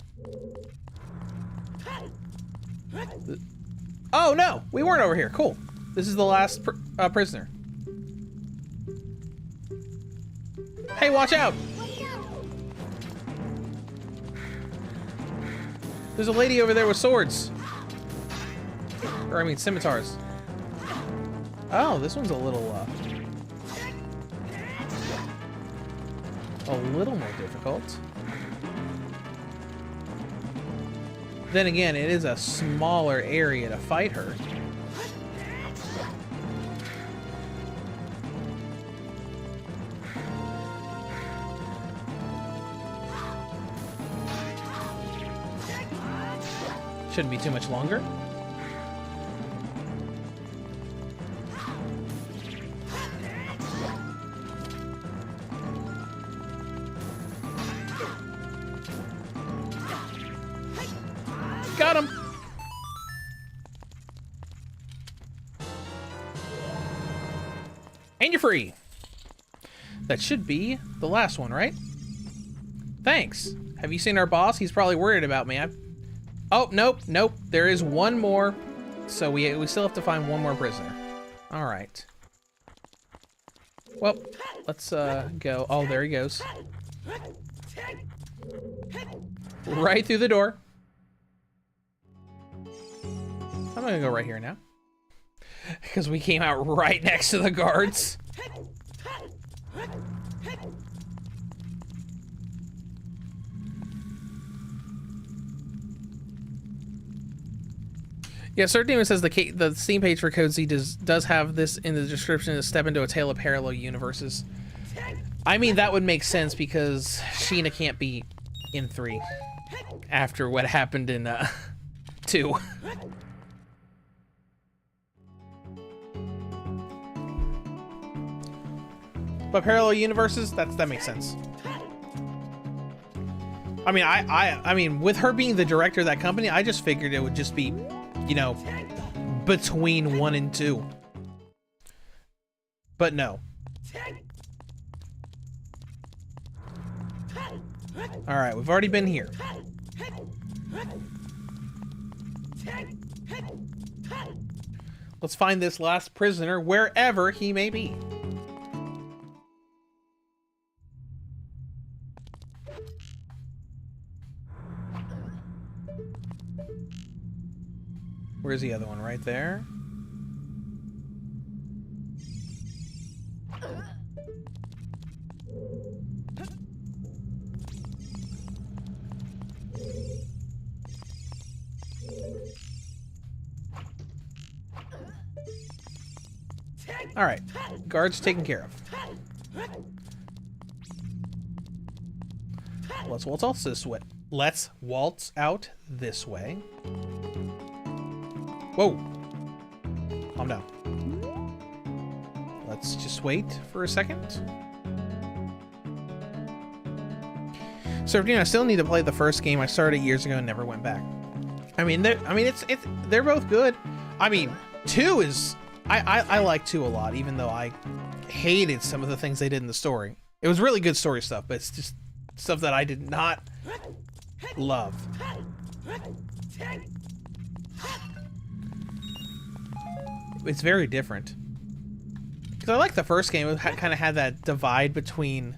Oh, no! We weren't over here. Cool. This is the last prisoner. Hey, watch out! There's a lady over there with swords. Or, I mean, scimitars. Oh, this one's a little more difficult. Then again, it is a smaller area to fight her. Shouldn't be too much longer. Got him! And you're free! That should be the last one, right? Thanks! Have you seen our boss? He's probably worried about me. Oh, nope, nope. There is one more. So we still have to find one more prisoner. Alright. Well, let's go. Oh, there he goes. Right through the door. I'm gonna go right here now. Because we came out right next to the guards. Yeah, Sir Demon says the Steam page for Code Z does have this in the description to step into a tale of parallel universes. I mean, that would make sense because Sheena can't be in 3 after what happened in 2. But parallel universes, that makes sense. I mean, I mean, with her being the director of that company, I just figured it would just be, you know, between 1 and 2. But no. Alright, we've already been here. Let's find this last prisoner wherever he may be. Where's the other one? Right there? Alright. Guards taken care of. Let's waltz out this way. Let's waltz out this way. Whoa. Calm down. Let's just wait for a second. So, you know, I still need to play the first game. I started years ago and never went back. I mean, they're both good. I mean, 2 is I like 2 a lot, even though I hated some of the things they did in the story. It was really good story stuff, but it's just stuff that I did not love. It's very different. Because I like the first game. It kind of had that divide between,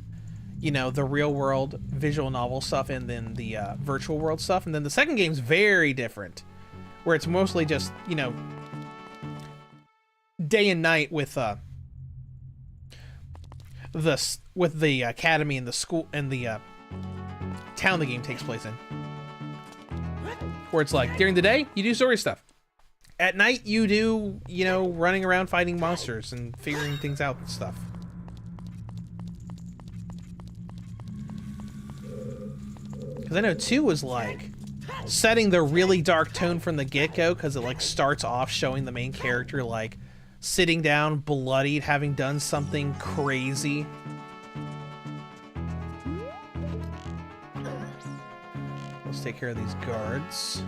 you know, the real world visual novel stuff and then the virtual world stuff. And then the second game's very different, where it's mostly just, you know, day and night with the academy and the school and the town the game takes place in. Where it's like, during the day, you do story stuff. At night, you do, you know, running around fighting monsters and figuring things out and stuff. Because I know 2 was like setting the really dark tone from the get-go, because it like starts off showing the main character like sitting down, bloodied, having done something crazy. Let's take care of these guards.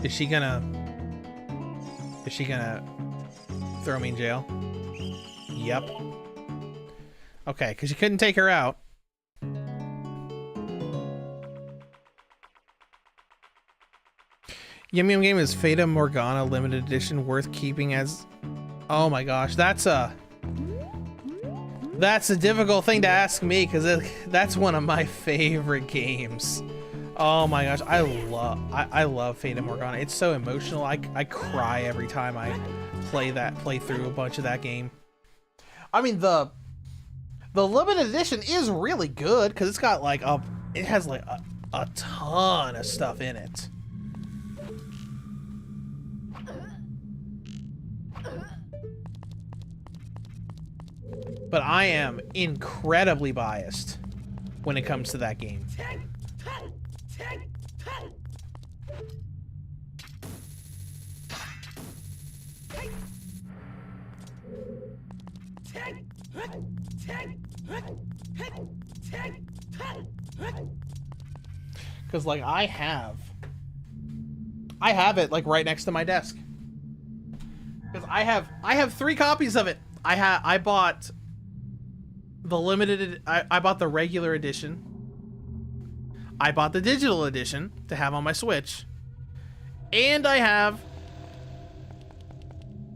Is she gonna throw me in jail? Yep. Okay, because you couldn't take her out. Yum Yum Game is Fata Morgana limited edition, worth keeping as... Oh my gosh, that's a difficult thing to ask me, because that's one of my favorite games. Oh my gosh, I love Fata Morgana. It's so emotional. I cry every time I play through a bunch of that game. I mean, the limited edition is really good because it's got like it has like a ton of stuff in it. But I am incredibly biased when it comes to that game. Because like I have it like right next to my desk. Because I have 3 copies of it. I bought the limited. I bought the regular edition. I bought the digital edition to have on my Switch, and I have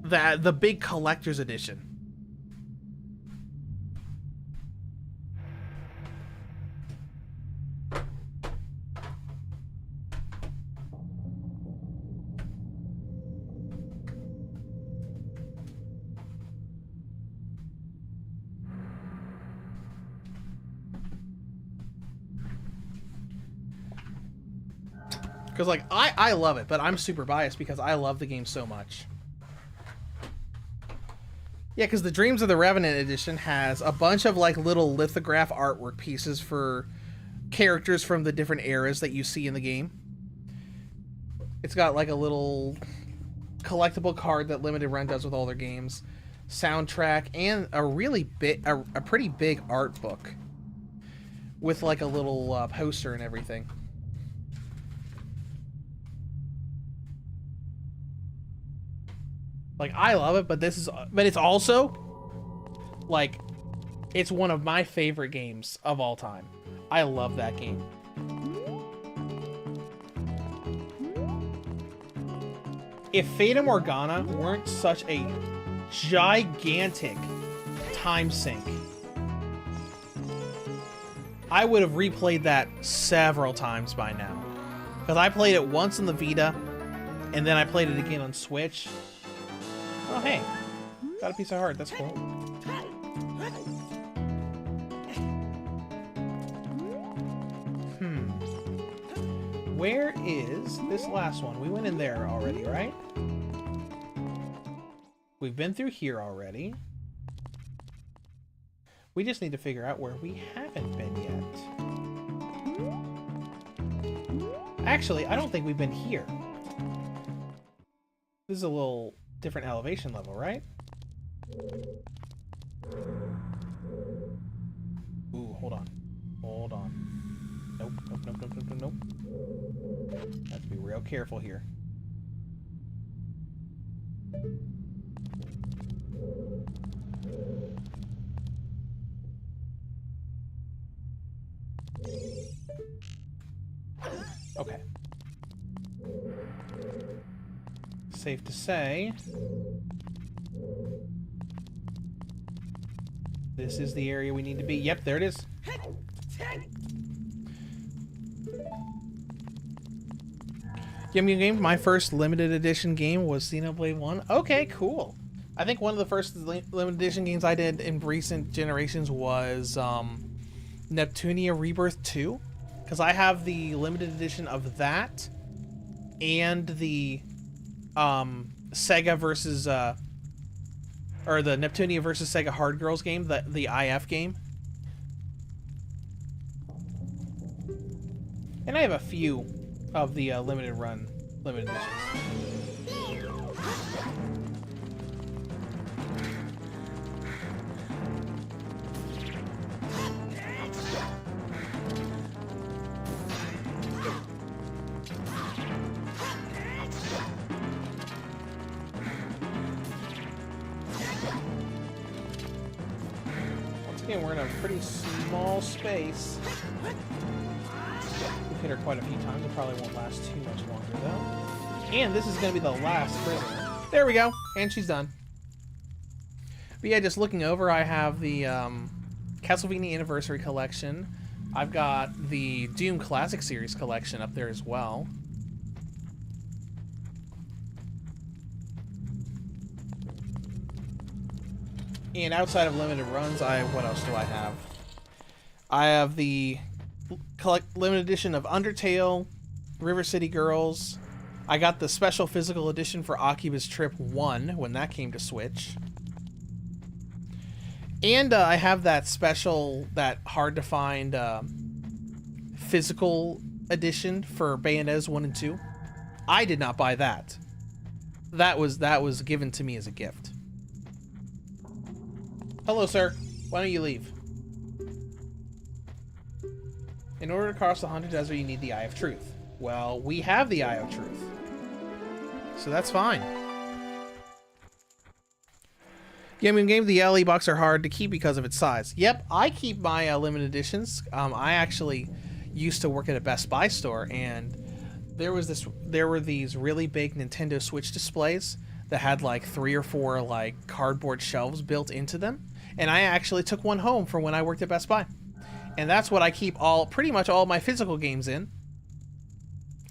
the big collector's edition. Because, like, I love it, but I'm super biased because I love the game so much. Yeah, because the Dreams of the Revenant edition has a bunch of, like, little lithograph artwork pieces for characters from the different eras that you see in the game. It's got, like, a little collectible card that Limited Run does with all their games, soundtrack, and a really big, a pretty big art book with, like, a little poster and everything. Like, I love it, but it's also, like, it's one of my favorite games of all time. I love that game. If Fata Morgana weren't such a gigantic time sink, I would have replayed that several times by now. Because I played it once on the Vita, and then I played it again on Switch. Oh, hey. Got a piece of heart. That's cool. Where is this last one? We went in there already, right? We've been through here already. We just need to figure out where we haven't been yet. Actually, I don't think we've been here. This is a little different elevation level, right? Ooh, hold on. Hold on. Nope, nope, nope, nope, nope, nope. Have to be real careful here. Okay. Safe to say, this is the area we need to be. Yep, there it is. Game. My first limited edition game was Xenoblade 1. Okay, cool. I think one of the first limited edition games I did in recent generations was Neptunia Rebirth 2. Because I have the limited edition of that and the Sega versus or the Neptunia versus Sega Hard Girls game, the IF game. And I have a few of the limited editions. Again, we're in a pretty small space. We've hit her quite a few times. It probably won't last too much longer, though. And this is going to be the last prisoner. There we go. And she's done. But yeah, just looking over, I have the Castlevania Anniversary Collection. I've got the Doom Classic Series Collection up there as well. And outside of limited runs, what else do I have? I have the limited edition of Undertale, River City Girls. I got the special physical edition for Akiba's Trip 1 when that came to Switch. And I have that special, that hard to find physical edition for Bayonetta's 1 and 2. I did not buy that. That was given to me as a gift. Hello, sir. Why don't you leave? In order to cross the Haunted Desert, you need the Eye of Truth. Well, we have the Eye of Truth. So that's fine. Game, the LE box are hard to keep because of its size. Yep, I keep my limited editions. I actually used to work at a Best Buy store, and there were these really big Nintendo Switch displays that had like 3 or 4 like cardboard shelves built into them. And I actually took one home for when I worked at Best Buy. And that's what I keep pretty much all my physical games in.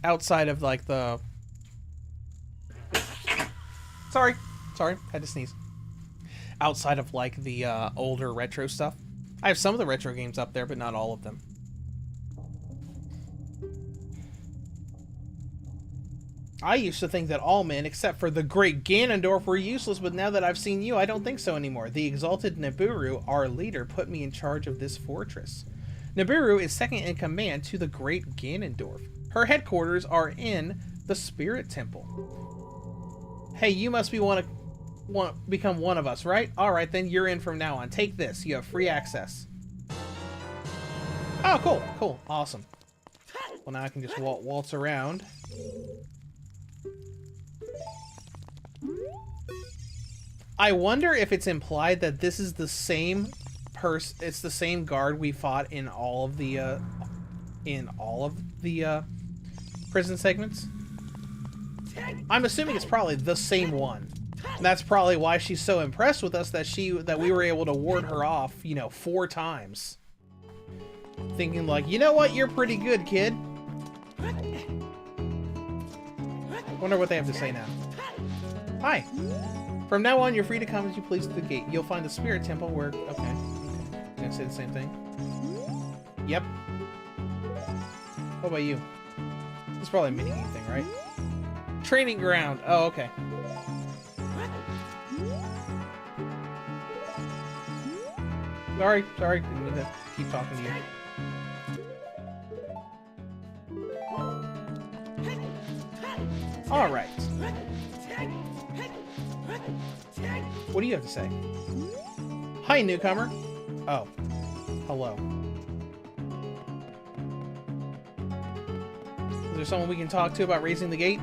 Outside of like the... Sorry, had to sneeze. Outside of like the older retro stuff. I have some of the retro games up there, but not all of them. I used to think that all men, except for the great Ganondorf, were useless, but now that I've seen you, I don't think so anymore. The exalted Nibiru, our leader, put me in charge of this fortress. Nibiru is second in command to the great Ganondorf. Her headquarters are in the Spirit Temple. Hey, you must become one of us, right? Alright, then you're in from now on. Take this. You have free access. Oh, cool. Awesome. Well, now I can just waltz around. I wonder if it's implied that this is the same it's the same guard we fought in all of the prison segments. I'm assuming it's probably the same one. And that's probably why she's so impressed with us that we were able to ward her off, 4 times. Thinking like, you know what, you're pretty good, kid. Wonder what they have to say now. Hi. From now on, you're free to come as you please to the gate. You'll find the Spirit Temple where... Okay. Gonna say the same thing. Yep. What about you? This is probably a mini-game thing, right? Training ground. Oh, okay. Sorry. Didn't mean to keep talking to you. Alright. What do you have to say? Hi, newcomer. Oh. Hello. there someone we can talk to about raising the gate?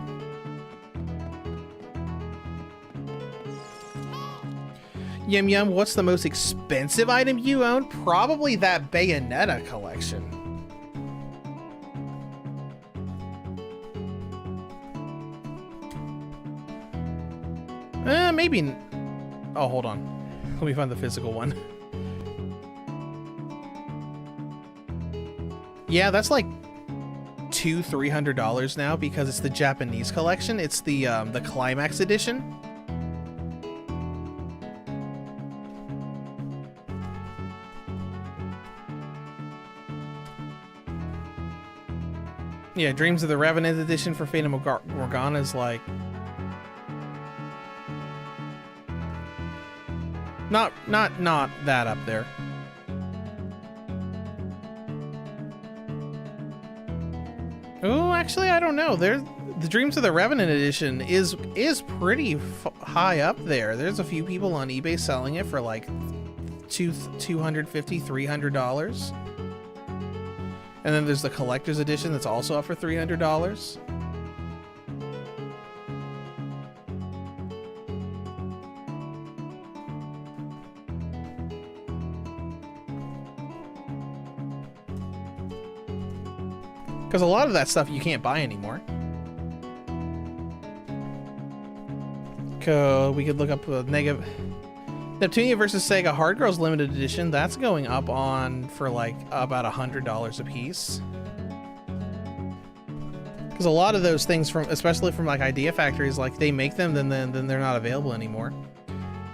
Yum Yum, what's the most expensive item you own? Probably that Bayonetta collection. Maybe... Oh, hold on. Let me find the physical one. Yeah, that's like $200-300 now because it's the Japanese collection. It's the Climax edition. Yeah, Dreams of the Revenant edition for Fata Morgana is like not that up there. Oh, actually, I don't know. The Dreams of the Revenant edition is pretty high up there. There's a few people on eBay selling it for like $250-300. And then there's the collector's edition that's also up for $300. Because a lot of that stuff you can't buy anymore. We could look up Neptunia versus Sega Hard Girls Limited Edition. That's going up for like about $100 a piece. Because a lot of those things, especially from like Idea Factories, like they make them, then they're not available anymore.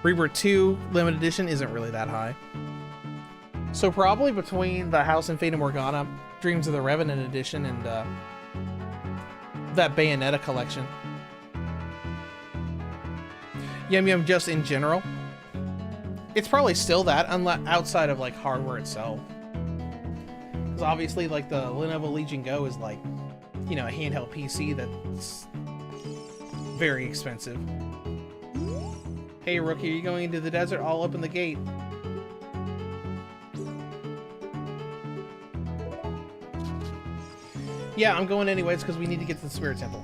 Rebirth 2 Limited Edition isn't really that high. So probably between the House and Fata Morgana, Dreams of the Revenant Edition, and that Bayonetta collection. Yum Yum just in general. It's probably still that, outside of like hardware itself. Because obviously, like the Lenovo Legion Go is like, you know, a handheld PC that's very expensive. Hey Rookie, are you going into the desert? I'll open the gate. Yeah, I'm going anyways because we need to get to the Spirit Temple.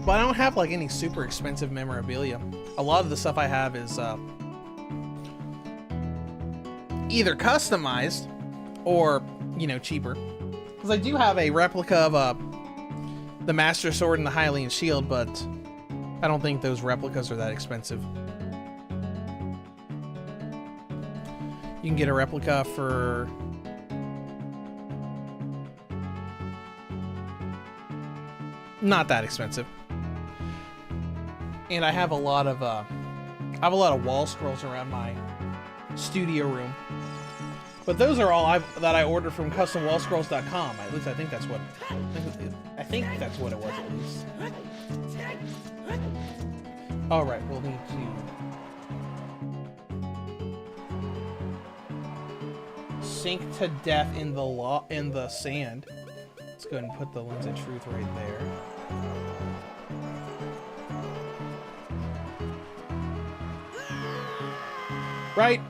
But I don't have like any super expensive memorabilia. A lot of the stuff I have is either customized or, you know, cheaper. Because I do have a replica of the Master Sword and the Hylian Shield, but I don't think those replicas are that expensive. You can get a replica for not that expensive. And I have a lot of wall scrolls around my studio room. But those are all that I ordered from customwallscrolls.com. At least I think that's what I think that's what it was at least. All right, we'll need to sink to death in the sand. Let's go ahead and put the lens of truth right there.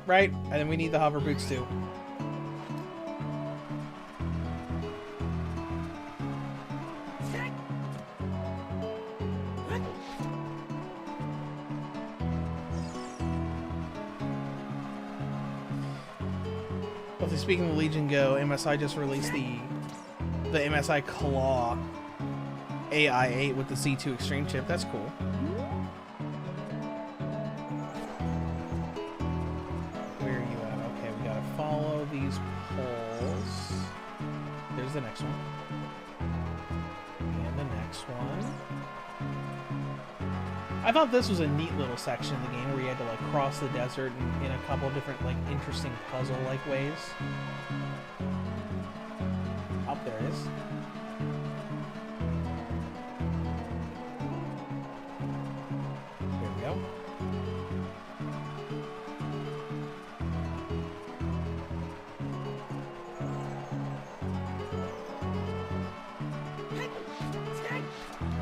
Right. And then we need the hover boots too. Well, speaking of Legion Go, MSI just released the MSI Claw AI8 with the C2 Extreme chip. That's cool. These poles. There's the next one. And the next one. I thought this was a neat little section of the game where you had to like cross the desert in a couple different like interesting puzzle-like ways. Up there it is. There we go.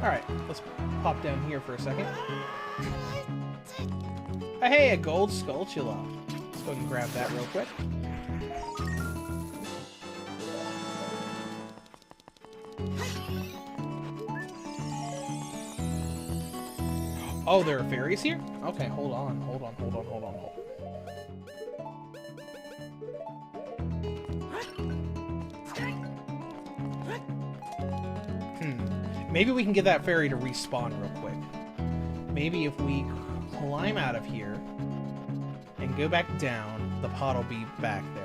Alright, let's pop down here for a second. Hey, a gold Skulltula. Let's go ahead and grab that real quick. Oh, there are fairies here? Okay, hold on, hold on, hold on, hold on, hold on. Maybe we can get that fairy to respawn real quick. Maybe if we climb out of here and go back down, the pot will be back there.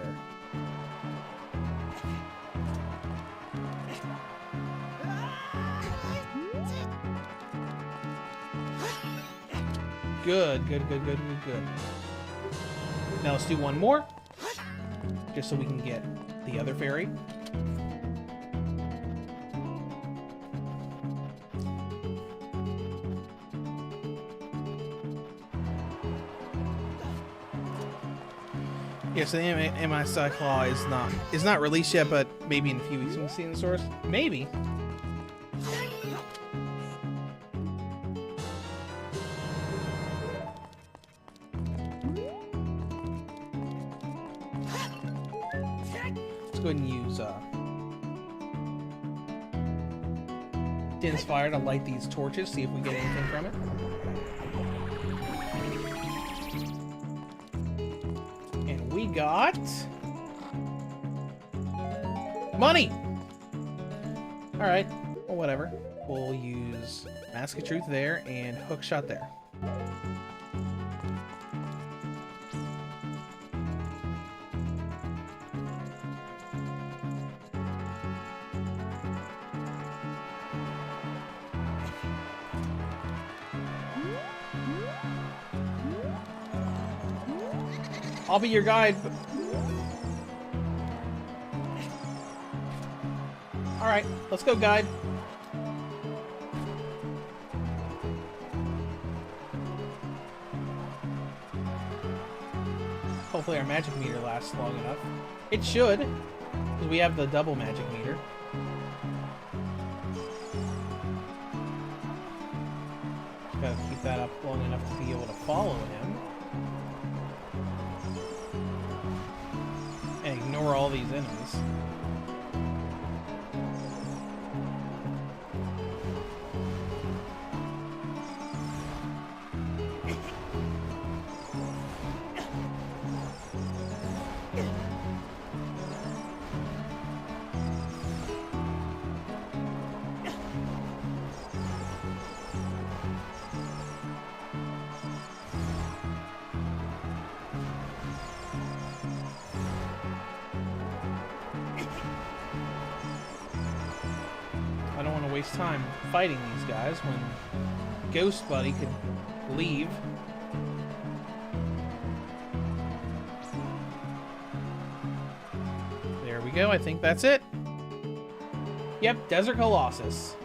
Good, good, good, good, good, good. Now let's do one more, just so we can get the other fairy. Yeah, so the MSI Claw is not released yet, but maybe in a few weeks we can see in the stores. Maybe. Let's go ahead and use Dense Fire to light these torches, see if we get anything from it. We got money. All right, well, whatever. We'll use Mask of Truth there and Hook Shot there. I'll be your guide. Alright, let's go, guide. Hopefully our magic meter lasts long enough. It should, because we have the double magic meter. Gotta keep that up long enough to be able to follow him. And ignore all these enemies. I don't want to waste time fighting these guys when Ghost Buddy could leave. There we go, I think that's it. Yep, Desert Colossus.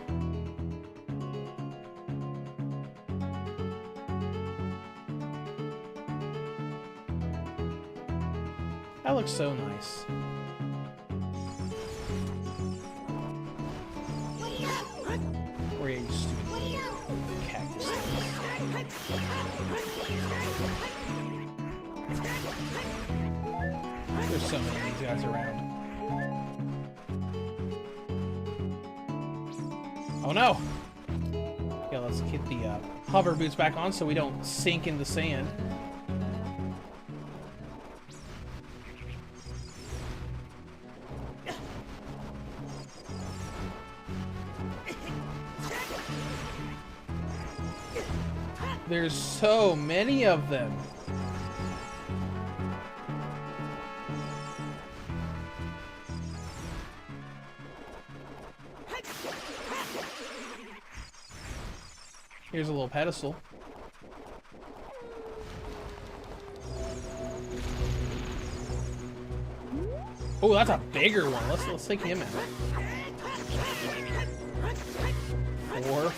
That looks so nice. Where are you, stupid cactus thing? There's so many of these guys around. Oh no! Yeah, let's get the hover boots back on so we don't sink in the sand. There's so many of them. Here's a little pedestal. Oh, that's a bigger one. Let's take him out. 4,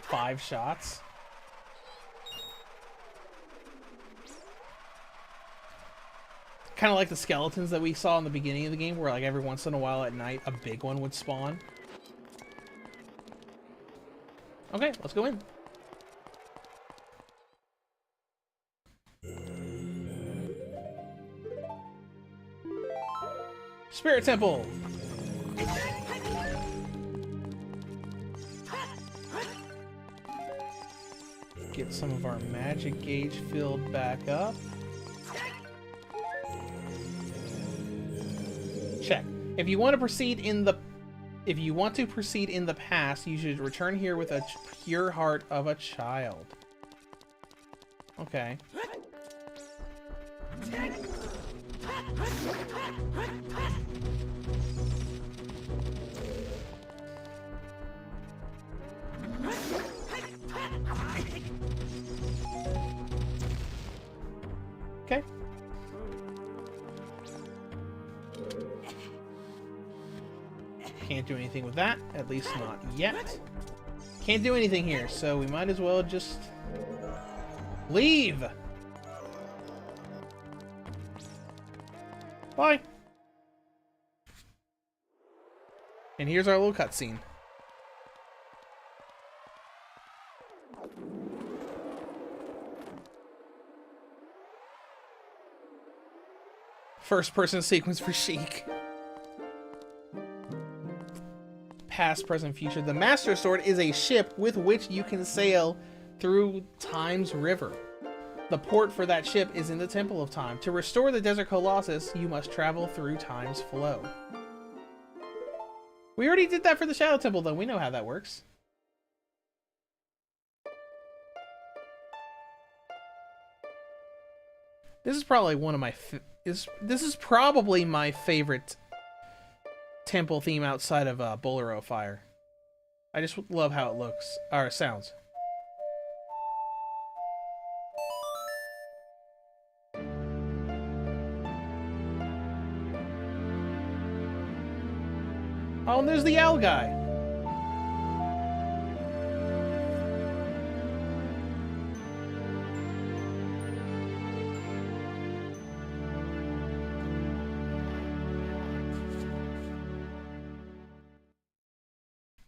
5 shots. Kind of like the skeletons that we saw in the beginning of the game, where like every once in a while at night a big one would spawn. Okay, let's go in. Spirit Temple. Get some of our magic gauge filled back up. Check. If you want to proceed in the past, you should return here with a pure heart of a child. Okay. Okay. Can't do anything with that, at least not yet. Can't do anything here, so we might as well just leave. Bye. And here's our little cutscene. First person sequence for Sheik. Past, present, future. The Master Sword is a ship with which you can sail through Time's river. The port for that ship is in the Temple of Time. To restore the Desert Colossus, you must travel through Time's flow. We already did that for the Shadow Temple, though. We know how that works. This is probably one of my... This is probably my favorite temple theme outside of Bolero Fire. I just love how it looks, or sounds. Oh, and there's the owl guy.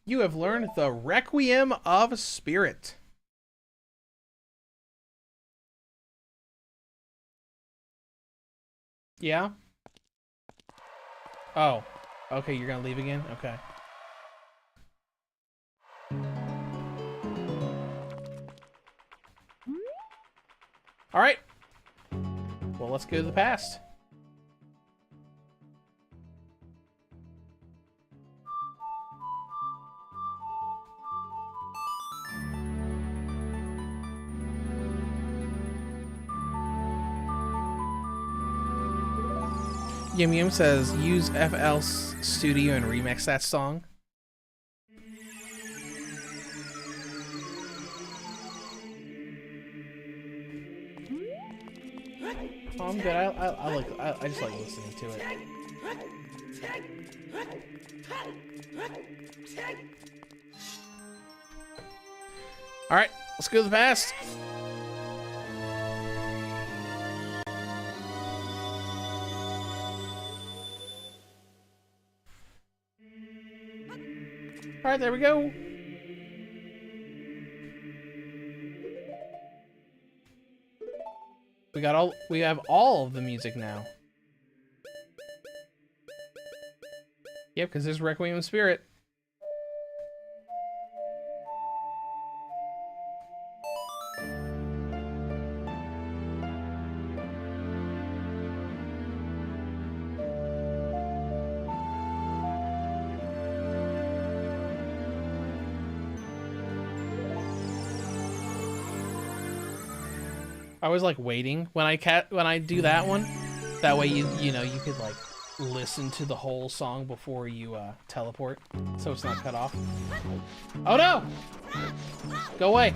You have learned the Requiem of Spirit. Yeah? Oh. Okay, you're gonna leave again? Okay. Alright. Well, let's go to the past. Yum Yum says, use FL Studio and remix that song. Oh, I'm good. I just like listening to it. All right, let's go to the past. All right, there we go. We have all of the music now. Yep, because there's Requiem of Spirit. I was like waiting when I do that one. That way you know you could like listen to the whole song before you teleport, so it's not cut off. Oh no! Go away!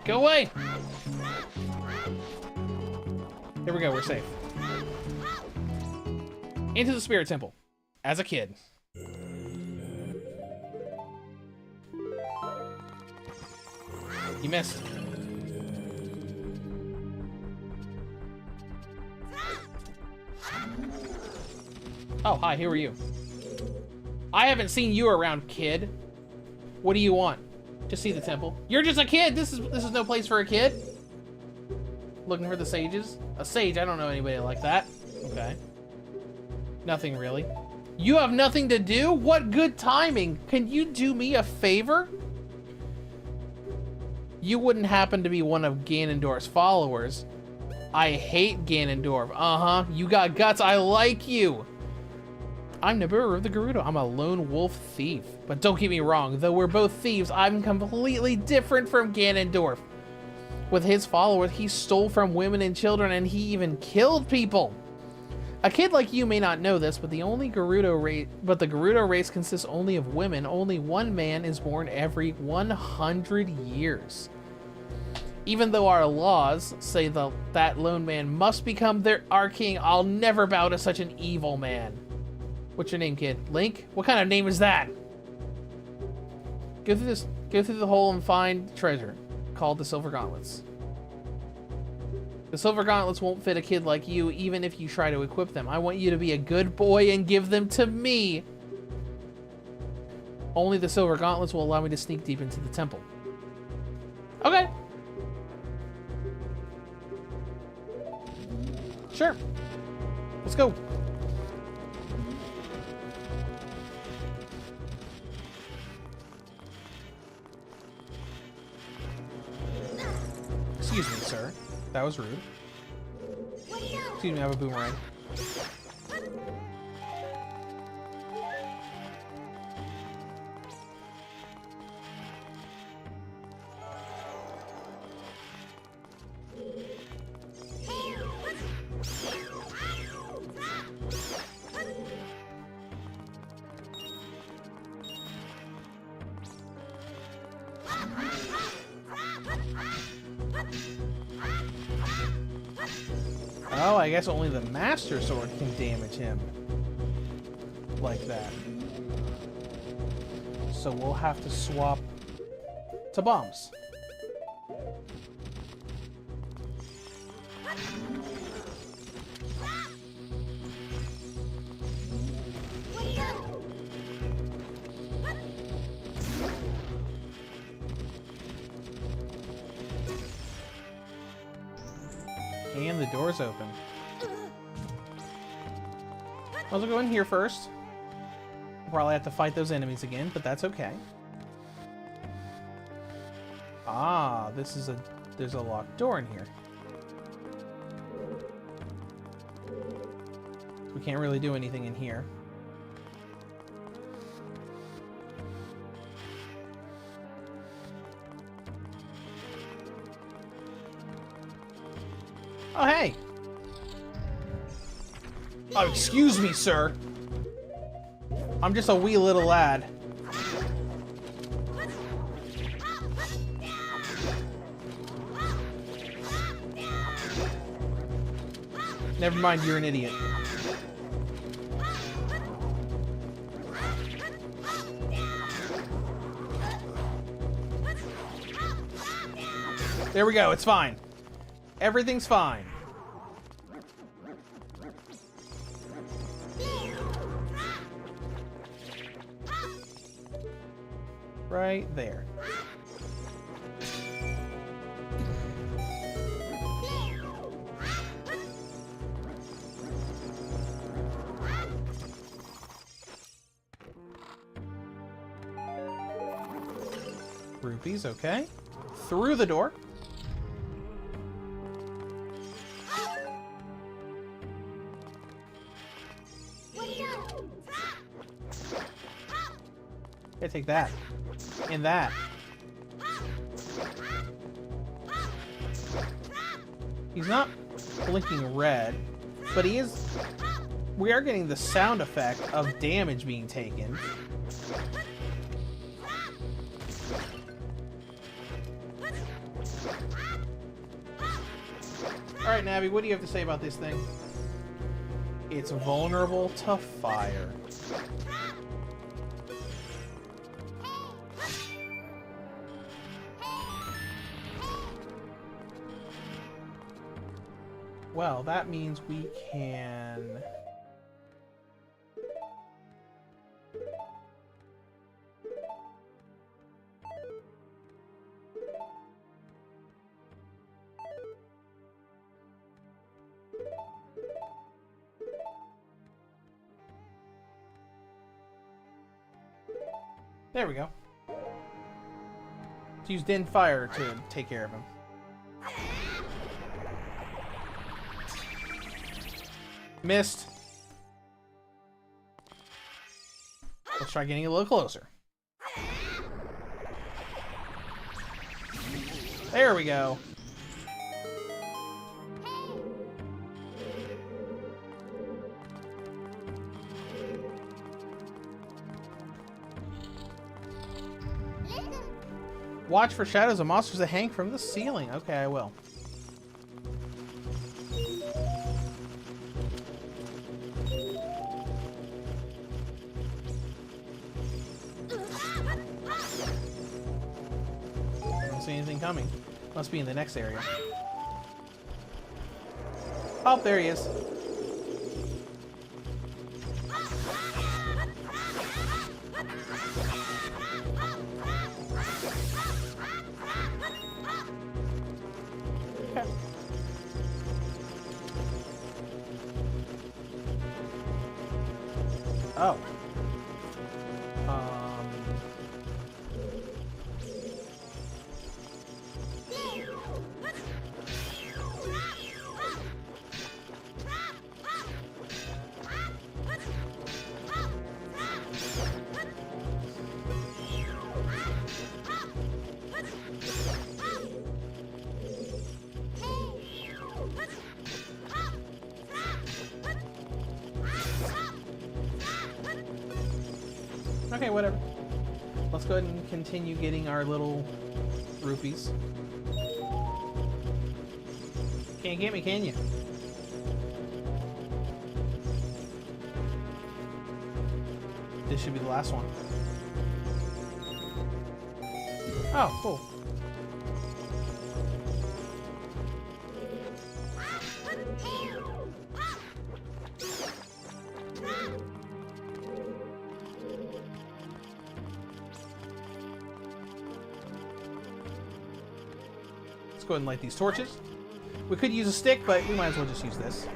Go away! Here we go. We're safe. Into the Spirit Temple as a kid. You missed. Oh, hi, who are you? I haven't seen you around, kid. What do you want? Just see the temple. You're just a kid! This is no place for a kid. Looking for the sages? A sage, I don't know anybody like that. Okay. Nothing really. You have nothing to do? What good timing! Can you do me a favor? You wouldn't happen to be one of Ganondorf's followers. I hate Ganondorf. Uh-huh. You got guts. I like you. I'm Nibiru of the Gerudo. I'm a lone wolf thief. But don't get me wrong. Though we're both thieves, I'm completely different from Ganondorf. With his followers, he stole from women and children, and he even killed people. A kid like you may not know this, but the Gerudo race consists only of women. Only one man is born every 100 years. Even though our laws say that lone man must become our king, I'll never bow to such an evil man. What's your name, kid? Link? What kind of name is that? Go through the hole and find treasure, called the Silver Gauntlets. The Silver Gauntlets won't fit a kid like you, even if you try to equip them. I want you to be a good boy and give them to me. Only the Silver Gauntlets will allow me to sneak deep into the temple. Okay. Sure. Let's go. Excuse me, sir. That was rude. Excuse me, I have a boomerang. Oh, I guess only the Master Sword can damage him like that. So we'll have to swap to bombs. And the door's open. I'll go in here first. Probably have to fight those enemies again, but that's okay. Ah, there's a locked door in here. We can't really do anything in here. Oh, hey! Oh, excuse me, sir. I'm just a wee little lad. Never mind, you're an idiot. There we go, it's fine. Everything's fine. Right there. Rupees, okay. Through the door. Yeah, take that. And that. He's not blinking red, but he is... We are getting the sound effect of damage being taken. Alright, Navi, what do you have to say about this thing? It's vulnerable to fire. Well, that means we can... There we go. Let's use Din Fire to take care of him. Missed. Let's try getting a little closer. There we go. Watch for shadows of monsters that hang from the ceiling. Okay, I will. I don't see anything coming. Must be in the next area. Oh, there he is. Okay. Oh. Okay, whatever. Let's go ahead and continue getting our little rupees. Can't get me, can you? This should be the last one. Oh, cool. Let's go ahead and light these torches. We could use a stick, but we might as well just use this.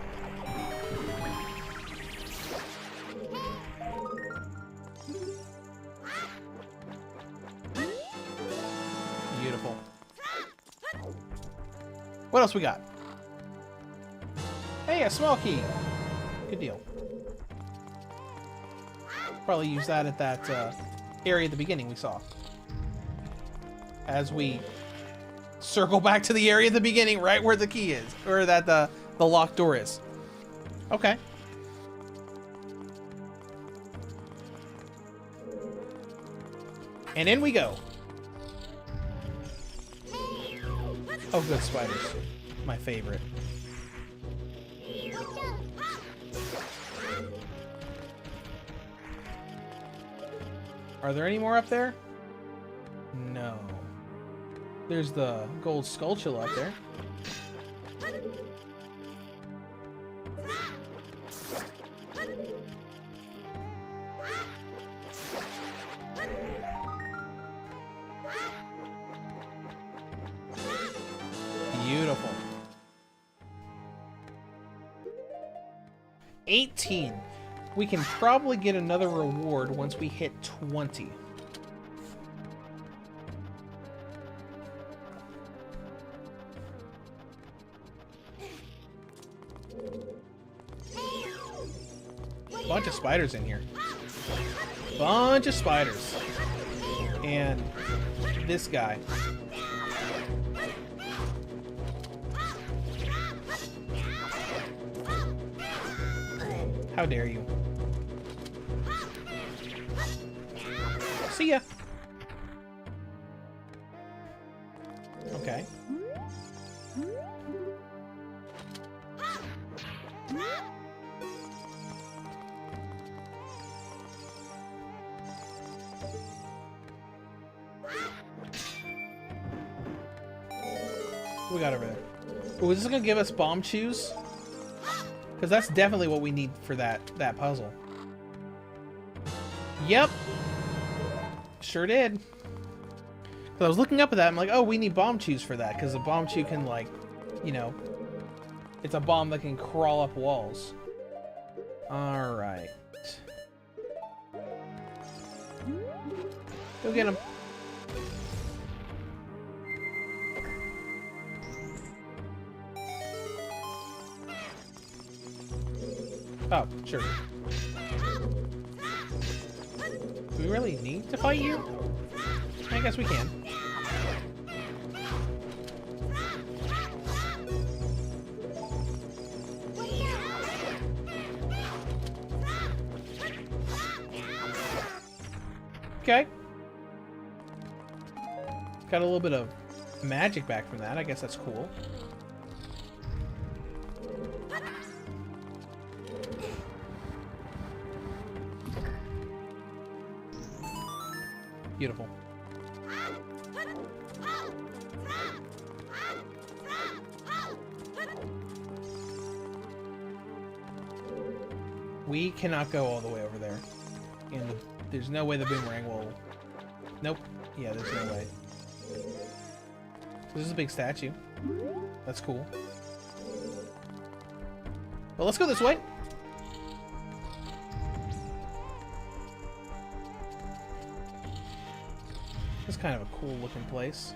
Beautiful. What else we got? Hey, a small key. Good deal. Probably use that at that area at the beginning we saw. As we circle back to the area at the beginning, right where the key is, or that the locked door is. Okay. And in we go. Oh, good, spiders. My favorite. Are there any more up there? No. There's the gold skulltula up there. Beautiful. 18. We can probably get another reward once we hit 20. Bunch of spiders in here. Bunch of spiders. And this guy. How dare you? See ya. Okay. What we got over there? Oh, is this gonna give us bomb chews? Because that's definitely what we need for that puzzle. Yep. Sure did. Because I was looking up at that, I'm like, oh, we need bomb chews for that. Because a bomb chew can, like, you know, it's a bomb that can crawl up walls. Alright. Go get him. Oh, sure. Do we really need to fight you? I guess we can. Okay. Got a little bit of magic back from that. I guess that's cool. Beautiful. We cannot go all the way over there. And there's no way the boomerang will... Nope. Yeah, there's no way. This is a big statue. That's cool. Well, let's go this way. It's kind of a cool looking place.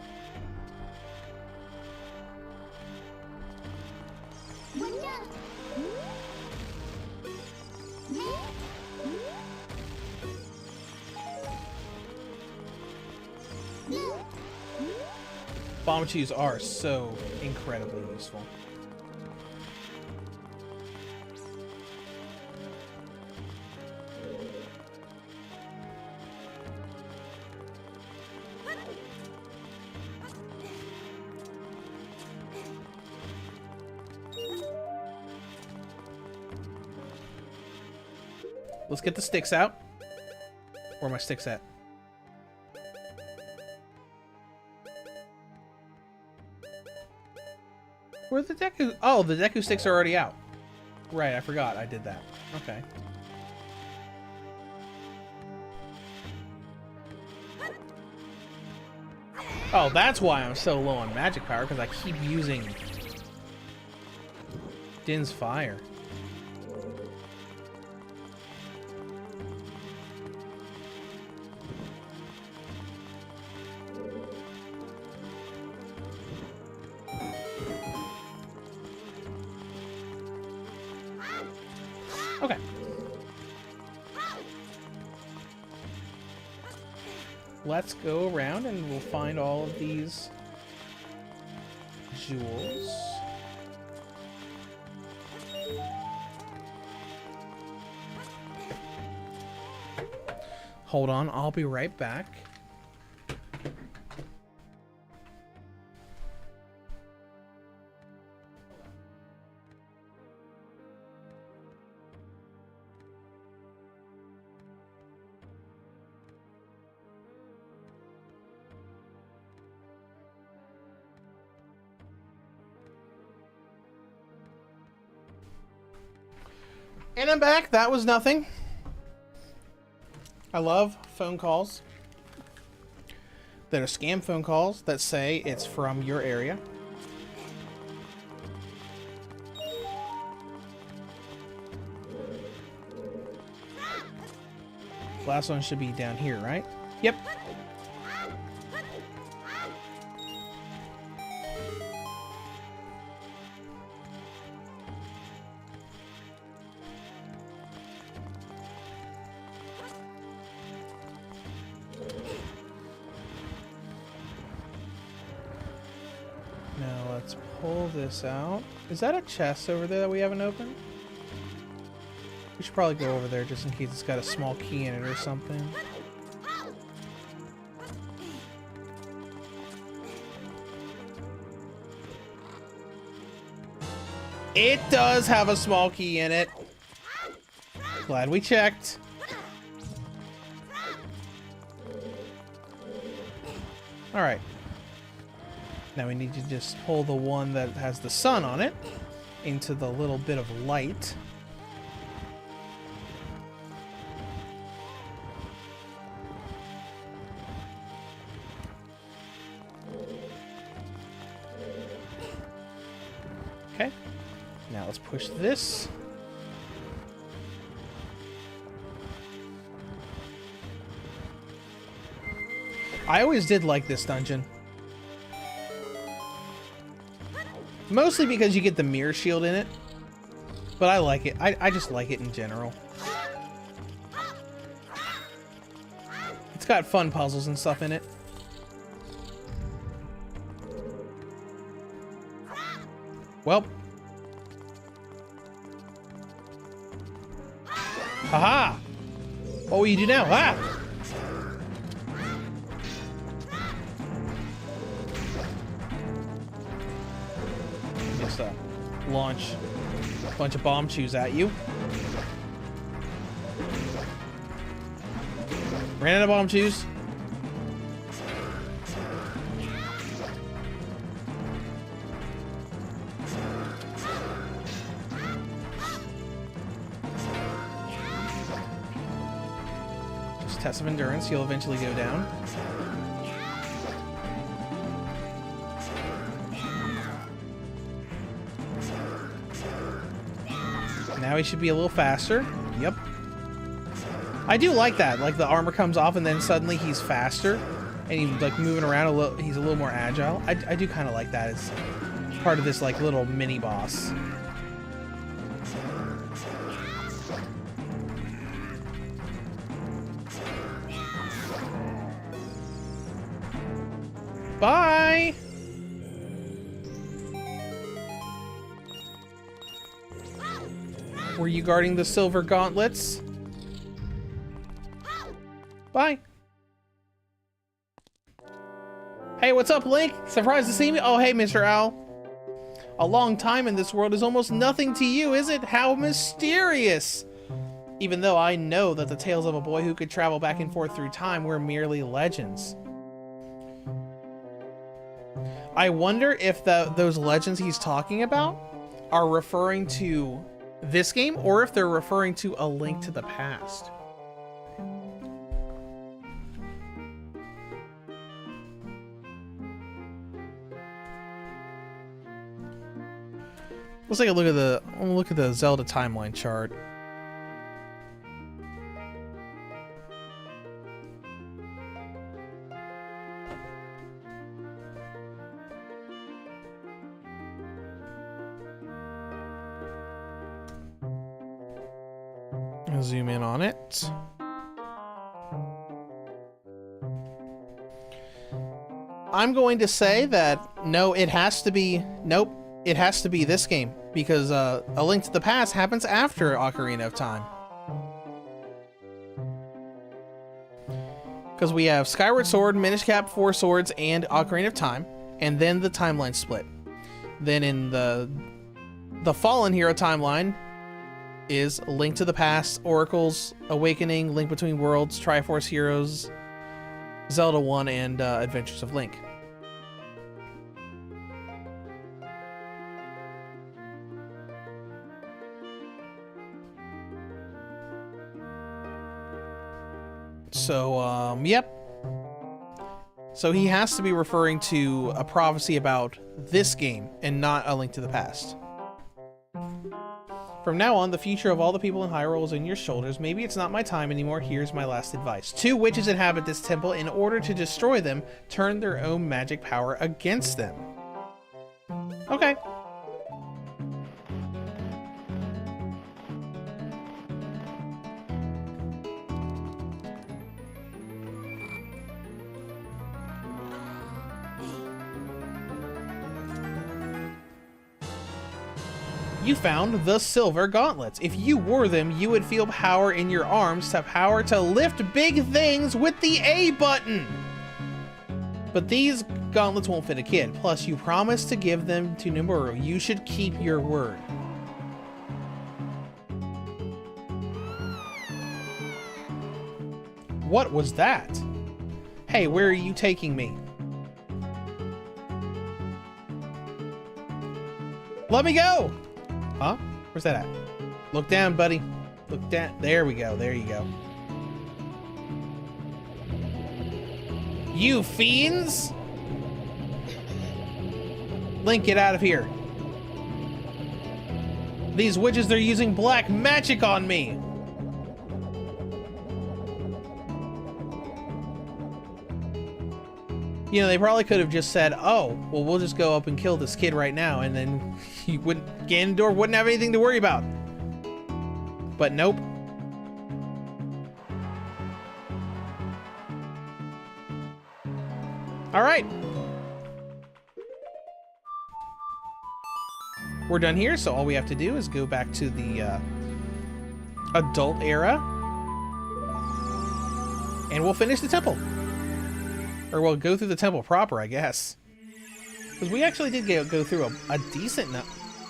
Bomb chews are so incredibly useful. Let's get the sticks out. Where are my sticks at? Where are the Deku? Oh, the Deku sticks are already out. Right, I forgot I did that. Okay. Oh, that's why I'm so low on magic power, because I keep using Din's fire. Okay. Let's go around and we'll find all of these jewels. Hold on, I'll be right back. And I'm back. That was nothing. I love phone calls that are scam phone calls that say it's from your area. Last one should be down here, right? Yep. Now let's pull this out. Is that a chest over there that we haven't opened? We should probably go over there just in case it's got a small key in it or something. It does have a small key in it. Glad we checked. Alright. Now we need to just pull the one that has the sun on it into the little bit of light. Okay. Now let's push this. I always did like this dungeon. Mostly because you get the mirror shield in it. But I like it. I just like it in general. It's got fun puzzles and stuff in it. Well. Haha! What will you do now? Ah! Just launch a bunch of bomb chews at you. Ran out of bomb chews. Just test of endurance, you'll eventually go down. Now he should be a little faster. Yep. I do like that. Like the armor comes off and then suddenly he's faster and he's like moving around a little. He's a little more agile. I do kind of like that as part of this like little mini boss. Bye. Were you guarding the silver gauntlets? Bye. Hey, what's up, Link? Surprised to see me? Oh, hey, Mr. Owl. A long time in this world is almost nothing to you, is it? How mysterious! Even though I know that the tales of a boy who could travel back and forth through time were merely legends. I wonder if those legends he's talking about are referring to this game, or if they're referring to A Link to the Past. Let's take a look at the Zelda timeline chart. I'll zoom in on it. I'm going to say that no, it has to be nope. It has to be this game, because A Link to the Past happens after Ocarina of Time. Because we have Skyward Sword, Minish Cap, Four Swords, and Ocarina of Time, and then the timeline split. Then in the Fallen Hero timeline is A Link to the Past, Oracle's Awakening, Link Between Worlds, Triforce Heroes, Zelda 1, and Adventures of Link. So, yep. So he has to be referring to a prophecy about this game and not A Link to the Past. From now on, the future of all the people in Hyrule is in your shoulders. Maybe it's not my time anymore. Here's my last advice. 2 witches inhabit this temple. In order to destroy them, turn their own magic power against them. Okay. You found the silver gauntlets. If you wore them, you would feel power in your arms, to power to lift big things with the A button. But these gauntlets won't fit a kid. Plus, you promised to give them to Nomura. You should keep your word. What was that? Hey, where are you taking me? Let me go! Huh? Where's that at? Look down, buddy. Look down. There we go. There you go. You fiends! Link, get out of here. These witches, they're using black magic on me. You know, they probably could have just said, oh, well, we'll just go up and kill this kid right now, and then you wouldn't, Ganondorf wouldn't have anything to worry about. But nope. Alright. We're done here, so all we have to do is go back to the adult era. And we'll finish the temple. Or we'll go through the temple proper, I guess. Because we actually did go through a decent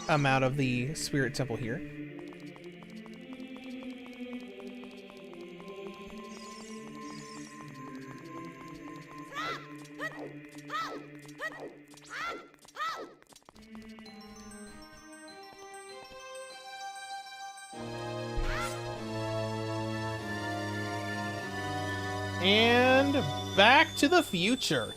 amount of the Spirit Temple here. And back to the future.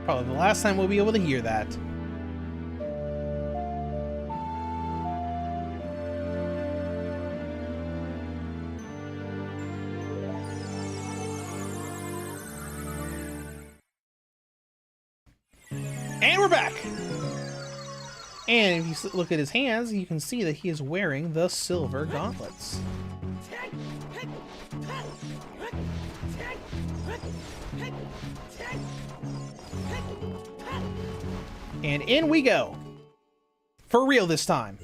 Probably the last time we'll be able to hear that. And we're back! And if you look at his hands, you can see that he is wearing the silver gauntlets. And in we go. For real this time.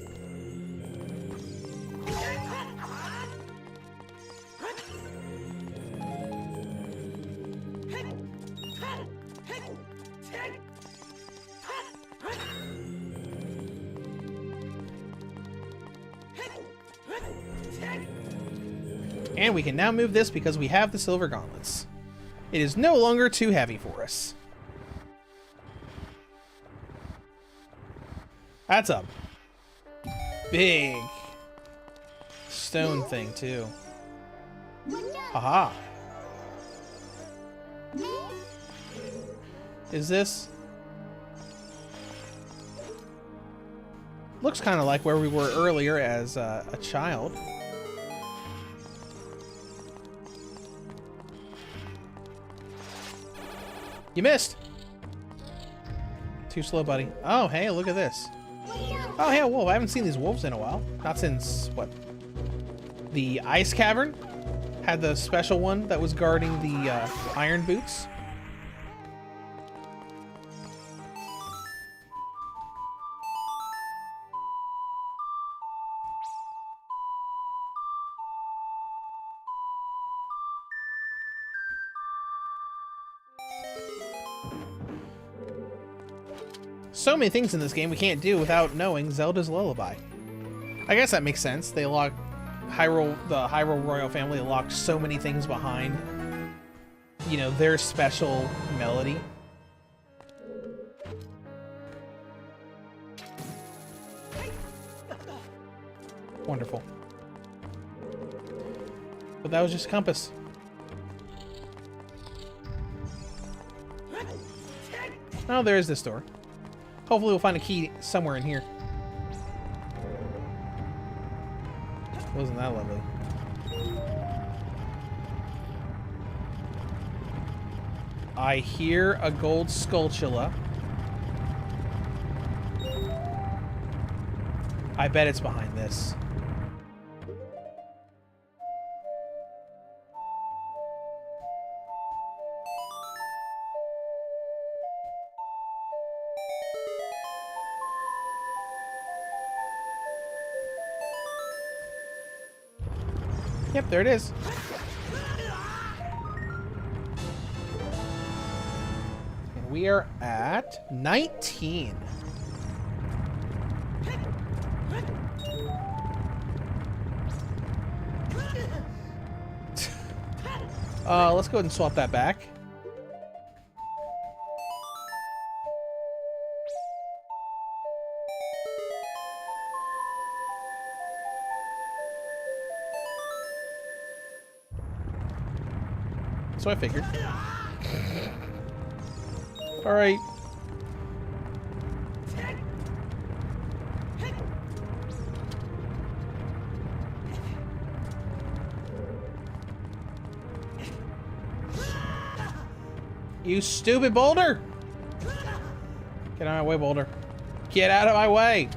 And we can now move this because we have the silver gauntlets. It is no longer too heavy for us. That's a big stone thing, too. Haha. Is this... Looks kind of like where we were earlier as a child. You missed! Too slow, buddy. Oh, hey, look at this. Oh, hey, a wolf. I haven't seen these wolves in a while. Not since, what? The ice cavern had the special one that was guarding the iron boots. So many things in this game we can't do without knowing Zelda's Lullaby. I guess that makes sense. They locked the Hyrule royal family locked so many things behind, you know, their special melody. Wonderful. But that was just a compass. Oh, there is this door. Hopefully we'll find a key somewhere in here. Wasn't that lovely? I hear a gold skulltula. I bet it's behind this. Yep, there it is. And we are at 19. Let's go ahead and swap that back. That's what I figured. Alright. You stupid boulder! Get out of my way, boulder. Get out of my way!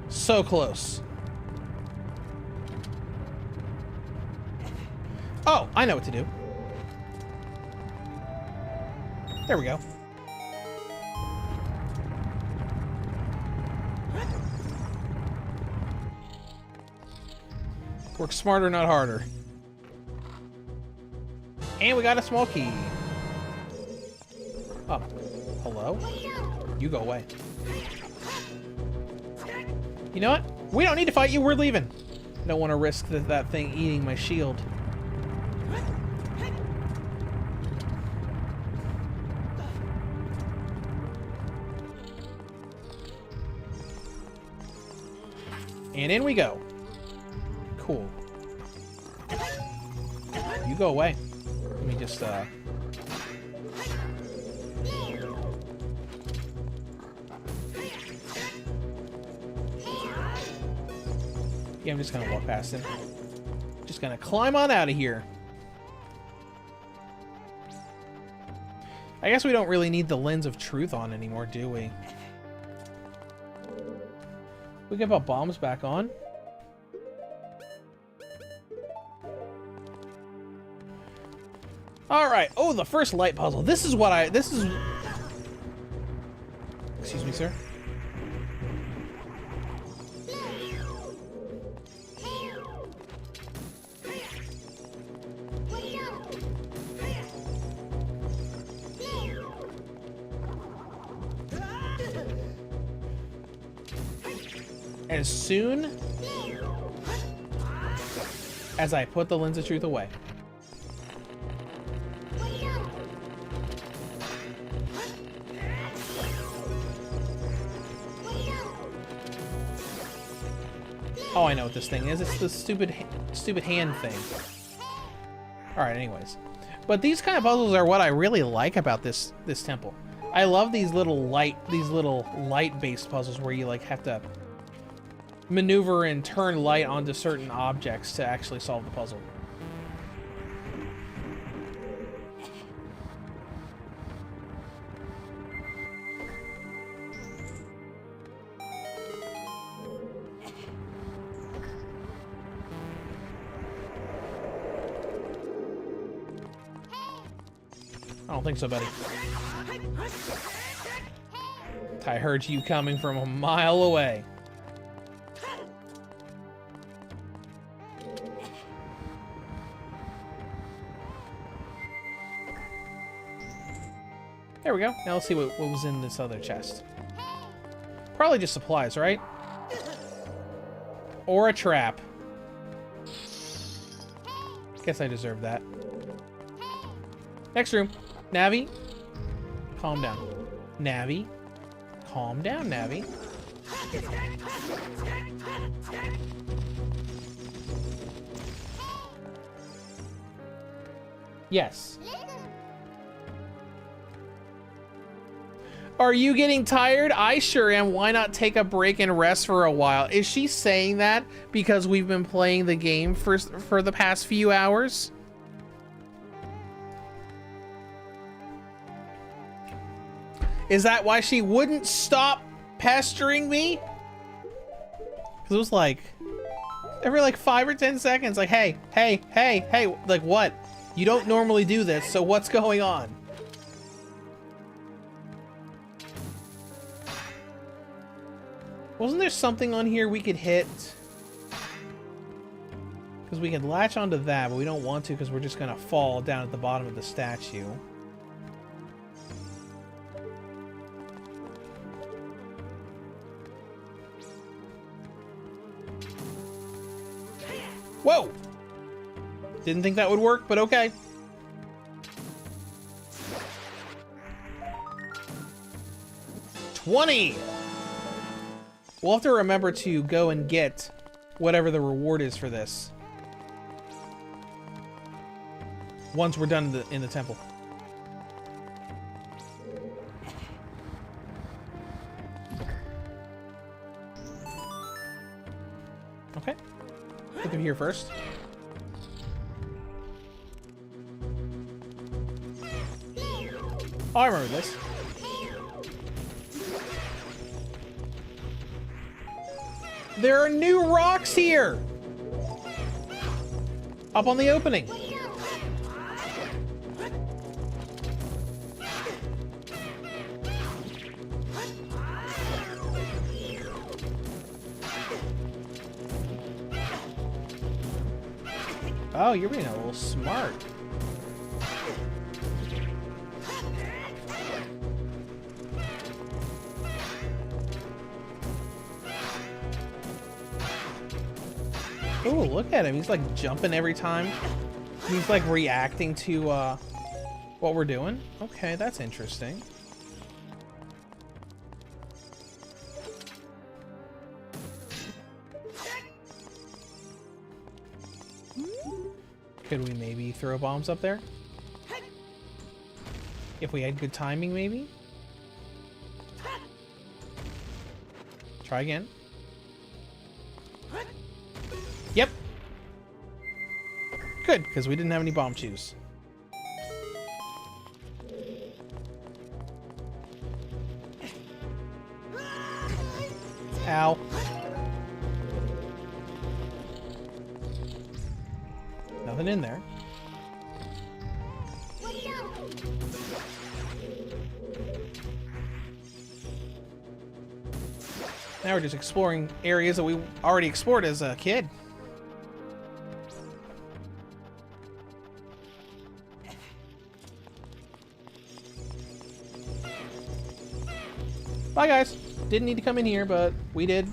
So close. Oh, I know what to do. There we go. Work smarter, not harder. And we got a small key. Oh, hello? You go away. You know what? We don't need to fight you. We're leaving. Don't want to risk that thing eating my shield. And in we go. Cool. You go away. Let me just, yeah, I'm just gonna walk past him. Just gonna climb on out of here. I guess we don't really need the lens of truth on anymore, do we? We can put bombs back on. Alright. Oh, the first light puzzle. This is what this is... Excuse me, sir. As soon as I put the lens of truth away. Oh, I know what this thing is. It's the stupid hand thing. Alright, anyways. But these kind of puzzles are what I really like about this temple. I love these little light-based puzzles where you like have to maneuver and turn light onto certain objects to actually solve the puzzle. I don't think so, buddy. I heard you coming from a mile away. There we go. Now let's see what was in this other chest. Probably just supplies, right? Or a trap. Guess I deserve that. Next room. Navi, calm down. Navi, calm down, Navi. Yes. Are you getting tired? I sure am. Why not take a break and rest for a while? Is she saying that because we've been playing the game for the past few hours? Is that why she wouldn't stop pestering me? Because it was like, every like 5 or 10 seconds, like, hey, hey, hey, hey, like what? You don't normally do this, so what's going on? Wasn't there something on here we could hit? Because we could latch onto that, but we don't want to because we're just going to fall down at the bottom of the statue. Whoa! Didn't think that would work, but okay. $20! We'll have to remember to go and get whatever the reward is for this. Once we're done in the temple. Okay. Get through here first. Oh, I remember this. There are new rocks here! Up on the opening. Oh, you're being a little smart. Oh, look at him. He's like jumping every time. He's like reacting to what we're doing. Okay, that's interesting. Could we maybe throw bombs up there? If we had good timing, maybe? Try again. Yep. Good, because we didn't have any bomb chews. Ow. Nothing in there. Now we're just exploring areas that we already explored as a kid. Bye, guys. Didn't need to come in here, but we did.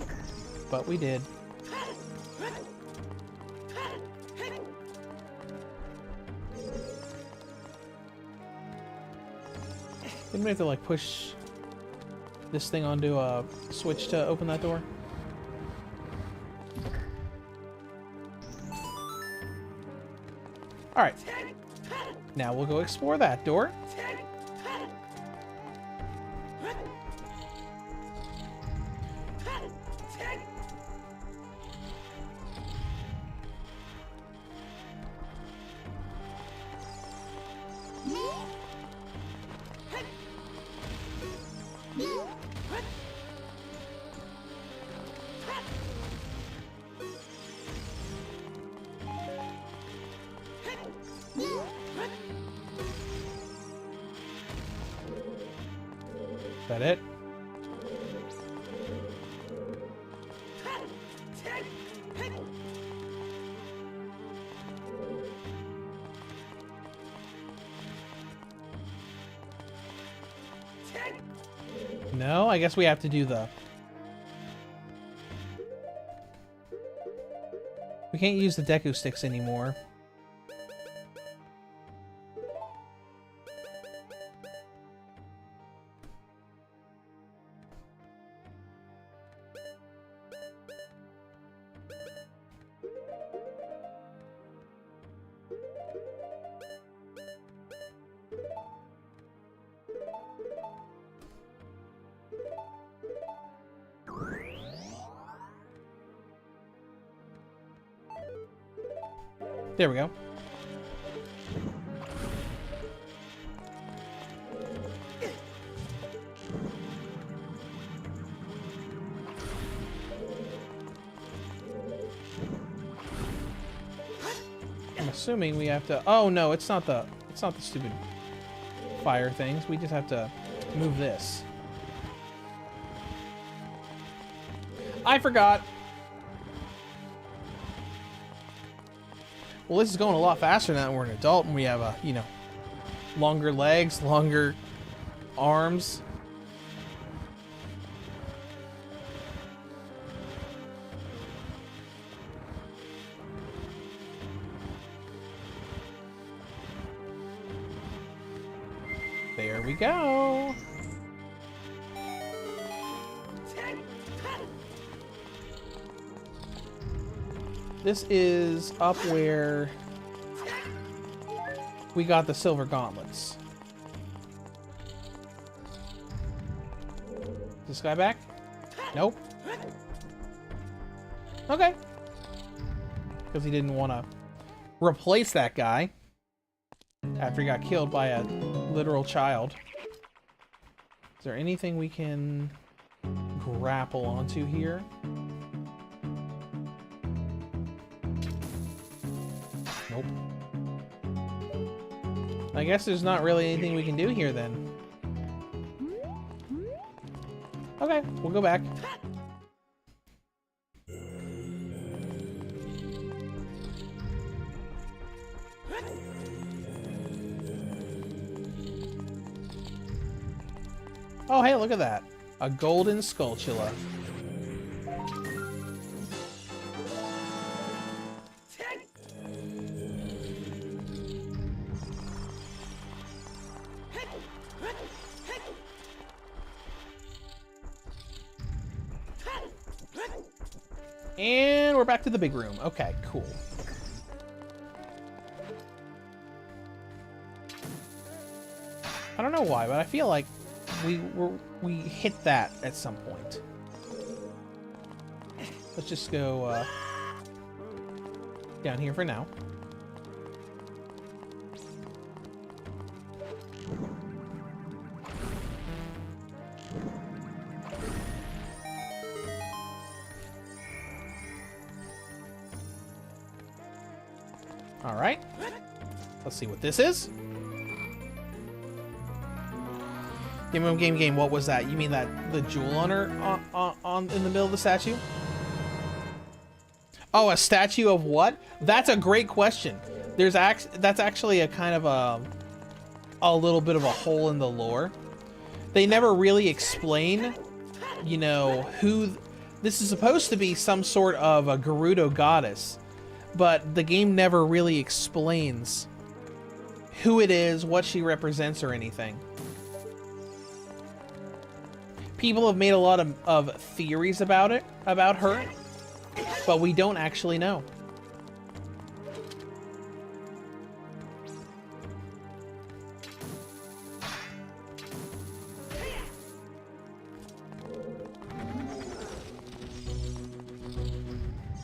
But we did. Didn't we have to, like, push this thing onto a switch to open that door? Alright. Now we'll go explore that door. Is that it? No, I guess we have to do the... We can't use the Deku sticks anymore. There we go. I'm assuming we have to... Oh no, it's not the stupid fire things. We just have to move this. I forgot. Well, this is going a lot faster now that we're an adult and we have, you know, longer legs, longer arms. There we go. This is up where we got the silver gauntlets. Is this guy back? Nope. Okay. Because he didn't want to replace that guy after he got killed by a literal child. Is there anything we can grapple onto here? Nope. I guess there's not really anything we can do here then. Okay, we'll go back. Oh, hey, look at that. A golden skulltula. And we're back to the big room. Okay, cool. I don't know why, but I feel like we hit that at some point. Let's just go down here for now. All right. Let's see what this is. Game, what was that? You mean that the jewel on her on in the middle of the statue? Oh, a statue of what? That's a great question. That's actually a kind of a little bit of a hole in the lore. They never really explain, you know, who this is supposed to be. Some sort of a Gerudo goddess, but the game never really explains who it is, what she represents, or anything. People have made a lot of theories about her, but we don't actually know.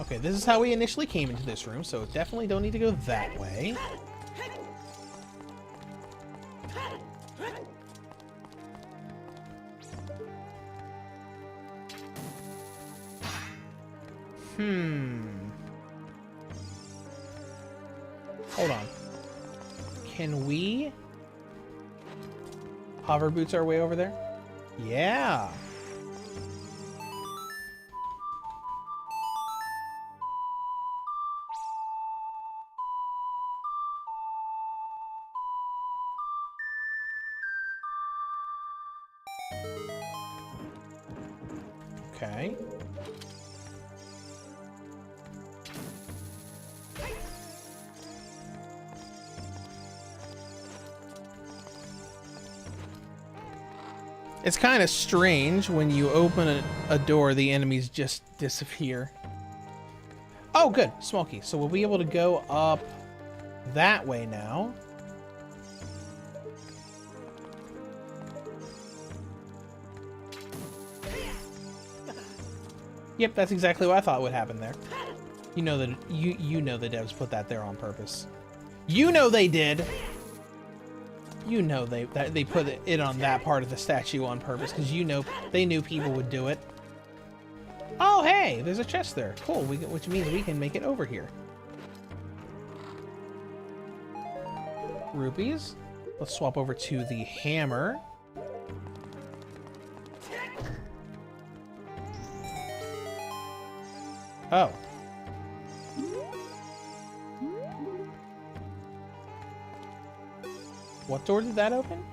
Okay, this is how we initially came into this room, so definitely don't need to go that way. Hold on. Can we hover boots our way over there? Yeah. Okay. It's kind of strange when you open a door, the enemies just disappear. Oh, good. Smoky. So we'll be able to go up that way now. Yep, that's exactly what I thought would happen there. You know that you know the devs put that there on purpose. You know they did. You know they put it on that part of the statue on purpose because you know they knew people would do it. Oh, hey, there's a chest there. Cool, which means we can make it over here. Rupees. Let's swap over to the hammer. Oh. What door did that open?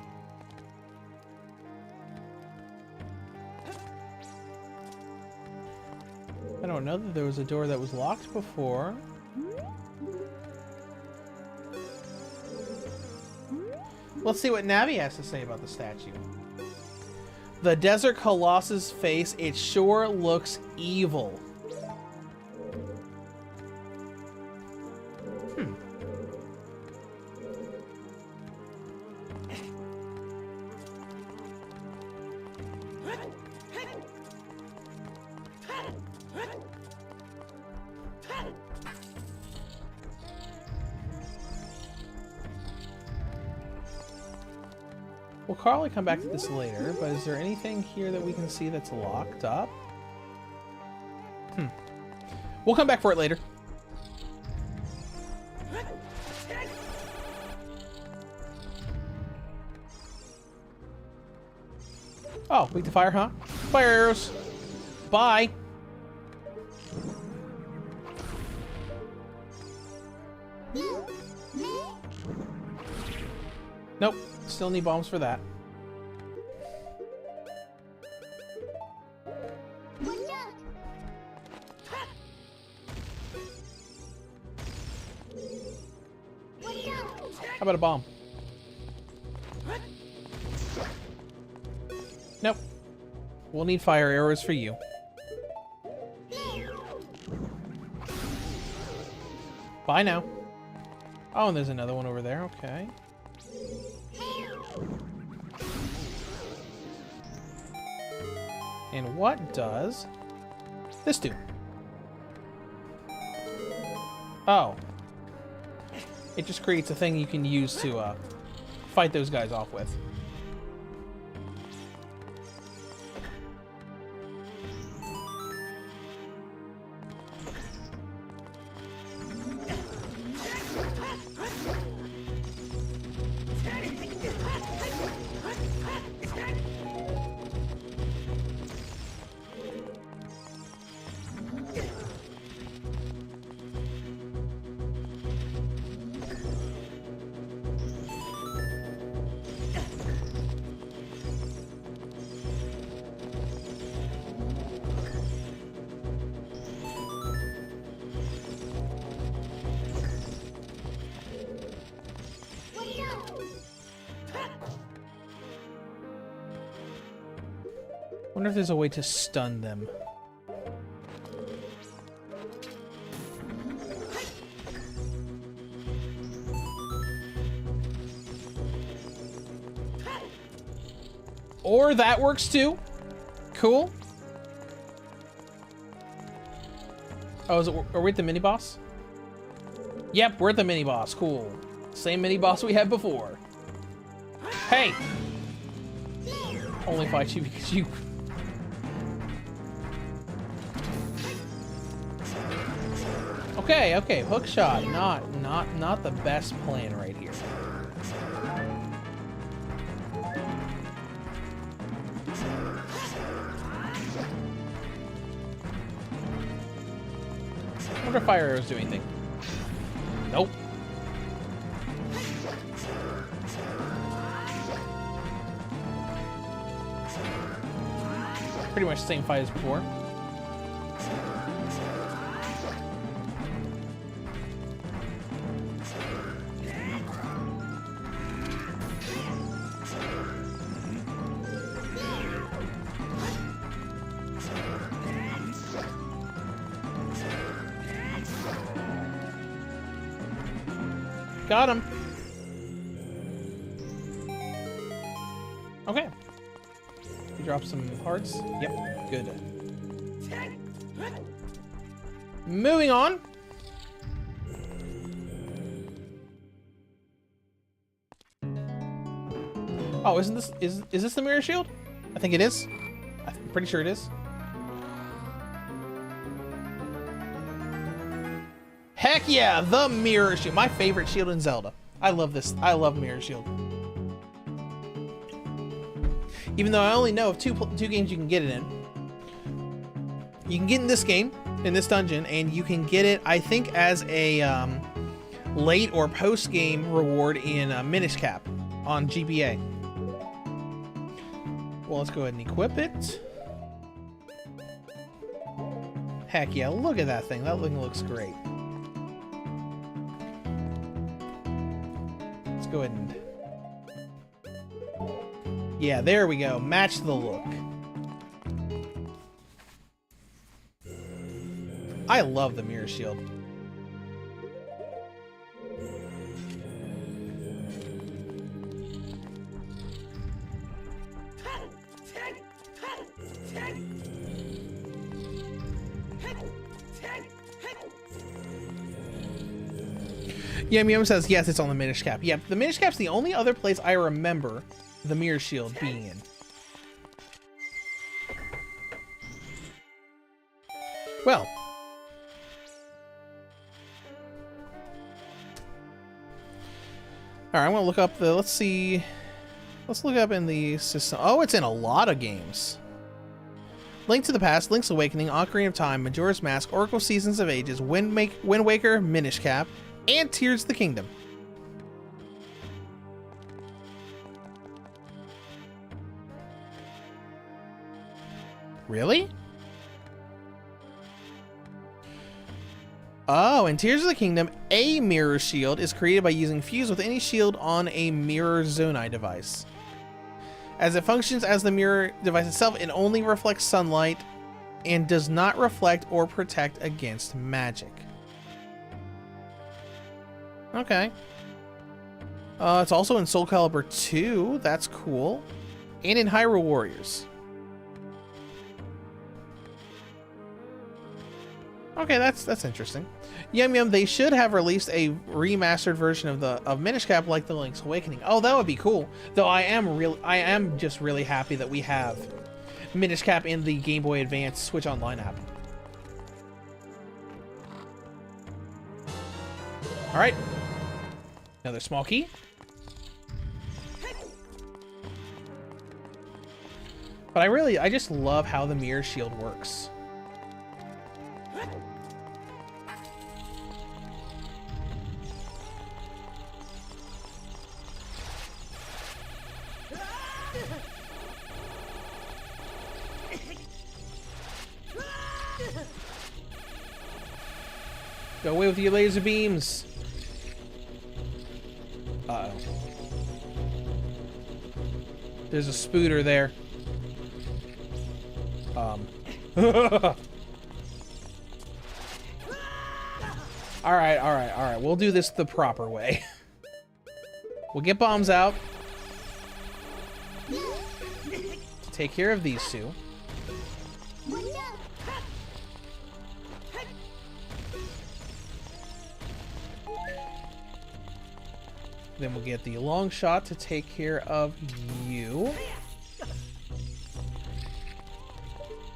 I don't know that there was a door that was locked before. Let's see what Navi has to say about the statue. The Desert Colossus face, it sure looks evil. We'll probably come back to this later, but is there anything here that we can see that's locked up? We'll come back for it later. Oh, weak to fire, huh? Fire arrows. Bye. Nope. Still need bombs for that. How about a bomb? Nope. We'll need fire arrows for you. Bye now. Oh, and there's another one over there. Okay. And what does this do? Oh. It just creates a thing you can use to fight those guys off with. Wonder if there's a way to stun them. Or that works too. Cool. Oh, are we at the mini boss? Yep, we're at the mini boss. Cool. Same mini boss we had before. Hey! Only fight you because you... Okay, hook shot. Not the best plan right here. I wonder if fire arrows do anything. Nope. Pretty much the same fight as before. Got him. Okay. You drop some hearts. Yep, good. Moving on. Oh, isn't this is this the mirror shield? I think it is. I'm pretty sure it is. Heck yeah, the mirror shield. My favorite shield in Zelda. I love this. I love mirror shield. Even though I only know of two games you can get it in. You can get in this game, in this dungeon, and you can get it, I think, as a late or post-game reward in Minish Cap on GBA. Well, let's go ahead and equip it. Heck yeah, look at that thing. That thing looks great. Let's go ahead and... Yeah, there we go. Match the look. I love the mirror shield. Yum Yum says, yes, it's on the Minish Cap. Yep, the Minish Cap's the only other place I remember the Mirror Shield being in. Well. Alright, I want to look up the, let's see. Let's look up in the system. Oh, it's in a lot of games. Link to the Past, Link's Awakening, Ocarina of Time, Majora's Mask, Oracle Seasons of Ages, Wind Waker, Minish Cap, and Tears of the Kingdom. Really? Oh, in Tears of the Kingdom, a mirror shield is created by using fuse with any shield on a mirror Zonai device. As it functions as the mirror device itself, it only reflects sunlight and does not reflect or protect against magic. Okay. It's also in Soul Calibur 2. That's cool. And in Hyrule Warriors. Okay, that's interesting. Yum Yum, they should have released a remastered version of Minish Cap like the Link's Awakening. Oh, that would be cool. Though I am just really happy that we have Minish Cap in the Game Boy Advance Switch Online app. All right, another small key. But I just love how the mirror shield works. Go away with your laser beams. Uh-oh. There's a spooter there. Alright. We'll do this the proper way. We'll get bombs out to take care of these two. Then we'll get the long shot to take care of you.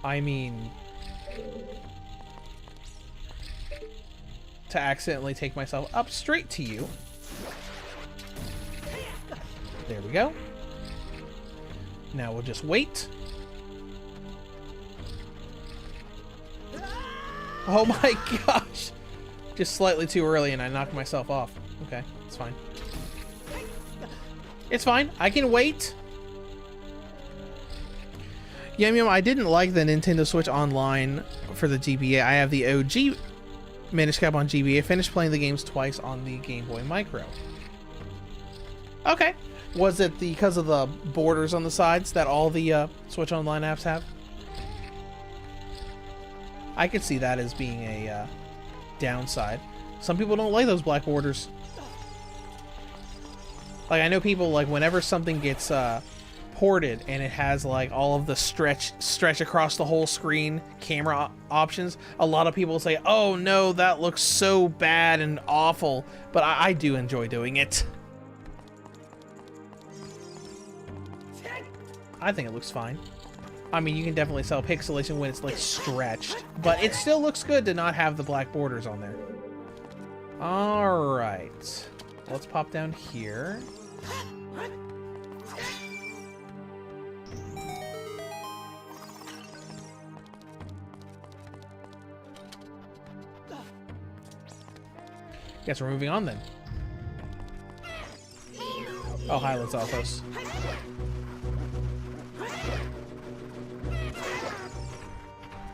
I mean, to accidentally take myself up straight to you. There we go. Now we'll just wait. Oh my gosh! Just slightly too early and I knocked myself off. Okay, it's fine. It's fine. I can wait. Yum Yum, I didn't like the Nintendo Switch Online for the GBA. I have the OG Minish Cap on GBA. Finished playing the games twice on the Game Boy Micro. Okay. Was it because of the borders on the sides that all the Switch Online apps have? I could see that as being a downside. Some people don't like those black borders. Like, I know people, like, whenever something gets ported and it has, like, all of the stretch across the whole screen camera options, a lot of people say, oh no, that looks so bad and awful. But I do enjoy doing it. I think it looks fine. I mean, you can definitely sell pixelation when it's, like, stretched. But it still looks good to not have the black borders on there. Alright. Let's pop down here. Guess we're moving on then. Oh, hi, Lizalfos.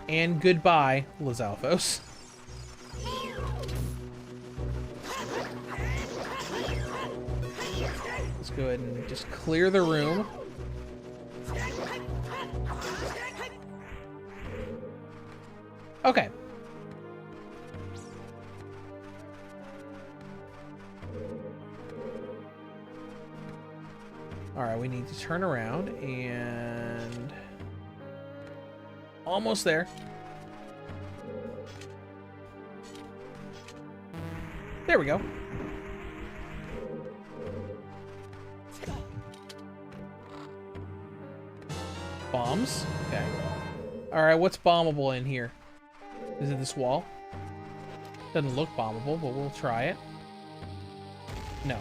And goodbye, Lizalfos. Let's go ahead and just clear the room. Okay. Alright, we need to turn around and... Almost there. There we go. Bombs? Okay. Alright, what's bombable in here? Is it this wall? Doesn't look bombable, but we'll try it. No.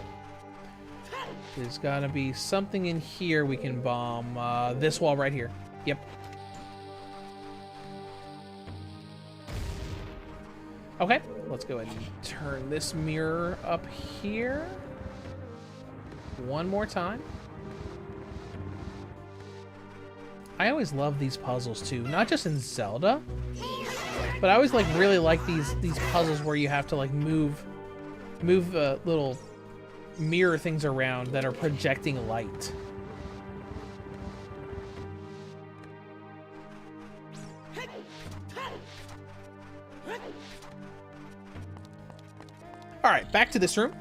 There's gotta be something in here we can bomb. This wall right here. Yep. Okay, let's go ahead and turn this mirror up here. One more time. I always love these puzzles too, not just in Zelda, but I always like really like these puzzles where you have to like move little mirror things around that are projecting light. All right, back to this room.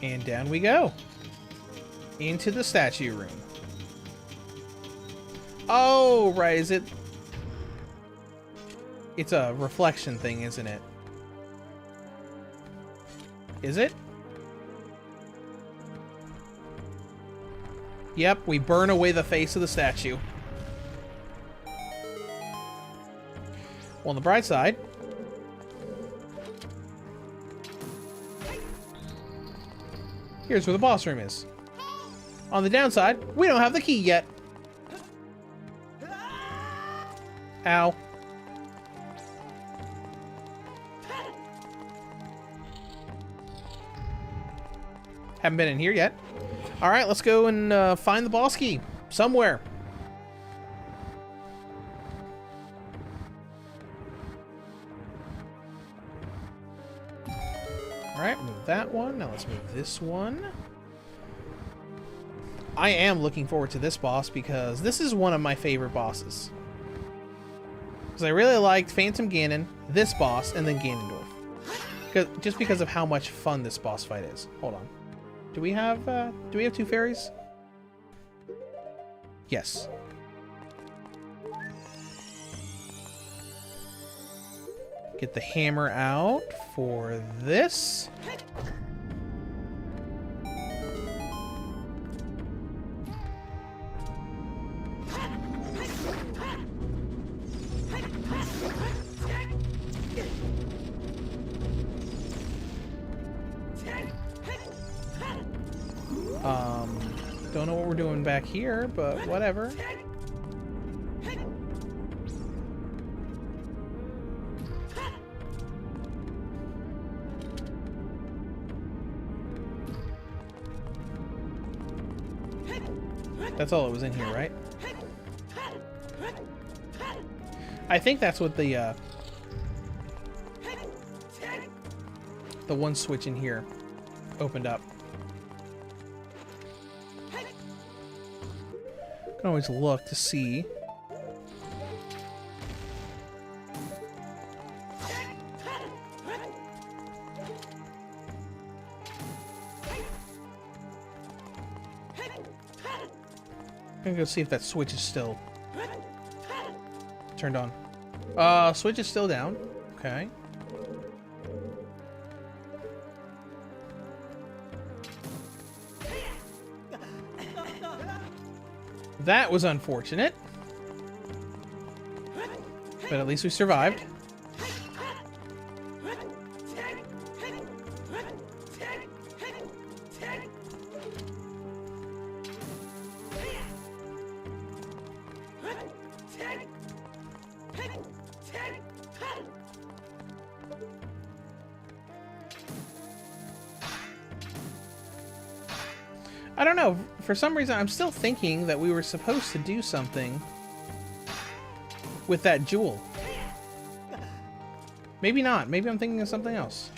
And down we go. Into the statue room. Oh, right, is it? It's a reflection thing, isn't it? Is it? Yep, we burn away the face of the statue. Well, on the bright side, here's where the boss room is. On the downside, we don't have the key yet. Ow. Haven't been in here yet. All right, let's go and find the boss key somewhere. All right, move that one. Now let's move this one. I am looking forward to this boss because this is one of my favorite bosses. Because I really liked Phantom Ganon, this boss, and then Ganondorf. Just because of how much fun this boss fight is. Hold on. Do we have two fairies? Yes. Get the hammer out for this. Don't know what we're doing back here, but whatever. That's all that was in here, right? I think that's what the one switch in here opened up. Can always look to see. I'm gonna go see if that switch is still turned on. Switch is still down. Okay. That was unfortunate. But at least we survived. I don't know, for some reason I'm still thinking that we were supposed to do something with that jewel. Maybe not, maybe I'm thinking of something else.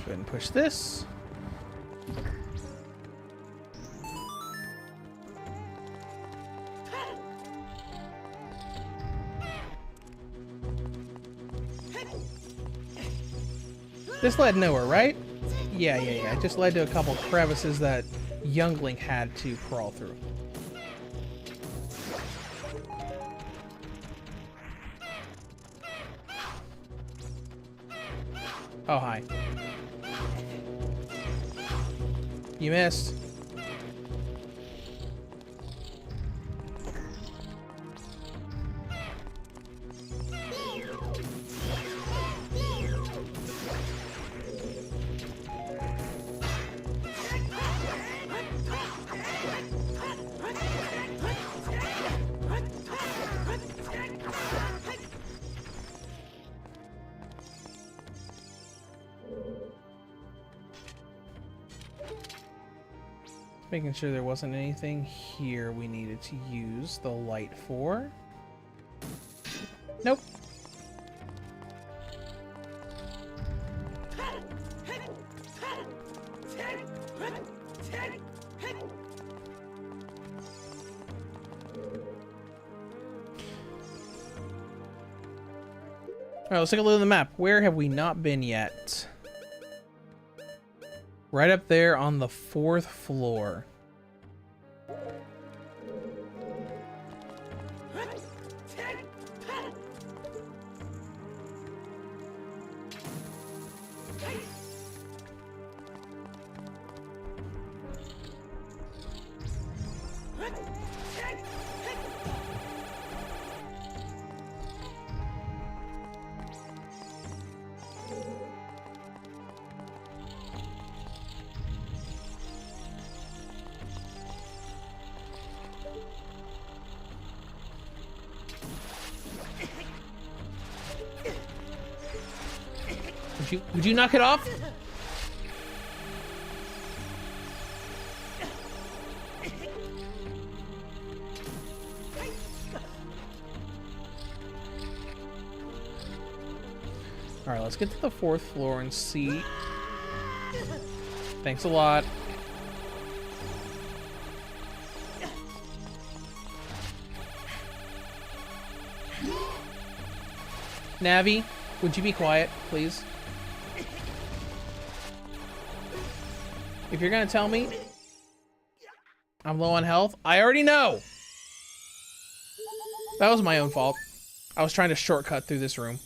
ahead and push this. This led nowhere, right? Yeah. It just led to a couple crevices that Youngling had to crawl through. Oh, hi. You missed. Making sure there wasn't anything here we needed to use the light for. Nope. Alright, let's take a look at the map. Where have we not been yet? Right up there on the 4th floor. Would you knock it off? All right, let's get to the 4th floor and see. Thanks a lot. Navi, would you be quiet, please? If you're gonna tell me I'm low on health, I already know. That was my own fault. I was trying to shortcut through this room.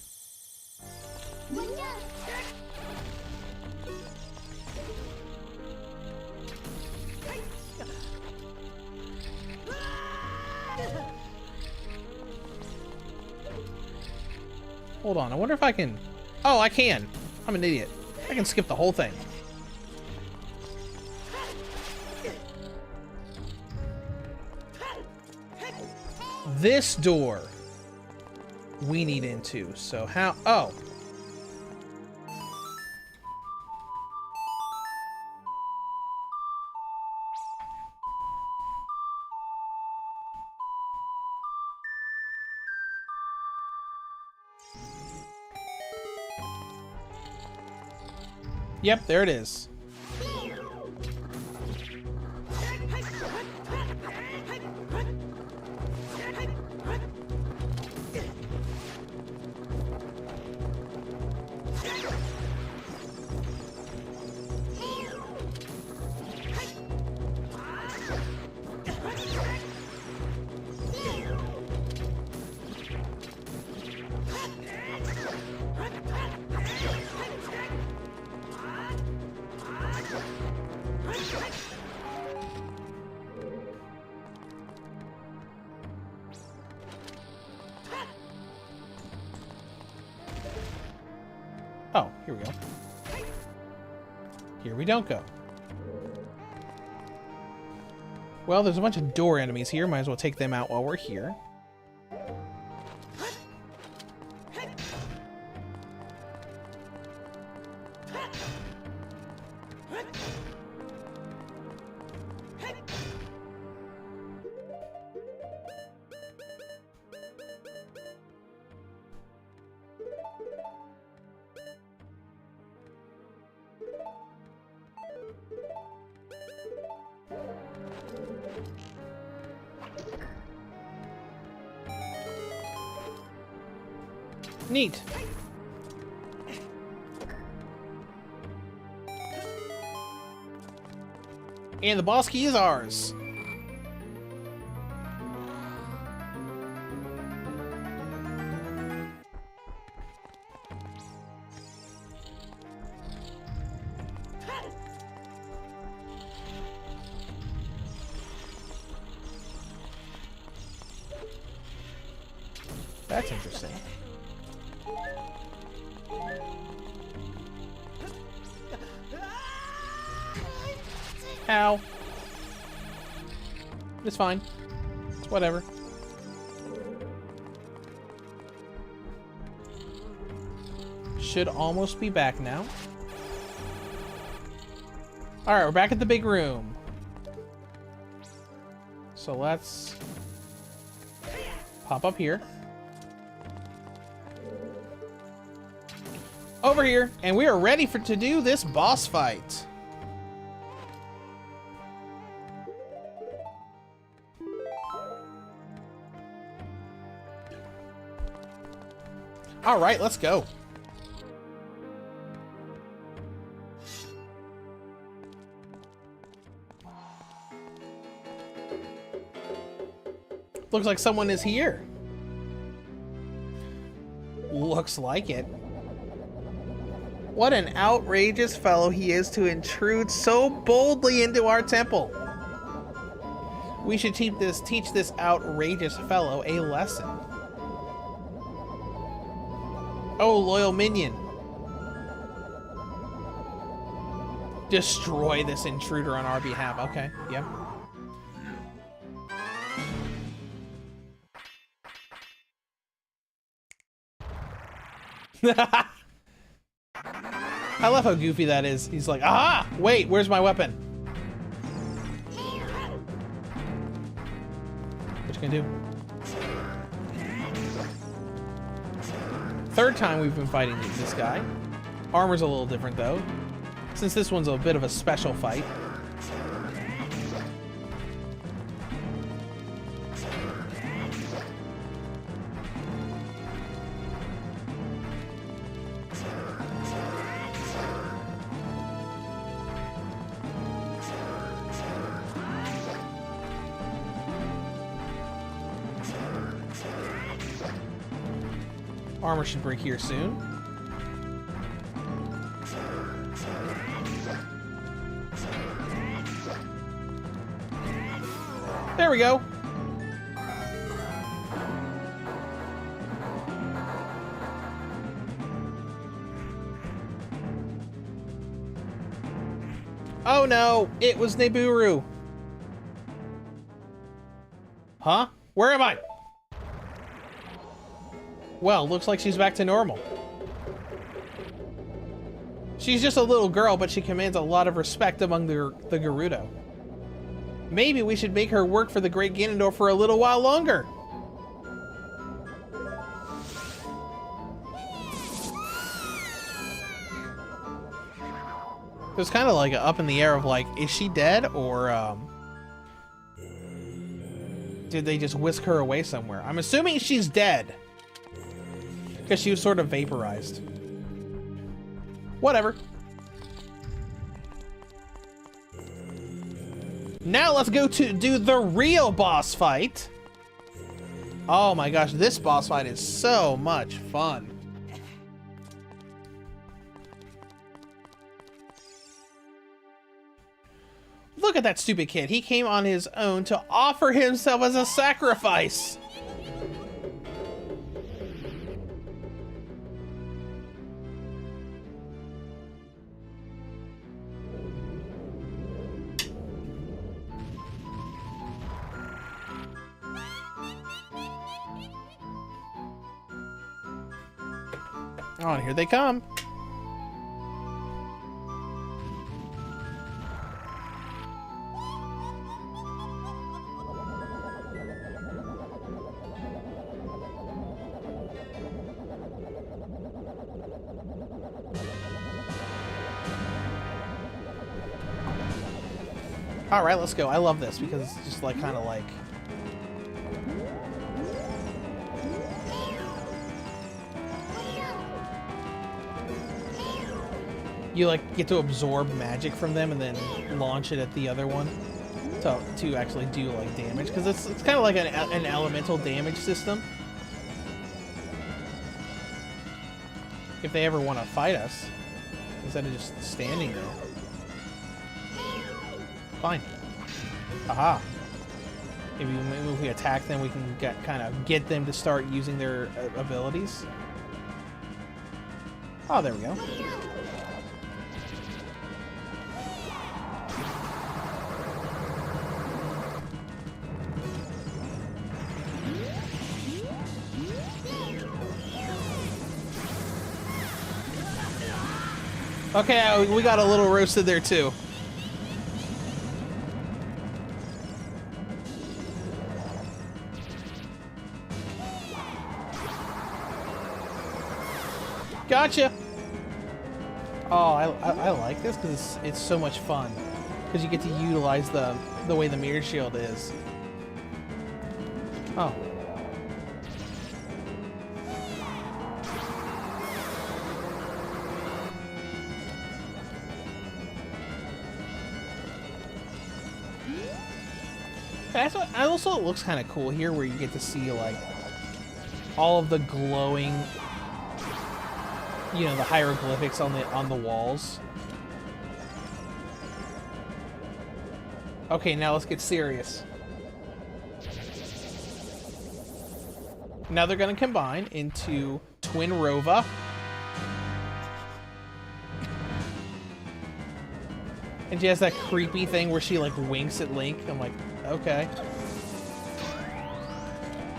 Hold on, I wonder if I can... Oh, I can. I'm an idiot. I can skip the whole thing. This door we need into, so how... Oh. Yep, there it is. Oh, here we go. Here we don't go. Well, there's a bunch of door enemies here. Might as well take them out while we're here. Neat. And the boss key is ours. That's interesting. Ow. It's fine. It's whatever. Should almost be back now. Alright, we're back at the big room. So let's pop up here. Over here, and we are ready to do this boss fight. All right, let's go. Looks like someone is here. Looks like it. What an outrageous fellow he is to intrude so boldly into our temple. We should teach this outrageous fellow a lesson. Oh, loyal minion. Destroy this intruder on our behalf. Okay, yep. I love how goofy that is. He's like, aha! Wait, where's my weapon? What you gonna do? Third time we've been fighting this guy. Armor's a little different though, since this one's a bit of a special fight. Armor should break here soon. There we go. Oh no, it was Nibiru. Huh? Where am I? Well, looks like she's back to normal. She's just a little girl, but she commands a lot of respect among the Gerudo. Maybe we should make her work for the Great Ganondorf for a little while longer. There's kind of like up in the air of like, is she dead or did they just whisk her away somewhere? I'm assuming she's dead. Because she was sort of vaporized. Whatever. Now let's go to do the real boss fight. Oh my gosh, this boss fight is so much fun. Look at that stupid kid. He came on his own to offer himself as a sacrifice. Oh, and here they come. All right, let's go. I love this because it's just like kind of like you like get to absorb magic from them and then launch it at the other one to actually do like damage, because it's kind of like an elemental damage system. If they ever want to fight us, instead of just standing there. Fine. Aha. If we attack them, we can kind of get them to start using their abilities. Oh, there we go. Okay, we got a little roasted there too. Gotcha. Oh, I like this because it's so much fun, because you get to utilize the way the mirror shield is. Oh. That's what, also it looks kind of cool here, where you get to see like all of the glowing, you know, the hieroglyphics on the walls. Okay, now let's get serious. Now they're gonna combine into Twin Rova. And she has that creepy thing where she like winks at Link. I'm like, okay.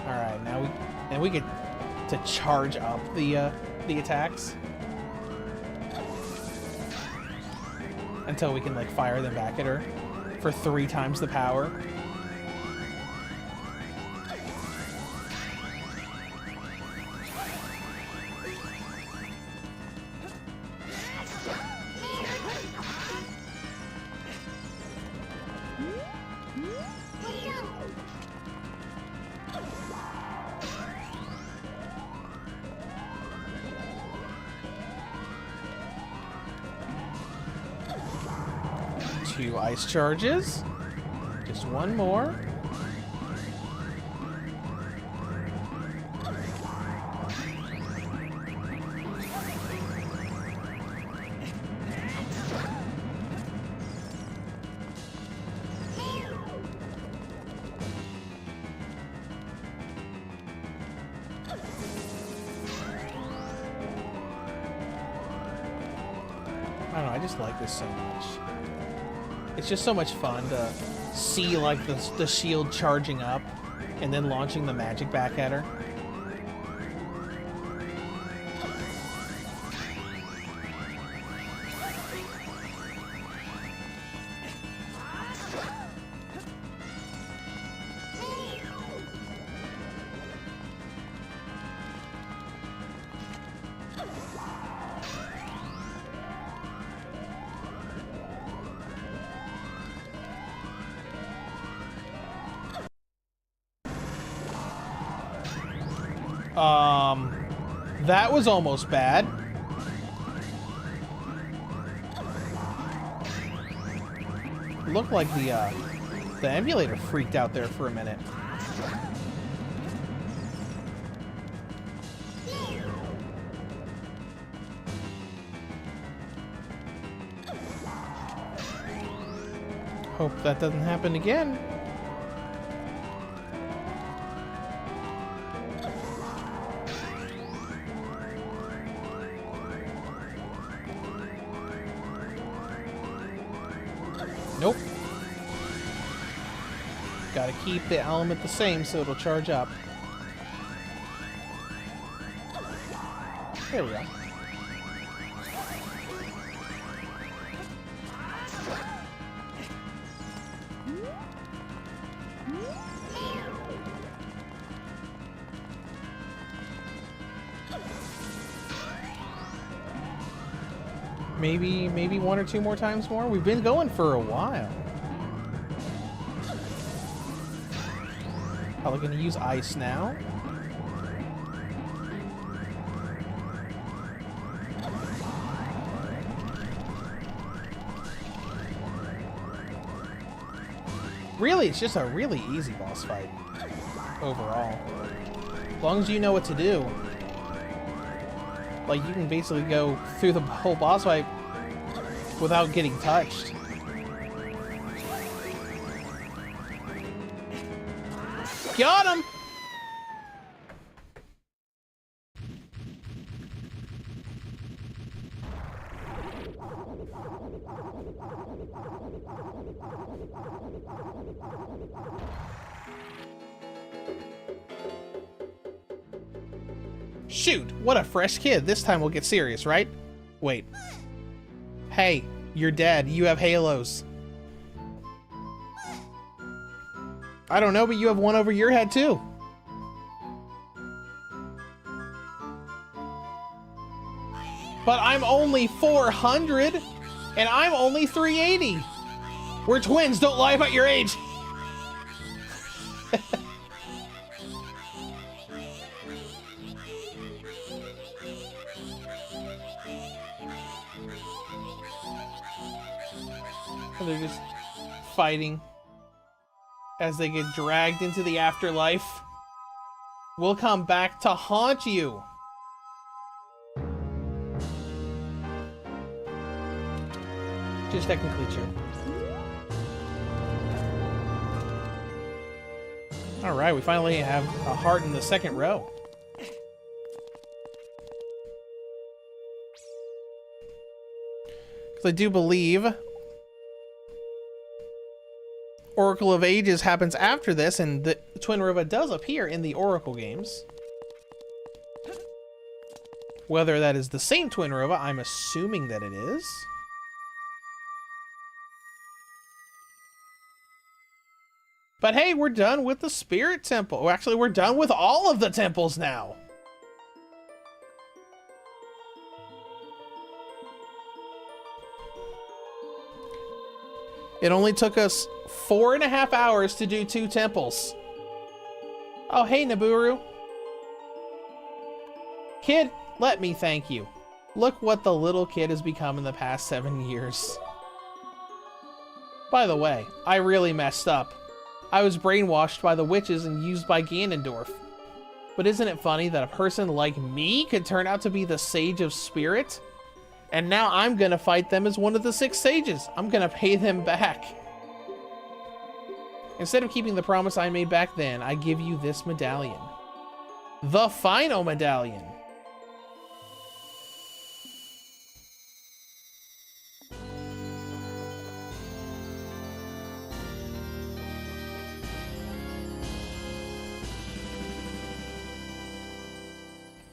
All right, now we get to charge up the attacks until we can like fire them back at her for 3 times the power. Two ice charges. Just one more. I don't know, I just like this so much. It's just so much fun to see like the shield charging up and then launching the magic back at her. That was almost bad. Looked like the emulator freaked out there for a minute. Hope that doesn't happen again. Nope. Gotta keep the element the same so it'll charge up. There we go. Maybe 1 or 2 more times more. We've been going for a while. Probably gonna use ice now. Really, it's just a really easy boss fight overall. As long as you know what to do. Like, you can basically go through the whole boss fight without getting touched. Got him! Shoot, what a fresh kid. This time we'll get serious, right? Wait. Hey, you're dead. You have halos. I don't know, but you have one over your head too. But I'm only 400 and I'm only 380. We're twins, don't lie about your age. And they're just fighting as they get dragged into the afterlife. We'll come back to haunt you. Just technically true. Alright, we finally have a heart in the second row. Because I do believe Oracle of Ages happens after this, and the Twin Robot does appear in the Oracle games. Whether that is the same Twin Robot, I'm assuming that it is. But hey, we're done with the Spirit Temple. Well, actually, we're done with all of the temples now. It only took us 4.5 hours to do 2 temples. Oh, hey, Naburu. Kid, let me thank you. Look what the little kid has become in the past 7 years. By the way, I really messed up. I was brainwashed by the witches and used by Ganondorf. But isn't it funny that a person like me could turn out to be the Sage of Spirit? And now I'm gonna fight them as one of the 6 sages. I'm gonna pay them back. Instead of keeping the promise I made back then, I give you this medallion. The final medallion.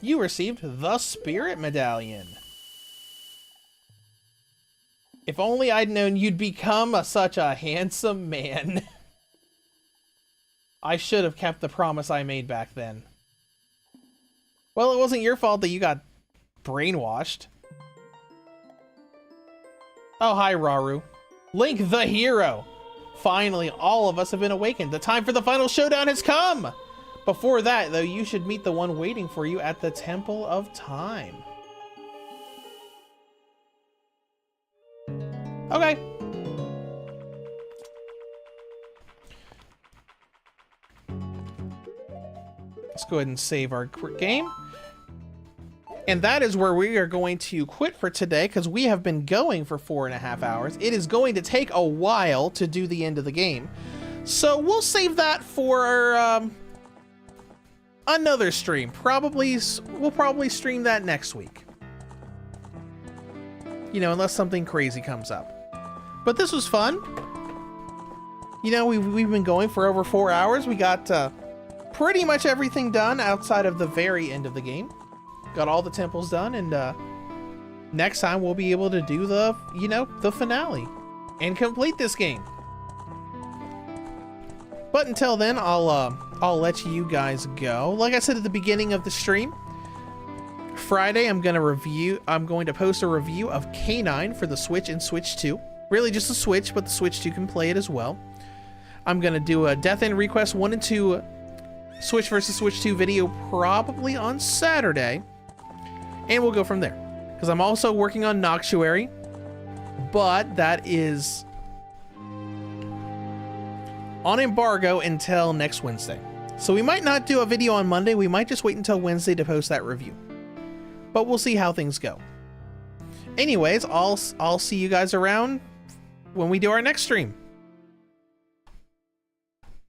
You received the Spirit Medallion. If only I'd known you'd become such a handsome man. I should have kept the promise I made back then. Well, it wasn't your fault that you got brainwashed. Oh, hi, Rauru. Link the hero. Finally, all of us have been awakened. The time for the final showdown has come. Before that, though, you should meet the one waiting for you at the Temple of Time. Okay. Let's go ahead and save our game. And that is where we are going to quit for today, because we have been going for 4.5 hours. It is going to take a while to do the end of the game. So we'll save that for another stream. We'll probably stream that next week. You know, unless something crazy comes up. But this was fun. You know, we've been going for over 4 hours. We got pretty much everything done outside of the very end of the game. Got all the temples done, and next time we'll be able to do the, you know, the finale and complete this game. But until then, I'll let you guys go. Like I said at the beginning of the stream, Friday I'm going to post a review of K9 for the Switch and Switch 2. Really just the Switch, but the Switch 2 can play it as well. I'm going to do a Death End Request 1 and 2 Switch versus Switch 2 video probably on Saturday. And we'll go from there. Because I'm also working on Noctuary, but that is on embargo until next Wednesday. So we might not do a video on Monday. We might just wait until Wednesday to post that review. But we'll see how things go. Anyways, I'll see you guys around when we do our next stream.